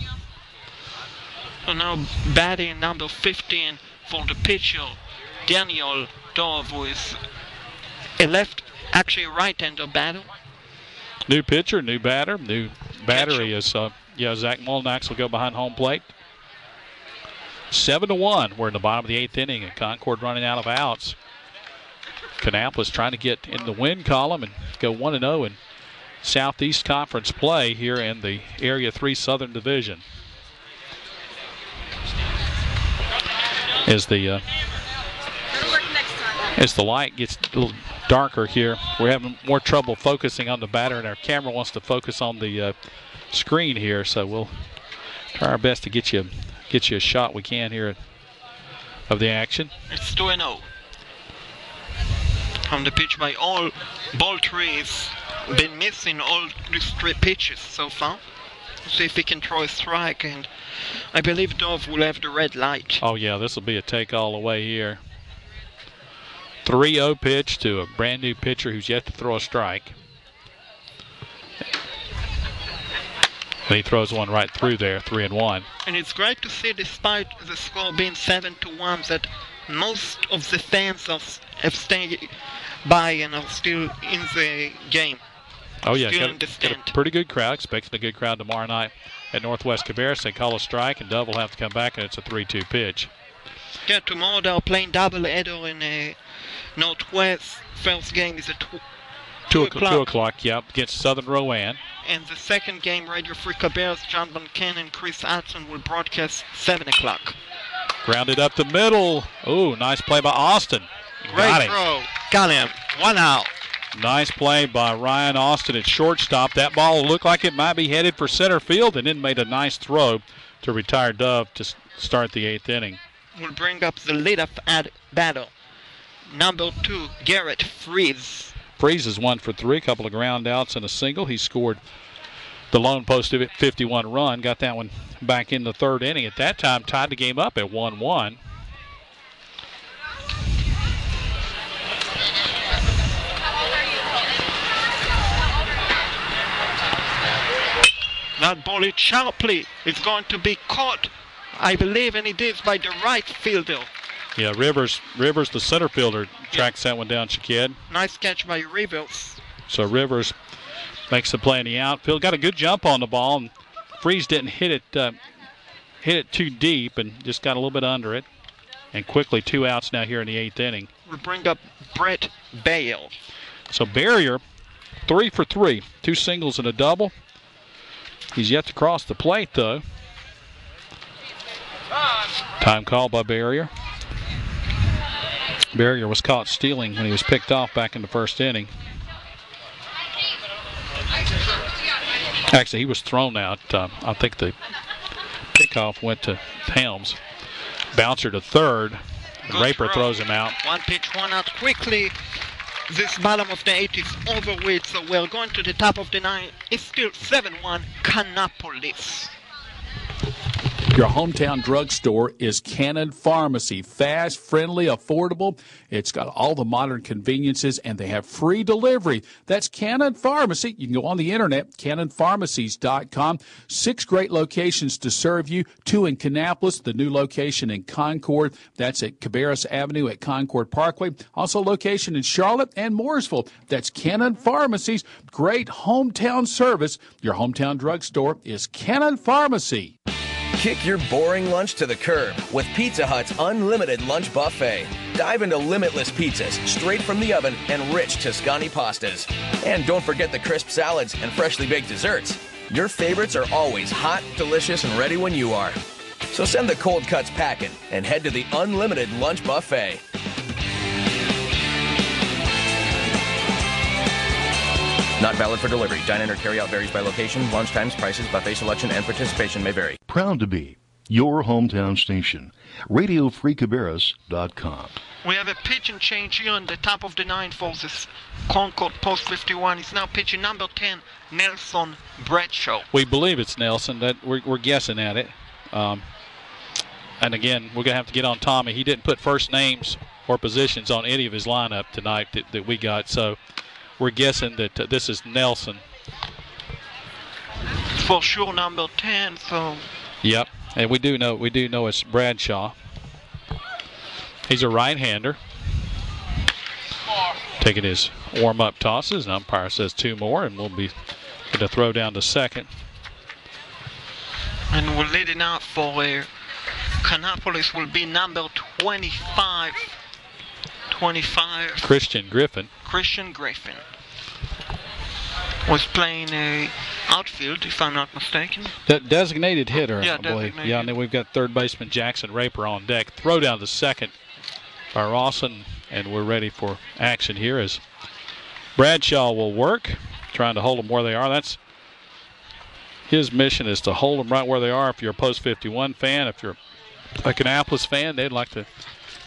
So now batting number 15 for the pitcher, Daniel Dove, who is a right-hander batter. New pitcher, new batter, new battery is Zach Molnax will go behind home plate. 7-1. We're in the bottom of the 8th inning, and Concord running out of outs. Kannapolis trying to get in the win column and go 1-0 in Southeast Conference play here in the Area 3 Southern Division. As the light gets a little darker here, we're having more trouble focusing on the batter, and our camera wants to focus on the screen here, so we'll try our best to get you a shot we can here of the action. It's 2-0. On the pitch by all ball trees, been missing all these 3 pitches so far. See if he can throw a strike, and I believe Dove will have the red light. Oh yeah, this will be a take all the way here. 3-0 pitch to a brand new pitcher who's yet to throw a strike. And he throws one right through there, 3-1. And it's great to see, despite the score being 7-1, that most of the fans have stayed by and are still in the game. Oh yeah, got a pretty good crowd. Expecting a good crowd tomorrow night at Northwest Cabarrus. They call a strike, and Dove will have to come back, and it's a 3-2 pitch. Yeah, tomorrow they're playing doubleheader in Northwest. First game is at 2 o'clock. 2 o'clock, yep, against Southern Rowan. And the second game, Radio Free Cabarrus, John Buncan and Chris Hudson will broadcast 7 o'clock. Grounded up the middle. Ooh, nice play by Austin. Great throw. Got him. 1 out. Nice play by Ryan Austin at shortstop. That ball looked like it might be headed for center field, and then made a nice throw to retire Dove to start the 8th inning. We'll bring up the leadoff batter. Number 2, Garrett Freeze. Freeze is 1 for 3, a couple of ground outs and a single. He scored the lone post 51 run, got that one back in the 3rd inning. At that time, tied the game up at 1-1. That ball hit sharply. It's going to be caught, I believe, and it is by the right fielder. Yeah, Rivers, the center fielder, tracks that one down, Shakid. Nice catch by Rivers. So Rivers makes the play in the outfield. Got a good jump on the ball, and Freeze didn't hit it hit it too deep and just got a little bit under it. And quickly 2 outs now here in the 8th inning. We'll bring up Brett Bale. So Barrier, 3 for 3. 2 singles and a double. He's yet to cross the plate, though. Time call by Barrier. Barrier was caught stealing when he was picked off back in the 1st inning. Actually, he was thrown out. I think the pickoff went to Helms. Bouncer to third. Raper throws him out. 1 pitch, 1 out quickly. This bottom of the 8th is overweight, so we're going to the top of the 9th. It's still 7-1 Kannapolis. Your hometown drugstore is Cannon Pharmacy. Fast, friendly, affordable. It's got all the modern conveniences, and they have free delivery. That's Cannon Pharmacy. You can go on the internet, cannonpharmacies.com. 6 great locations to serve you. 2 in Kannapolis, the new location in Concord. That's at Cabarrus Avenue at Concord Parkway. Also location in Charlotte and Mooresville. That's Cannon Pharmacies. Great hometown service. Your hometown drugstore is Cannon Pharmacy. Kick your boring lunch to the curb with Pizza Hut's unlimited lunch buffet. Dive into limitless pizzas straight from the oven and rich Tuscany pastas. And don't forget the crisp salads and freshly baked desserts. Your favorites are always hot, delicious, and ready when you are. So send the cold cuts packing and head to the unlimited lunch buffet. Not valid for delivery. Dine-in or carry-out varies by location. Lunch times, prices, buffet selection, and participation may vary. Proud to be your hometown station. RadioFreeCabarrus.com. We have a pitch and change here on the top of the 9th for this Concord Post 51. He's now pitching number 10, Nelson Bradshaw. We believe it's Nelson. That we're guessing at it. And again, we're going to have to get on Tommy. He didn't put first names or positions on any of his lineup tonight that we got. So we're guessing that this is Nelson. For sure, number 10. So. Yep, and we do know it's Bradshaw. He's a right-hander. Taking his warm-up tosses. And umpire says 2 more, and we'll be going to throw down to second. And we're leading out for Kannapolis will be number 25. Christian Griffin. Was playing outfield, if I'm not mistaken. That designated hitter, I believe. Designated. Yeah, and then we've got third baseman Jackson Raper on deck. Throw down to second by Rawson, and we're ready for action here as Bradshaw will work, trying to hold them where they are. That's his mission, is to hold them right where they are. If you're a Post 51 fan, if you're a Kannapolis fan, they'd like to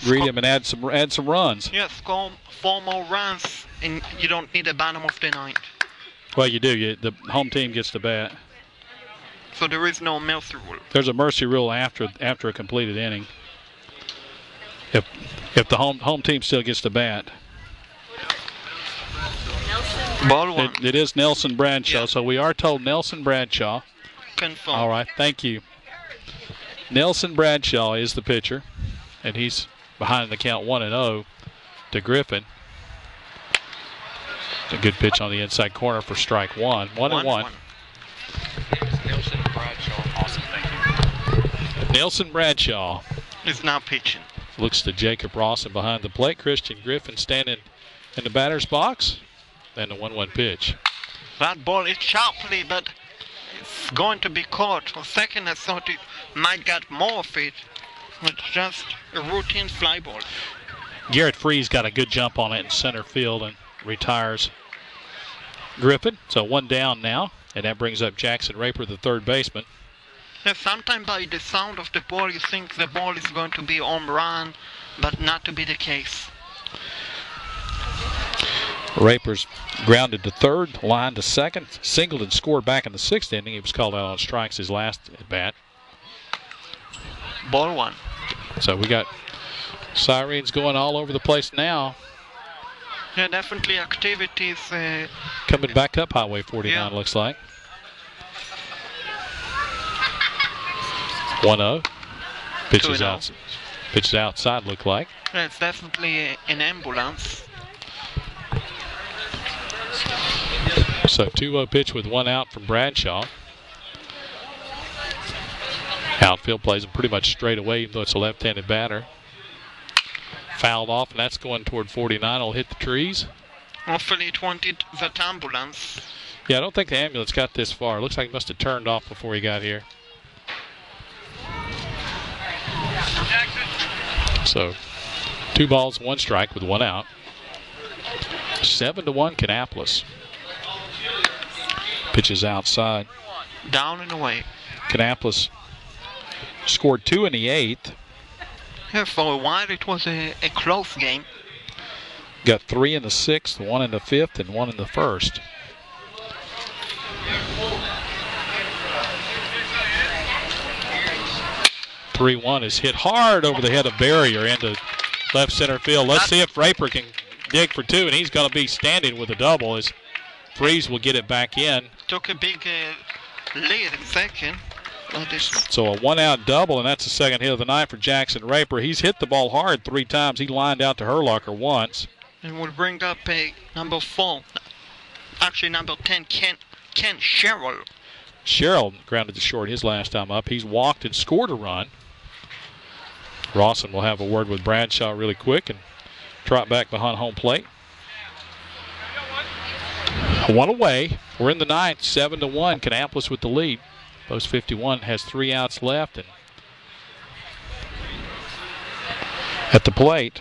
greet him and add some runs. Yeah, score 4 more runs, and you don't need a bottom of the 9th. Well, you do. The home team gets to bat. So there is no mercy rule. There's a mercy rule after a completed inning. If the home team still gets to bat. Ball 1. It is Nelson Bradshaw, Yeah. so we are told Nelson Bradshaw. Confirm. All right, thank you. Nelson Bradshaw is the pitcher, and he's behind the count 1-0 to Griffin. A good pitch on the inside corner for strike 1. 1-1. Nelson Bradshaw. Awesome, thank you. Nelson Bradshaw Is now pitching. looks to Jacob Rawson behind the plate. Christian Griffin standing in the batter's box. And the 1-1 pitch. That ball is sharply, but it's going to be caught. For a second, I thought it might get more of it. It's just a routine fly ball. Garrett Freeze got a good jump on it in center field and retires Griffin. So 1 down now, and that brings up Jackson Raper, the third baseman. Yeah, sometimes by the sound of the ball, you think the ball is going to be home run, but not to be the case. Raper's grounded to third, line to second, singled and scored back in the 6th inning. He was called out on strikes his last at bat. Ball 1. So we got sirens going all over the place now. Yeah, definitely activities. Coming back up Highway 49, Yeah. looks like. 1-0. Pitches 2-0. out. Pitches outside, look like. Yeah, it's definitely an ambulance. So 2-0 pitch with 1 out from Bradshaw. Outfield plays him pretty much straight away, even though it's a left-handed batter. Fouled off, and that's going toward 49. Will hit the trees. Hopefully it won't hit that ambulance. Yeah, I don't think the ambulance got this far. Looks like he must have turned off before he got here. So, 2 balls, 1 strike with 1 out. 7-1 Kannapolis. Pitches outside. Down and away. Kannapolis scored 2 in the 8th. Yeah, for a while it was a close game. Got 3 in the 6th, 1 in the 5th, and 1 in the 1st. "3-1 is hit hard over the head of Barrier into left center field. Let's see if Raper can dig for 2, and he's going to be standing with a double as Freeze will get it back in. Took a big lead in second. So a 1-out double, and that's the second hit of the night for Jackson Raper. He's hit the ball hard 3 times. He lined out to Herlocker once. And we'll bring up a number 4. Actually, number 10, Ken Sherrill. Sherrill grounded to short his last time up. He's walked and scored a run. Rawson will have a word with Bradshaw really quick and trot back behind home plate. 1 away. We're in the 9th, 7-1. Kannapolis with the lead. Post 51 has 3 outs left, and at the plate,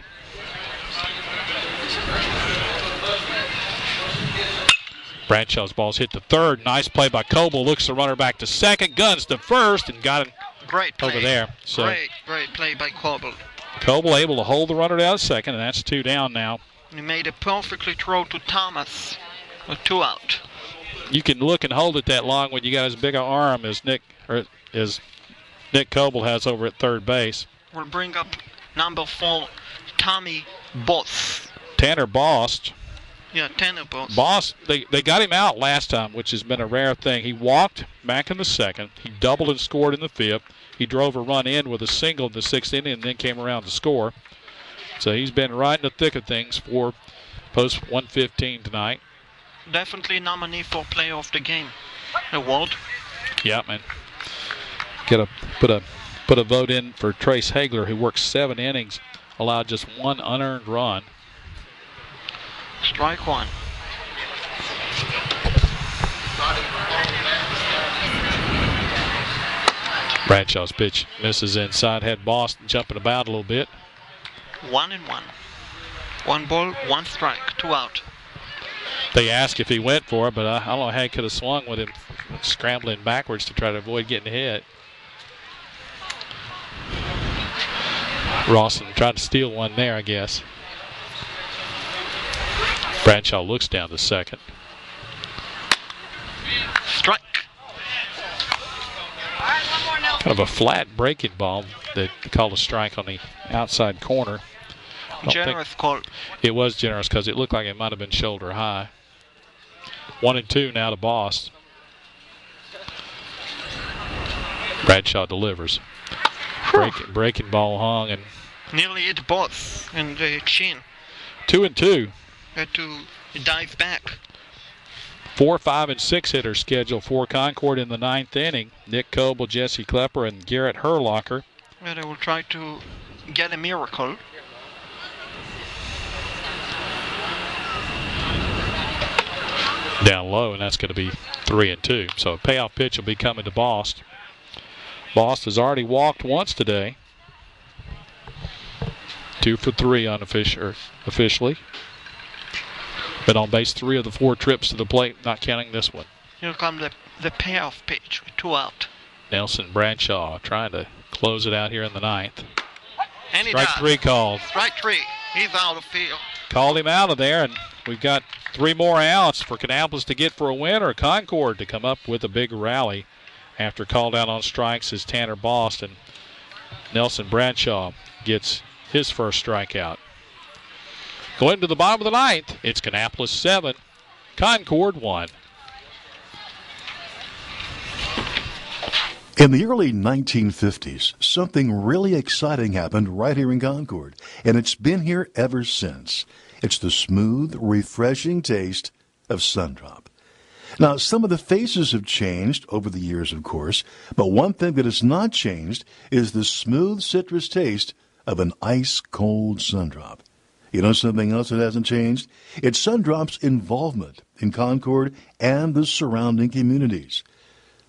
Bradshaw's ball's hit to third. Nice play by Coble. Looks the runner back to second. Guns to first and got him Great play. over there. So Great play by Coble. Coble able to hold the runner down at second, and that's 2 down now. He made a perfectly throw to Thomas. A 2 out. You can look and hold it that long when you got as big an arm as Nick Coble has over at third base. We'll bring up number 4, Tommy Boss. Tanner Bost. Yeah, Tanner Boss. Boss, they got him out last time, which has been a rare thing. He walked back in the 2nd. He doubled and scored in the 5th. He drove a run in with a single in the 6th inning and then came around to score. So he's been right in the thick of things for Post 115 tonight. Definitely nominee for Player of the Game award. Yeah, man. Got to put a vote in for Trace Hagler, who worked 7 innings, allowed just 1 unearned run. Strike 1. Bradshaw's pitch misses inside. Had Boston jumping about a little bit. 1-1. 1 ball, 1 strike, 2 out. They asked if he went for it, but I don't know how he could have swung with him scrambling backwards to try to avoid getting hit. Rawson tried to steal one there, I guess. Bradshaw looks down to second. Strike. Kind of a flat breaking ball that called a strike on the outside corner. Generous call. It was generous because it looked like it might have been shoulder high. 1-2 now to Bost. Bradshaw delivers. Breaking ball hung and nearly hit Boss in the chin. 2-2. Had to dive back. 4, 5, and 6 hitters scheduled for Concord in the 9th inning. Nick Coble, Jesse Klepper, and Garrett Herlocker. And they will try to get a miracle. Down low, and that's going to be 3-2. So a payoff pitch will be coming to Bost. Bost has already walked once today. 2 for 3 officially. Been on base 3 of the 4 trips to the plate, not counting this one. Here comes the payoff pitch, 2 out. Nelson Bradshaw trying to close it out here in the 9th. And Strike 3 called. Strike 3. He's out of field. Called him out of there, and we've got 3 more outs for Kannapolis to get for a win, or Concord to come up with a big rally after called out on strikes as Tanner Bost, and Nelson Bradshaw gets his first strikeout. Going to the bottom of the 9th, it's Kannapolis 7, Concord 1. In the early 1950s, something really exciting happened right here in Concord, and it's been here ever since. It's the smooth, refreshing taste of Sundrop. Now, some of the faces have changed over the years, of course, but one thing that has not changed is the smooth citrus taste of an ice-cold Sundrop. You know something else that hasn't changed? It's Sundrop's involvement in Concord and the surrounding communities.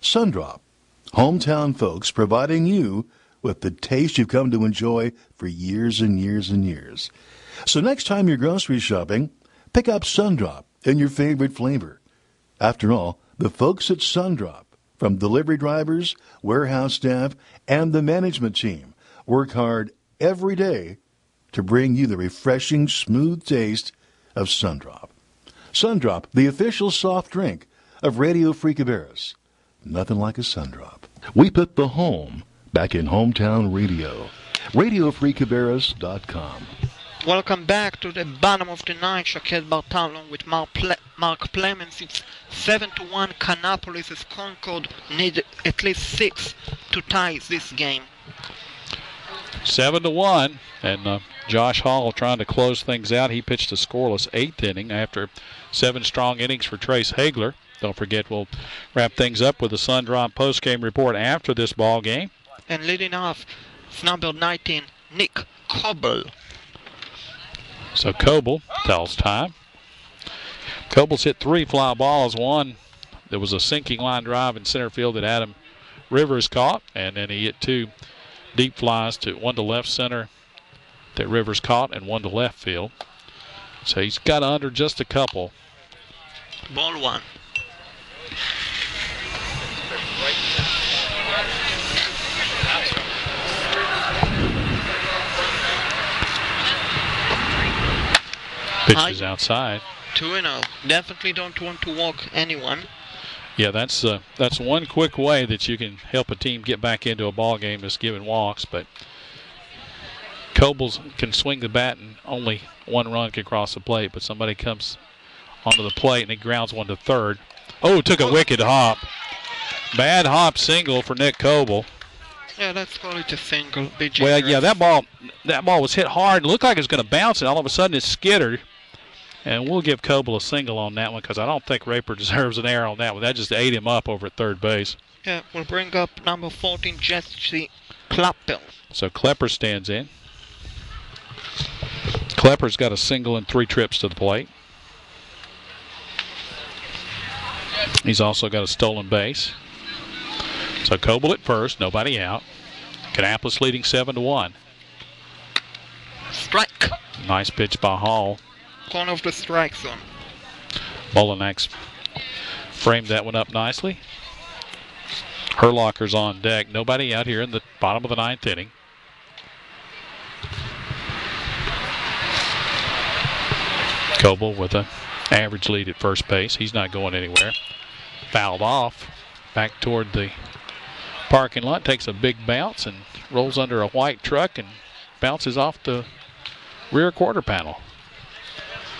Sundrop, hometown folks providing you with the taste you've come to enjoy for years and years and years. So next time you're grocery shopping, pick up Sundrop in your favorite flavor. After all, the folks at Sundrop, from delivery drivers, warehouse staff, and the management team, work hard every day to bring you the refreshing, smooth taste of Sundrop. Sundrop, the official soft drink of Radio Free Cabarrus. Nothing like a Sundrop. We put the home back in hometown radio. RadioFreeCabarrus.com. Welcome back to the bottom of the ninth. Shaquille Bartalon with Mark Plemons. It's 7-1. Kannapolis as Concord need at least 6 to tie this game. 7-1, and Josh Hall trying to close things out. He pitched a scoreless 8th inning after 7 strong innings for Trace Hagler. Don't forget, we'll wrap things up with the Sundrop postgame report after this ball game. And leading off, it's number 19, Nick Coble. So Coble tells time. Coble's hit 3 fly balls. One, there was a sinking line drive in center field that Adam Rivers caught, and then he hit 2 deep flies, one to left center that Rivers caught and one to left field. So he's got under just a couple. Ball 1. Pitch is outside. 2-0. Definitely don't want to walk anyone. Yeah, that's one quick way that you can help a team get back into a ball game is giving walks. But Cobles can swing the bat and only 1 run can cross the plate. But somebody comes onto the plate and he grounds one to third. Oh, took a wicked hop. Bad hop single for Nick Coble. Yeah, let's call it a single. Well, yeah, that ball was hit hard. It looked like it was going to bounce, and all of a sudden it skittered. And we'll give Coble a single on that one because I don't think Raper deserves an error on that one. That just ate him up over at third base. Yeah, we'll bring up number 14, Jesse Klepper. So Klepper stands in. Klepper's got a single and 3 trips to the plate. He's also got a stolen base. So Coble at first, nobody out. Kannapolis leading 7-1. Strike. Nice pitch by Hall. Corner of the strike zone. Molinax framed that one up nicely. Herlocker's on deck. Nobody out here in the bottom of the 9th inning. Coble with an average lead at first base. He's not going anywhere. Fouled off. Back toward the parking lot. Takes a big bounce and rolls under a white truck and bounces off the rear quarter panel.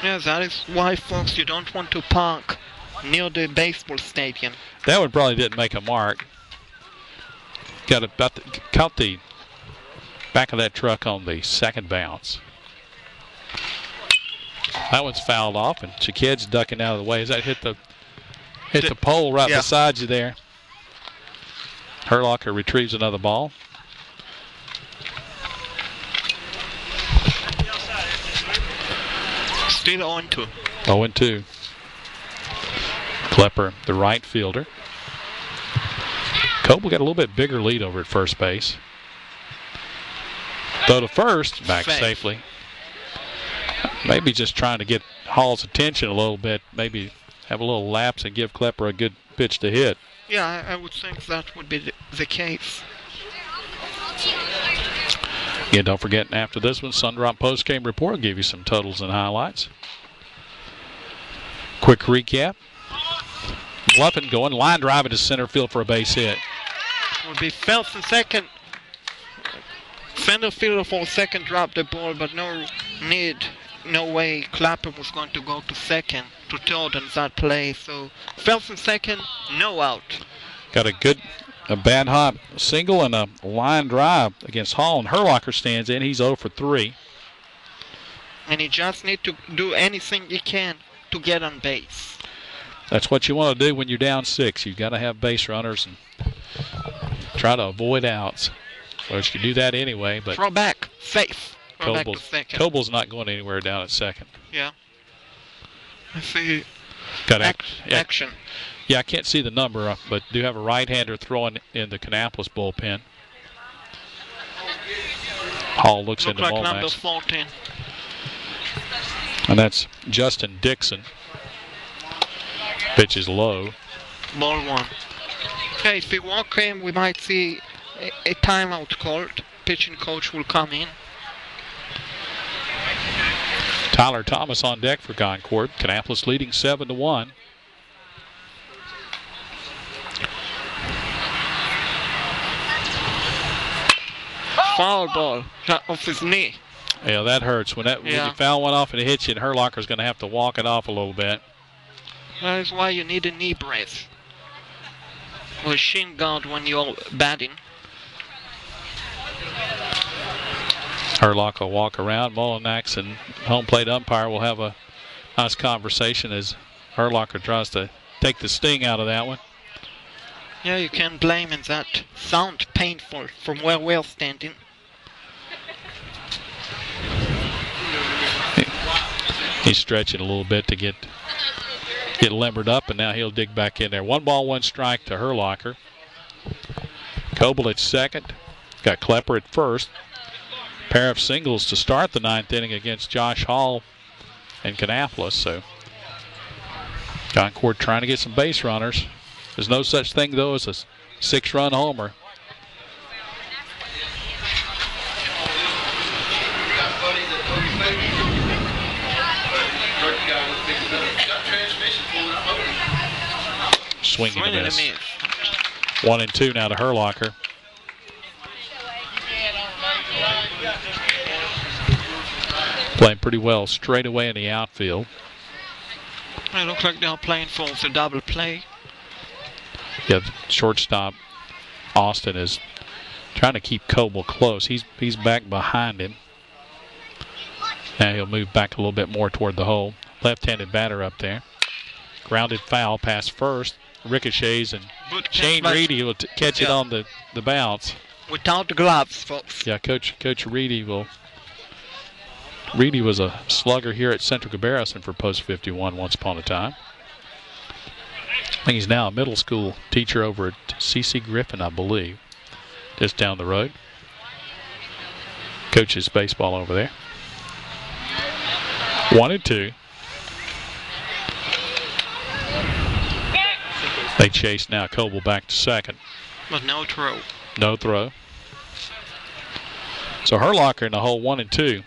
Yeah, that is why, folks, you don't want to park near the baseball stadium. That one probably didn't make a mark. Caught the back of that truck on the second bounce. That one's fouled off, and Chiqued's ducking out of the way. As that hit the pole right beside you there. Herlocker retrieves another ball. Still 0-2. 0-2. Klepper, the right fielder. Coble got a little bit bigger lead over at first base. Throw to first, back safely. Maybe just trying to get Hall's attention a little bit. Maybe have a little lapse and give Klepper a good pitch to hit. Yeah, I would think that would be the case. Again, don't forget, after this one, Sundrop postgame report will give you some totals and highlights. Quick recap. Bluffin going, line drive into center field for a base hit. Will be Phelps in second. Center fielder for a second dropped the ball, but no way Clapper was going to go to second, to third in that play. So Phelps in second, no out. Got a bad hop single and a line drive against Hall, and Herlocker stands in. He's 0 for 3. And he just need to do anything he can to get on base. That's what you want to do when you're down 6. You've got to have base runners and try to avoid outs. Well, you can do that anyway, but throw back, safe. Throw back to second. Coble's not going anywhere down at second. Yeah. I see. Got action. Yeah, I can't see the number, but do have a right-hander throwing in the Kannapolis bullpen. Hall looks into like Momax. Number 14. And that's Justin Dixon. Pitch is low. Ball 1. Okay, if we walk in, we might see a timeout called. Pitching coach will come in. Tyler Thomas on deck for Concord. Kannapolis leading 7-1. Foul ball off his knee. Yeah, that hurts. When you foul one off and it hits you, and Herlocker's going to have to walk it off a little bit. That is why you need a knee brace or a shin guard when you're batting. Herlock will walk around. Molinax and home plate umpire will have a nice conversation as Herlocker tries to take the sting out of that one. Yeah, you can't blame him. That sounds painful from where we're standing. He's stretching a little bit to get limbered up, and now he'll dig back in there. 1 ball, 1 strike to Herlocker. Coble at second. Got Klepper at first. Pair of singles to start the 9th inning against Josh Hall and Kannapolis. So Concord trying to get some base runners. There's no such thing, though, as a 6-run homer. Swinging a miss. 1-2 now to Herlocker. Playing pretty well straight away in the outfield. It looks like they're playing for the double play. Yeah, the shortstop Austin is trying to keep Coble close. He's back behind him. Now he'll move back a little bit more toward the hole. Left-handed batter up there. Grounded foul past first. Ricochets, and Shane Reedy will catch it on the bounce. Without the gloves, folks. Yeah, Coach Reedy will. Reedy was a slugger here at Central Cabarrus and for Post 51 once upon a time. I think he's now a middle school teacher over at C.C. Griffin, I believe, just down the road. Coaches baseball over there. 1-2. They chase now. Coble back to second. But no throw. No throw. So Herlocker in the hole 1-2.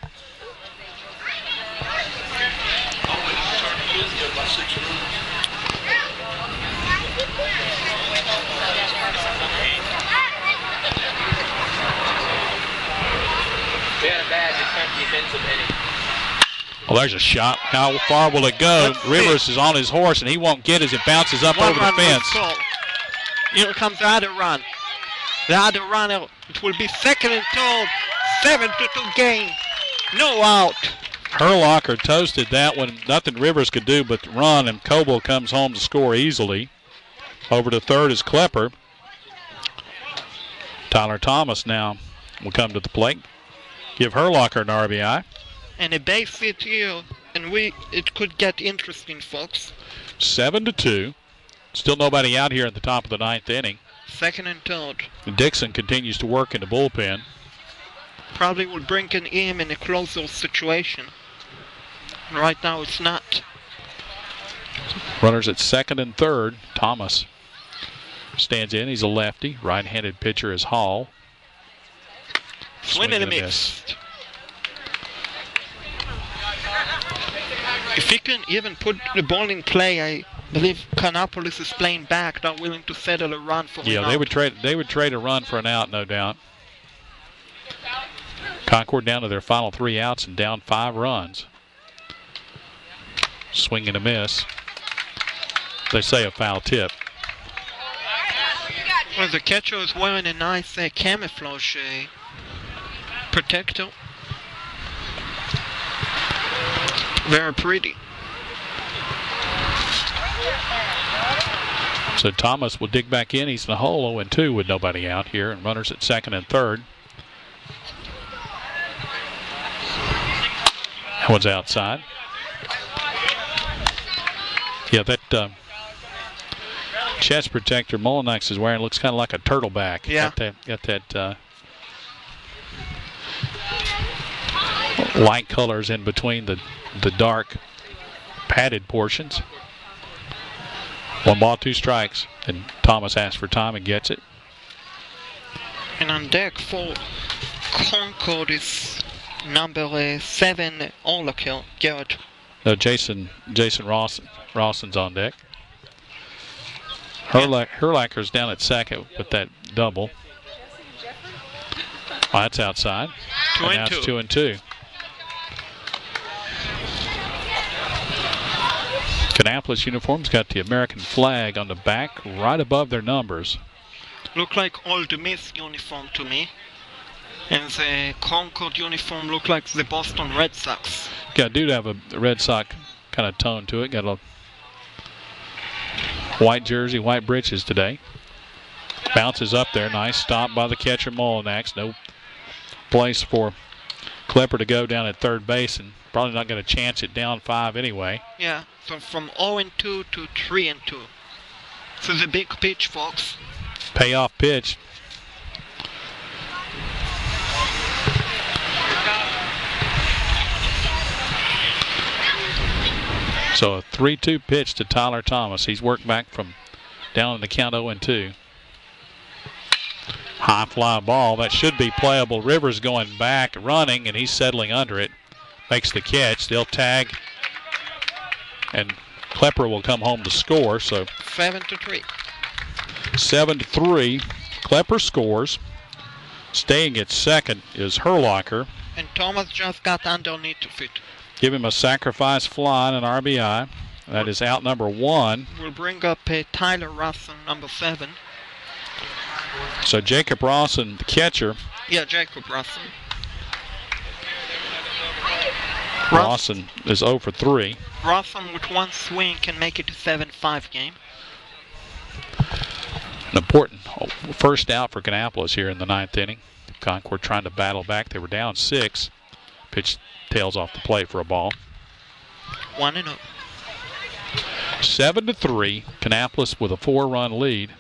Well, there's a shot. How far will it go? Rivers is on his horse, and he won't get as it bounces up over the fence. Here comes the other run. The other run, it will be 2nd and 12. 7-2 game. No out. Herlocker toasted that one. Nothing Rivers could do but run, and Coble comes home to score easily. Over to third is Klepper. Tyler Thomas now will come to the plate. Give Herlocker an RBI. And a base hit here, and it could get interesting, folks. 7-2. Still nobody out here at the top of the 9th inning. 2nd and 3rd. Dixon continues to work in the bullpen. Probably will bring him in a closer situation. Right now it's not. Runners at 2nd and 3rd. Thomas stands in. He's a lefty. Right-handed pitcher is Hall. Swing and a miss. If he can even put the ball in play, I believe Kannapolis is playing back, not willing to settle a run for an out. They would trade a run for an out, no doubt. Concord down to their final 3 outs and down 5 runs. Swing and a miss. They say a foul tip. Well, the catcher is wearing a nice camouflage protector. Very pretty. So Thomas will dig back in. He's in the hole 0-2 with nobody out here, and runners at second and third. That one's outside. Yeah, that chest protector Molinax is wearing looks kind of like a turtleback. Yeah. Got that light colors in between the dark padded portions. 1 ball, 2 strikes, and Thomas asks for time and gets it. And on deck for Concord is number 7, Hagler, Garrett. No, Jason Rawson's on deck. Herlacher's down at second with that double. Oh, that's outside. 2 and and now 2. It's 2 and 2. Kannapolis uniforms got the American flag on the back right above their numbers. Look like Old Miss uniform to me. And the Concord uniform look like the Boston Red Sox. Got do have a Red Sox kind of tone to it. Got a white jersey, white breeches today. Bounces up there. Nice stop by the catcher Molinax. No place for Klepper to go down at third base, and probably not going to chance it down 5 anyway. Yeah, so from 0-2 to 3-2. So the big pitch, folks. Payoff pitch. So a 3-2 pitch to Tyler Thomas. He's worked back from down in the count 0-2. High fly ball. That should be playable. Rivers going back, running, and he's settling under it. Makes the catch. They'll tag, and Klepper will come home to score. So 7-3. 7-3. Klepper scores. Staying at second is Herlacher. And Thomas just got underneath of it. Give him a sacrifice fly and an RBI. That is out number 1. We'll bring up Tyler Rawson, number 7. So Jacob Rawson, the catcher. Yeah, Jacob Rawson. Rawson is 0 for 3. Rawson with 1 swing can make it a 7-5 game. An important first out for Kannapolis here in the 9th inning. Concord trying to battle back. They were down 6. Pitch tails off the plate for a ball. 1-0. 7-3. Kannapolis with a 4-run lead.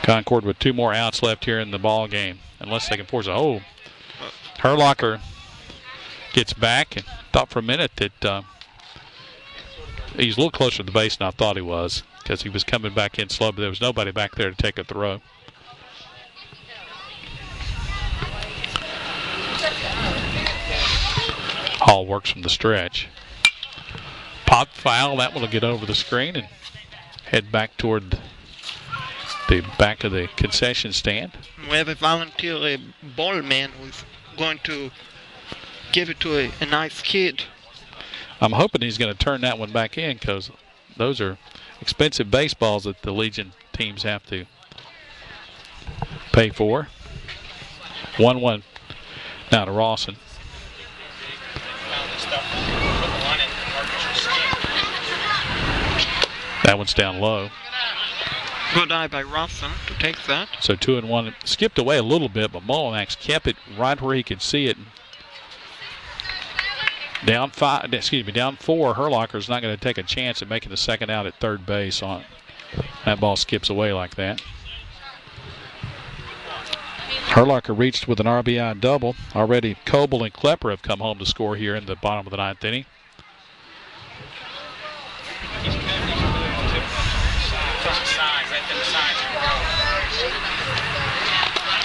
Concord with 2 more outs left here in the ball game, unless they can force it. Oh, Herlacher gets back and thought for a minute that he's a little closer to the base than I thought he was, because he was coming back in slow, but there was nobody back there to take a throw. Hall works from the stretch. Pop foul. That one will get over the screen and head back toward the back of the concession stand. We have a volunteer ball man who's going to give it to a nice kid. I'm hoping he's going to turn that one back in, because those are expensive baseballs that the Legion teams have to pay for. 1-1 now to Rawson. That one's down low. Good eye by Rawson to take that. So 2-1. Skipped away a little bit, but Molinax kept it right where he could see it. Down 4. Herlacher's not going to take a chance at making the second out at third base on it. That ball skips away like that. Herlacher reached with an RBI double. Already Coble and Klepper have come home to score here in the bottom of the 9th inning.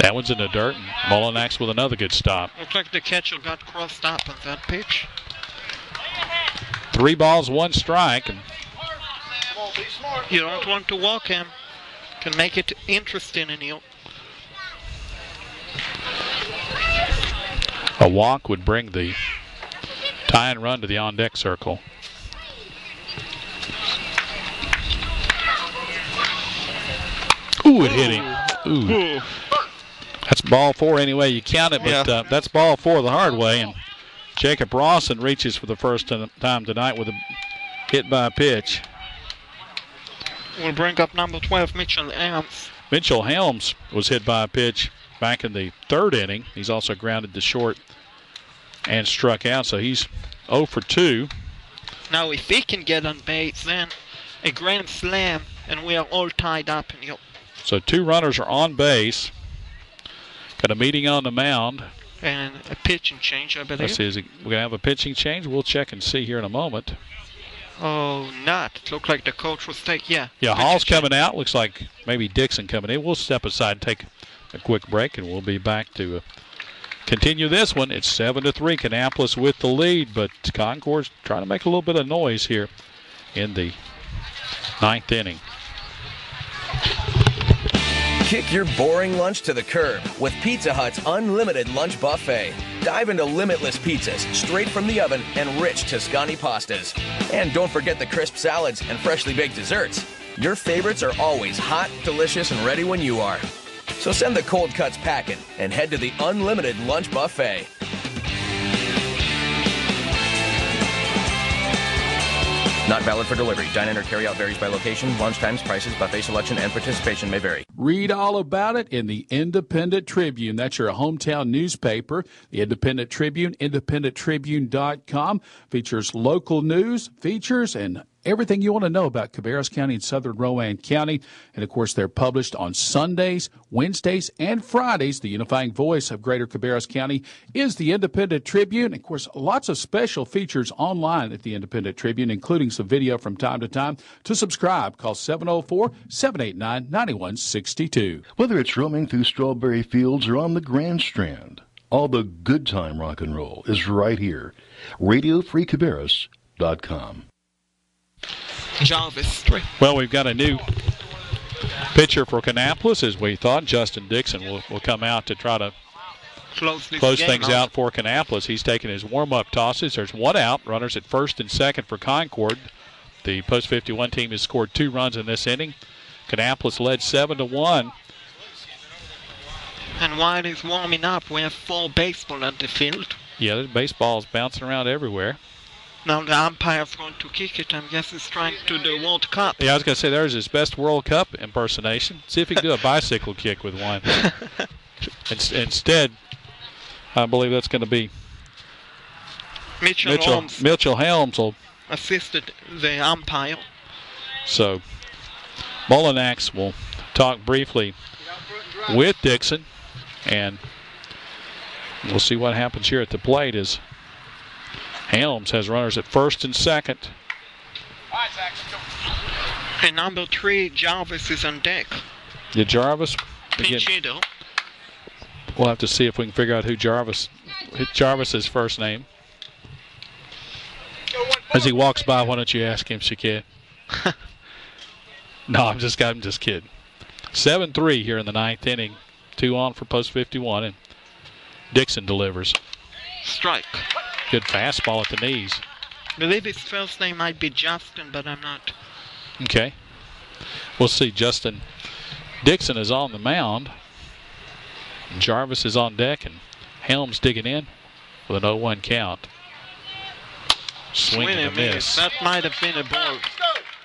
That one's in the dirt, and Molinax with another good stop. Looks like the catcher got crossed up on that pitch. 3 balls, 1 strike. And you don't want to walk him. Can make it interesting in you. a walk would bring the tie-and run to the on-deck circle. Ooh, it hit him. Ooh. That's ball 4 anyway you count it, but that's ball 4 the hard way. And Jacob Rawson reaches for the first time tonight with a hit by a pitch. We'll bring up number 12, Mitchell Helms. Mitchell Helms was hit by a pitch back in the third inning. He's also grounded to short and struck out, so he's 0 for 2. Now, if he can get on base, then a grand slam, and we are all tied up in the. So 2 runners are on base. Got a meeting on the mound. And a pitching change, I believe. Let's see, we're going to have a pitching change. We'll check and see here in a moment. Oh, not. It looked like the coach was taking, yeah. Yeah, Hall's coming out. Looks like maybe Dixon coming in. We'll step aside and take a quick break, and we'll be back to continue this one. It's 7-3, Kannapolis with the lead, but Concord's trying to make a little bit of noise here in the 9th inning. Kick your boring lunch to the curb with Pizza Hut's unlimited lunch buffet. Dive into limitless pizzas straight from the oven and rich Tuscany pastas. And don't forget the crisp salads and freshly baked desserts. Your favorites are always hot, delicious, and ready when you are. So send the cold cuts packing and head to the unlimited lunch buffet. Not valid for delivery. Dine-in or carry-out varies by location. Lunch times, prices, buffet selection, and participation may vary. Read all about it in the Independent Tribune. That's your hometown newspaper. The Independent Tribune, independenttribune.com, features local news, features, and everything you want to know about Cabarrus County and Southern Rowan County. And, of course, they're published on Sundays, Wednesdays, and Fridays. The unifying voice of Greater Cabarrus County is the Independent Tribune. Of course, lots of special features online at the Independent Tribune, including some video from time to time. To subscribe, call 704-789-9162. Whether it's roaming through strawberry fields or on the Grand Strand, all the good time rock and roll is right here. RadioFreeCabarrus.com. Jarvis. Well, we've got a new pitcher for Kannapolis, as we thought. Justin Dixon will come out to try to close things out for Kannapolis. He's taking his warm-up tosses. There's 1 out. Runners at first and second for Concord. The Post 51 team has scored 2 runs in this inning. Kannapolis led 7-1. And while he's warming up, we have 4 baseball at the field. Yeah, the baseball's bouncing around everywhere. Now the umpire's going to kick it. I guess he's trying to do the World Cup. Yeah, I was going to say, there's his best World Cup impersonation. See if he can do a bicycle kick with one. Instead, I believe that's going to be Mitchell Helms will assisted the umpire. So Mullinax will talk briefly with Dixon, and we'll see what happens here at the plate as Helms has runners at first and second. And number 3, Jarvis is on deck. Yeah, Jarvis. Pinchido. We'll have to see if we can figure out who Jarvis's first name. As he walks by, why don't you ask him, Shakir? No, I'm just kidding. 7-3 here in the 9th inning. 2 on for Post 51, and Dixon delivers. Strike. Good fastball at the knees. I believe his first name might be Justin, but I'm not. Okay. We'll see. Justin Dixon is on the mound. Jarvis is on deck, and Helms digging in with an 0-1 count. Swing and a miss. That might have been a ball.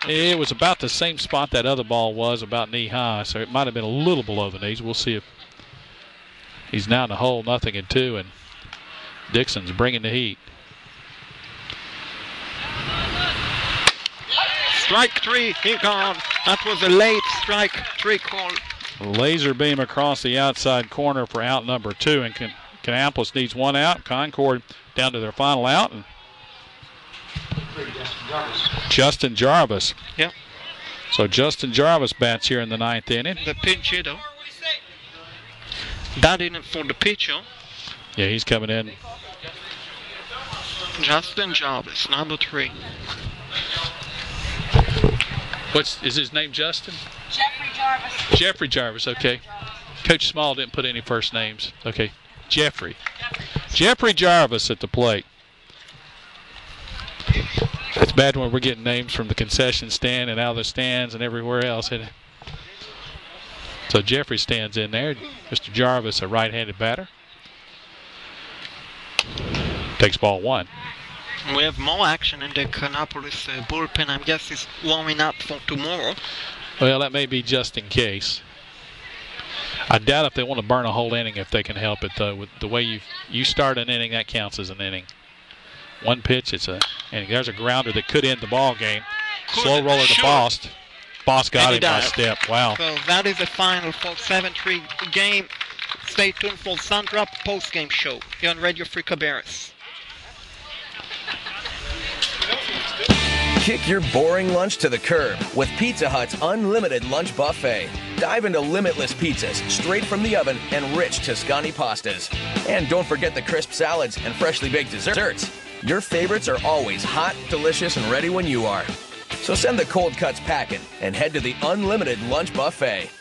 It was about the same spot that other ball was, about knee high, so it might have been a little below the knees. We'll see if he's now in the hole, 0-2, and Dixon's bringing the heat. Strike 3, he gone. That was a late strike 3 call. Laser beam across the outside corner for out number 2, and Kannapolis needs 1 out. Concord down to their final out, and Justin Jarvis. Yep. So Justin Jarvis bats here in the 9th inning. The pinch hitter. That in for the pitcher. Yeah, he's coming in. Justin Jarvis, number 3. Is his name Justin? Jeffrey Jarvis. Jeffrey Jarvis, okay. Coach Small didn't put any first names. Okay, Jeffrey Jarvis at the plate. It's bad when we're getting names from the concession stand and out of the stands and everywhere else. So Jeffrey stands in there. Mr. Jarvis, a right-handed batter. Takes ball 1. We have more action in the Kannapolis bullpen. I guess it's warming up for tomorrow. Well, that may be just in case. I doubt if they want to burn a whole inning if they can help it, though. With the way you start an inning, that counts as an inning. One pitch, it's a inning. There's a grounder that could end the ball game. Slow roller to Bost. Bost got him by step. Wow. So that is the final for 7-3 game. Stay tuned for Central post-game show here on Radio Free Cabarrus. Kick your boring lunch to the curb with Pizza Hut's unlimited lunch buffet. Dive into limitless pizzas straight from the oven and rich Tuscany pastas. And don't forget the crisp salads and freshly baked desserts. Your favorites are always hot, delicious, and ready when you are. So send the cold cuts packing and head to the unlimited lunch buffet.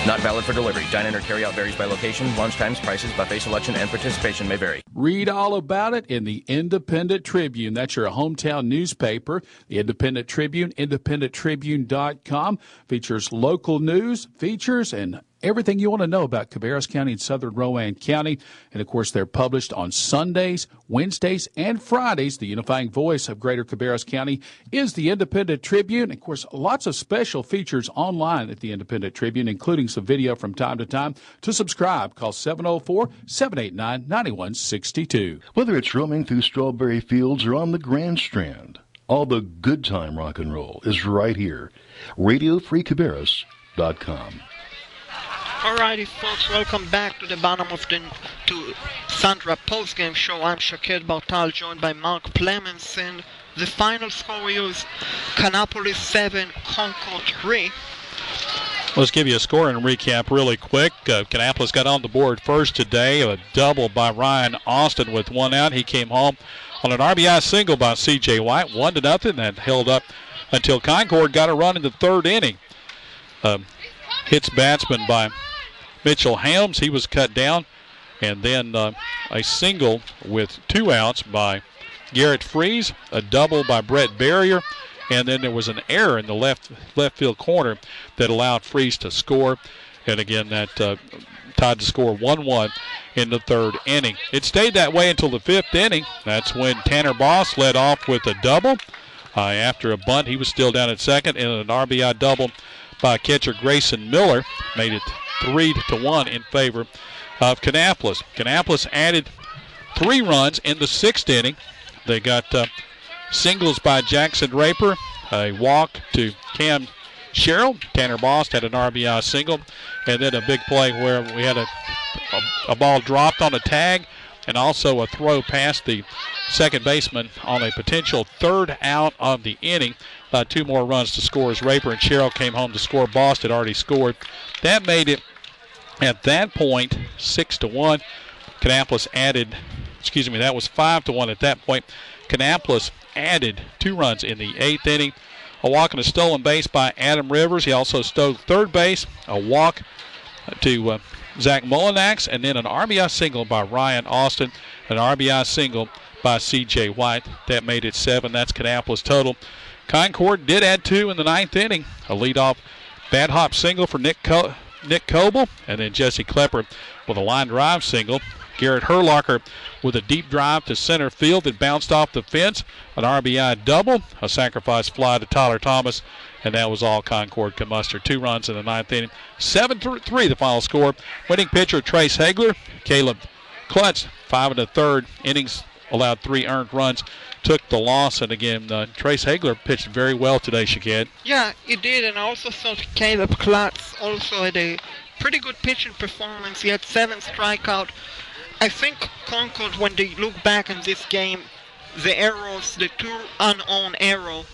Not valid for delivery. Dine-in or carry-out varies by location. Lunch times, prices, buffet selection, and participation may vary. Read all about it in the Independent Tribune. That's your hometown newspaper. The Independent Tribune, independenttribune.com, features local news, features, and everything you want to know about Cabarrus County and Southern Rowan County. And, of course, they're published on Sundays, Wednesdays, and Fridays. The unifying voice of Greater Cabarrus County is the Independent Tribune. Of course, lots of special features online at the Independent Tribune, including some video from time to time. To subscribe, call 704-789-9162. Whether it's roaming through strawberry fields or on the Grand Strand, all the good time rock and roll is right here. RadioFreeCabarrus.com. Alrighty, folks, welcome back to the bottom of the Central post-game show. I'm Shakir Bartal, joined by Mark Plemenson. The final score is Kannapolis 7, Concord 3. Let's give you a scoring recap really quick. Kannapolis got on the board first today. A double by Ryan Austin with one out. He came home on an RBI single by C.J. White, 1-0. That held up until Concord got a run in the third inning. Hits batsman by Mitchell Helms. He was cut down. And then a single with 2 outs by Garrett Freeze, a double by Brett Barrier, and then there was an error in the left field corner that allowed Freeze to score. And again, that tied the score 1-1 in the third inning. It stayed that way until the fifth inning. That's when Tanner Boss led off with a double. After a bunt, he was still down at second, and an RBI double by catcher Grayson Miller made it 3-1 in favor of Kannapolis. Kannapolis added 3 runs in the sixth inning. They got singles by Jackson Raper, a walk to Cam Sherrill. Tanner Bost had an RBI single, and then a big play where we had a ball dropped on a tag, and also a throw past the second baseman on a potential third out of the inning. 2 more runs to score as Raper and Sherrill came home to score. Bost had already scored. That made it, at that point, 6-1. Kannapolis added, that was 5-1 at that point. Kannapolis added 2 runs in the 8th inning. A walk and a stolen base by Adam Rivers. He also stole third base. A walk to Zach Mullinax, and then an RBI single by Ryan Austin, an RBI single by C.J. White. That made it 7. That's Kannapolis total. Concord did add 2 in the 9th inning. A leadoff bat hop single for Nick Coble, and then Jesse Klepper with a line drive single. Garrett Herlocker with a deep drive to center field that bounced off the fence. An RBI double, a sacrifice fly to Tyler Thomas, and that was all Concord could muster. 2 runs in the 9th inning. 7-3 the final score. Winning pitcher Trace Hagler. Caleb Klutz, 5 1/3 innings, allowed 3 earned runs, took the loss. And again, Trace Hagler pitched very well today, Shaked. Yeah, he did, and I also thought Caleb Klutz also had a pretty good pitching performance. He had 7 strikeouts. I think Concord, when they look back in this game, the errors, the 2 unowned errors,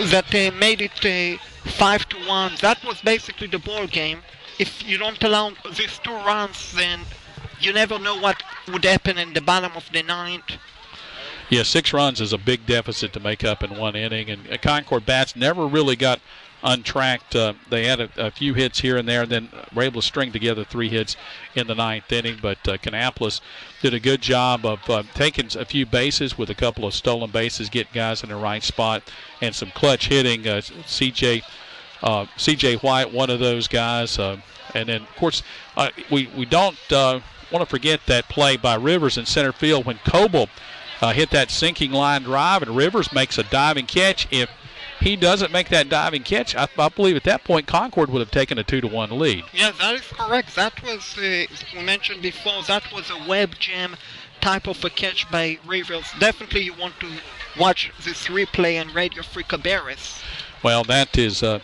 that they made it 5-1, that was basically the ball game. If you don't allow these 2 runs, then you never know what would happen in the bottom of the 9th. Yeah, 6 runs is a big deficit to make up in 1 inning, and Concord bats never really got untracked. They had a few hits here and there, and then were able to string together 3 hits in the 9th inning. But Kannapolis did a good job of taking a few bases with a couple of stolen bases, get guys in the right spot, and some clutch hitting. C.J. White, one of those guys. And then, of course, we don't want to forget that play by Rivers in center field when Coble hit that sinking line drive, and Rivers makes a diving catch. If he doesn't make that diving catch, I believe at that point Concord would have taken a 2-1 lead. Yeah, that is correct. That was, we mentioned before, that was a web jam type of a catch by Rivers. Definitely you want to watch this replay on Radio Free Cabarrus. Well, that is going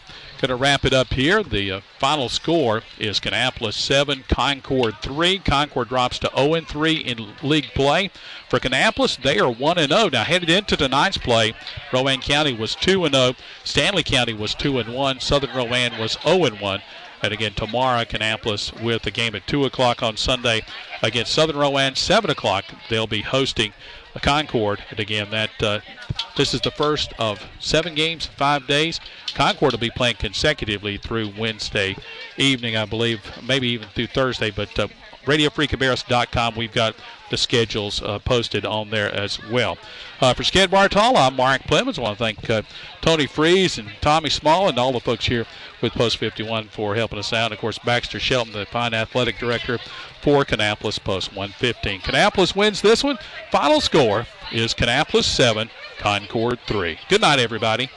to wrap it up here. The final score is Kannapolis 7, Concord 3. Concord drops to 0-3 in league play. For Kannapolis, they are 1-0. Now, headed into tonight's play, Rowan County was 2-0. Stanley County was 2-1. Southern Rowan was 0-1. And again, tomorrow, Kannapolis with a game at 2 o'clock on Sunday against Southern Rowan. 7 o'clock, they'll be hosting Concord. And again, this is the first of 7 games in 5 days. Concord will be playing consecutively through Wednesday evening, I believe, maybe even through Thursday. But RadioFreeCabarrus.com, we've got the schedules posted on there as well. For Sked Bartol, I'm Mark Clemens. I want to thank Tony Freeze and Tommy Small and all the folks here with Post 51 for helping us out. And of course, Baxter Shelton, the fine athletic director for Kannapolis Post 115. Kannapolis wins this one. Final score is Kannapolis 7, Concord 3. Good night, everybody.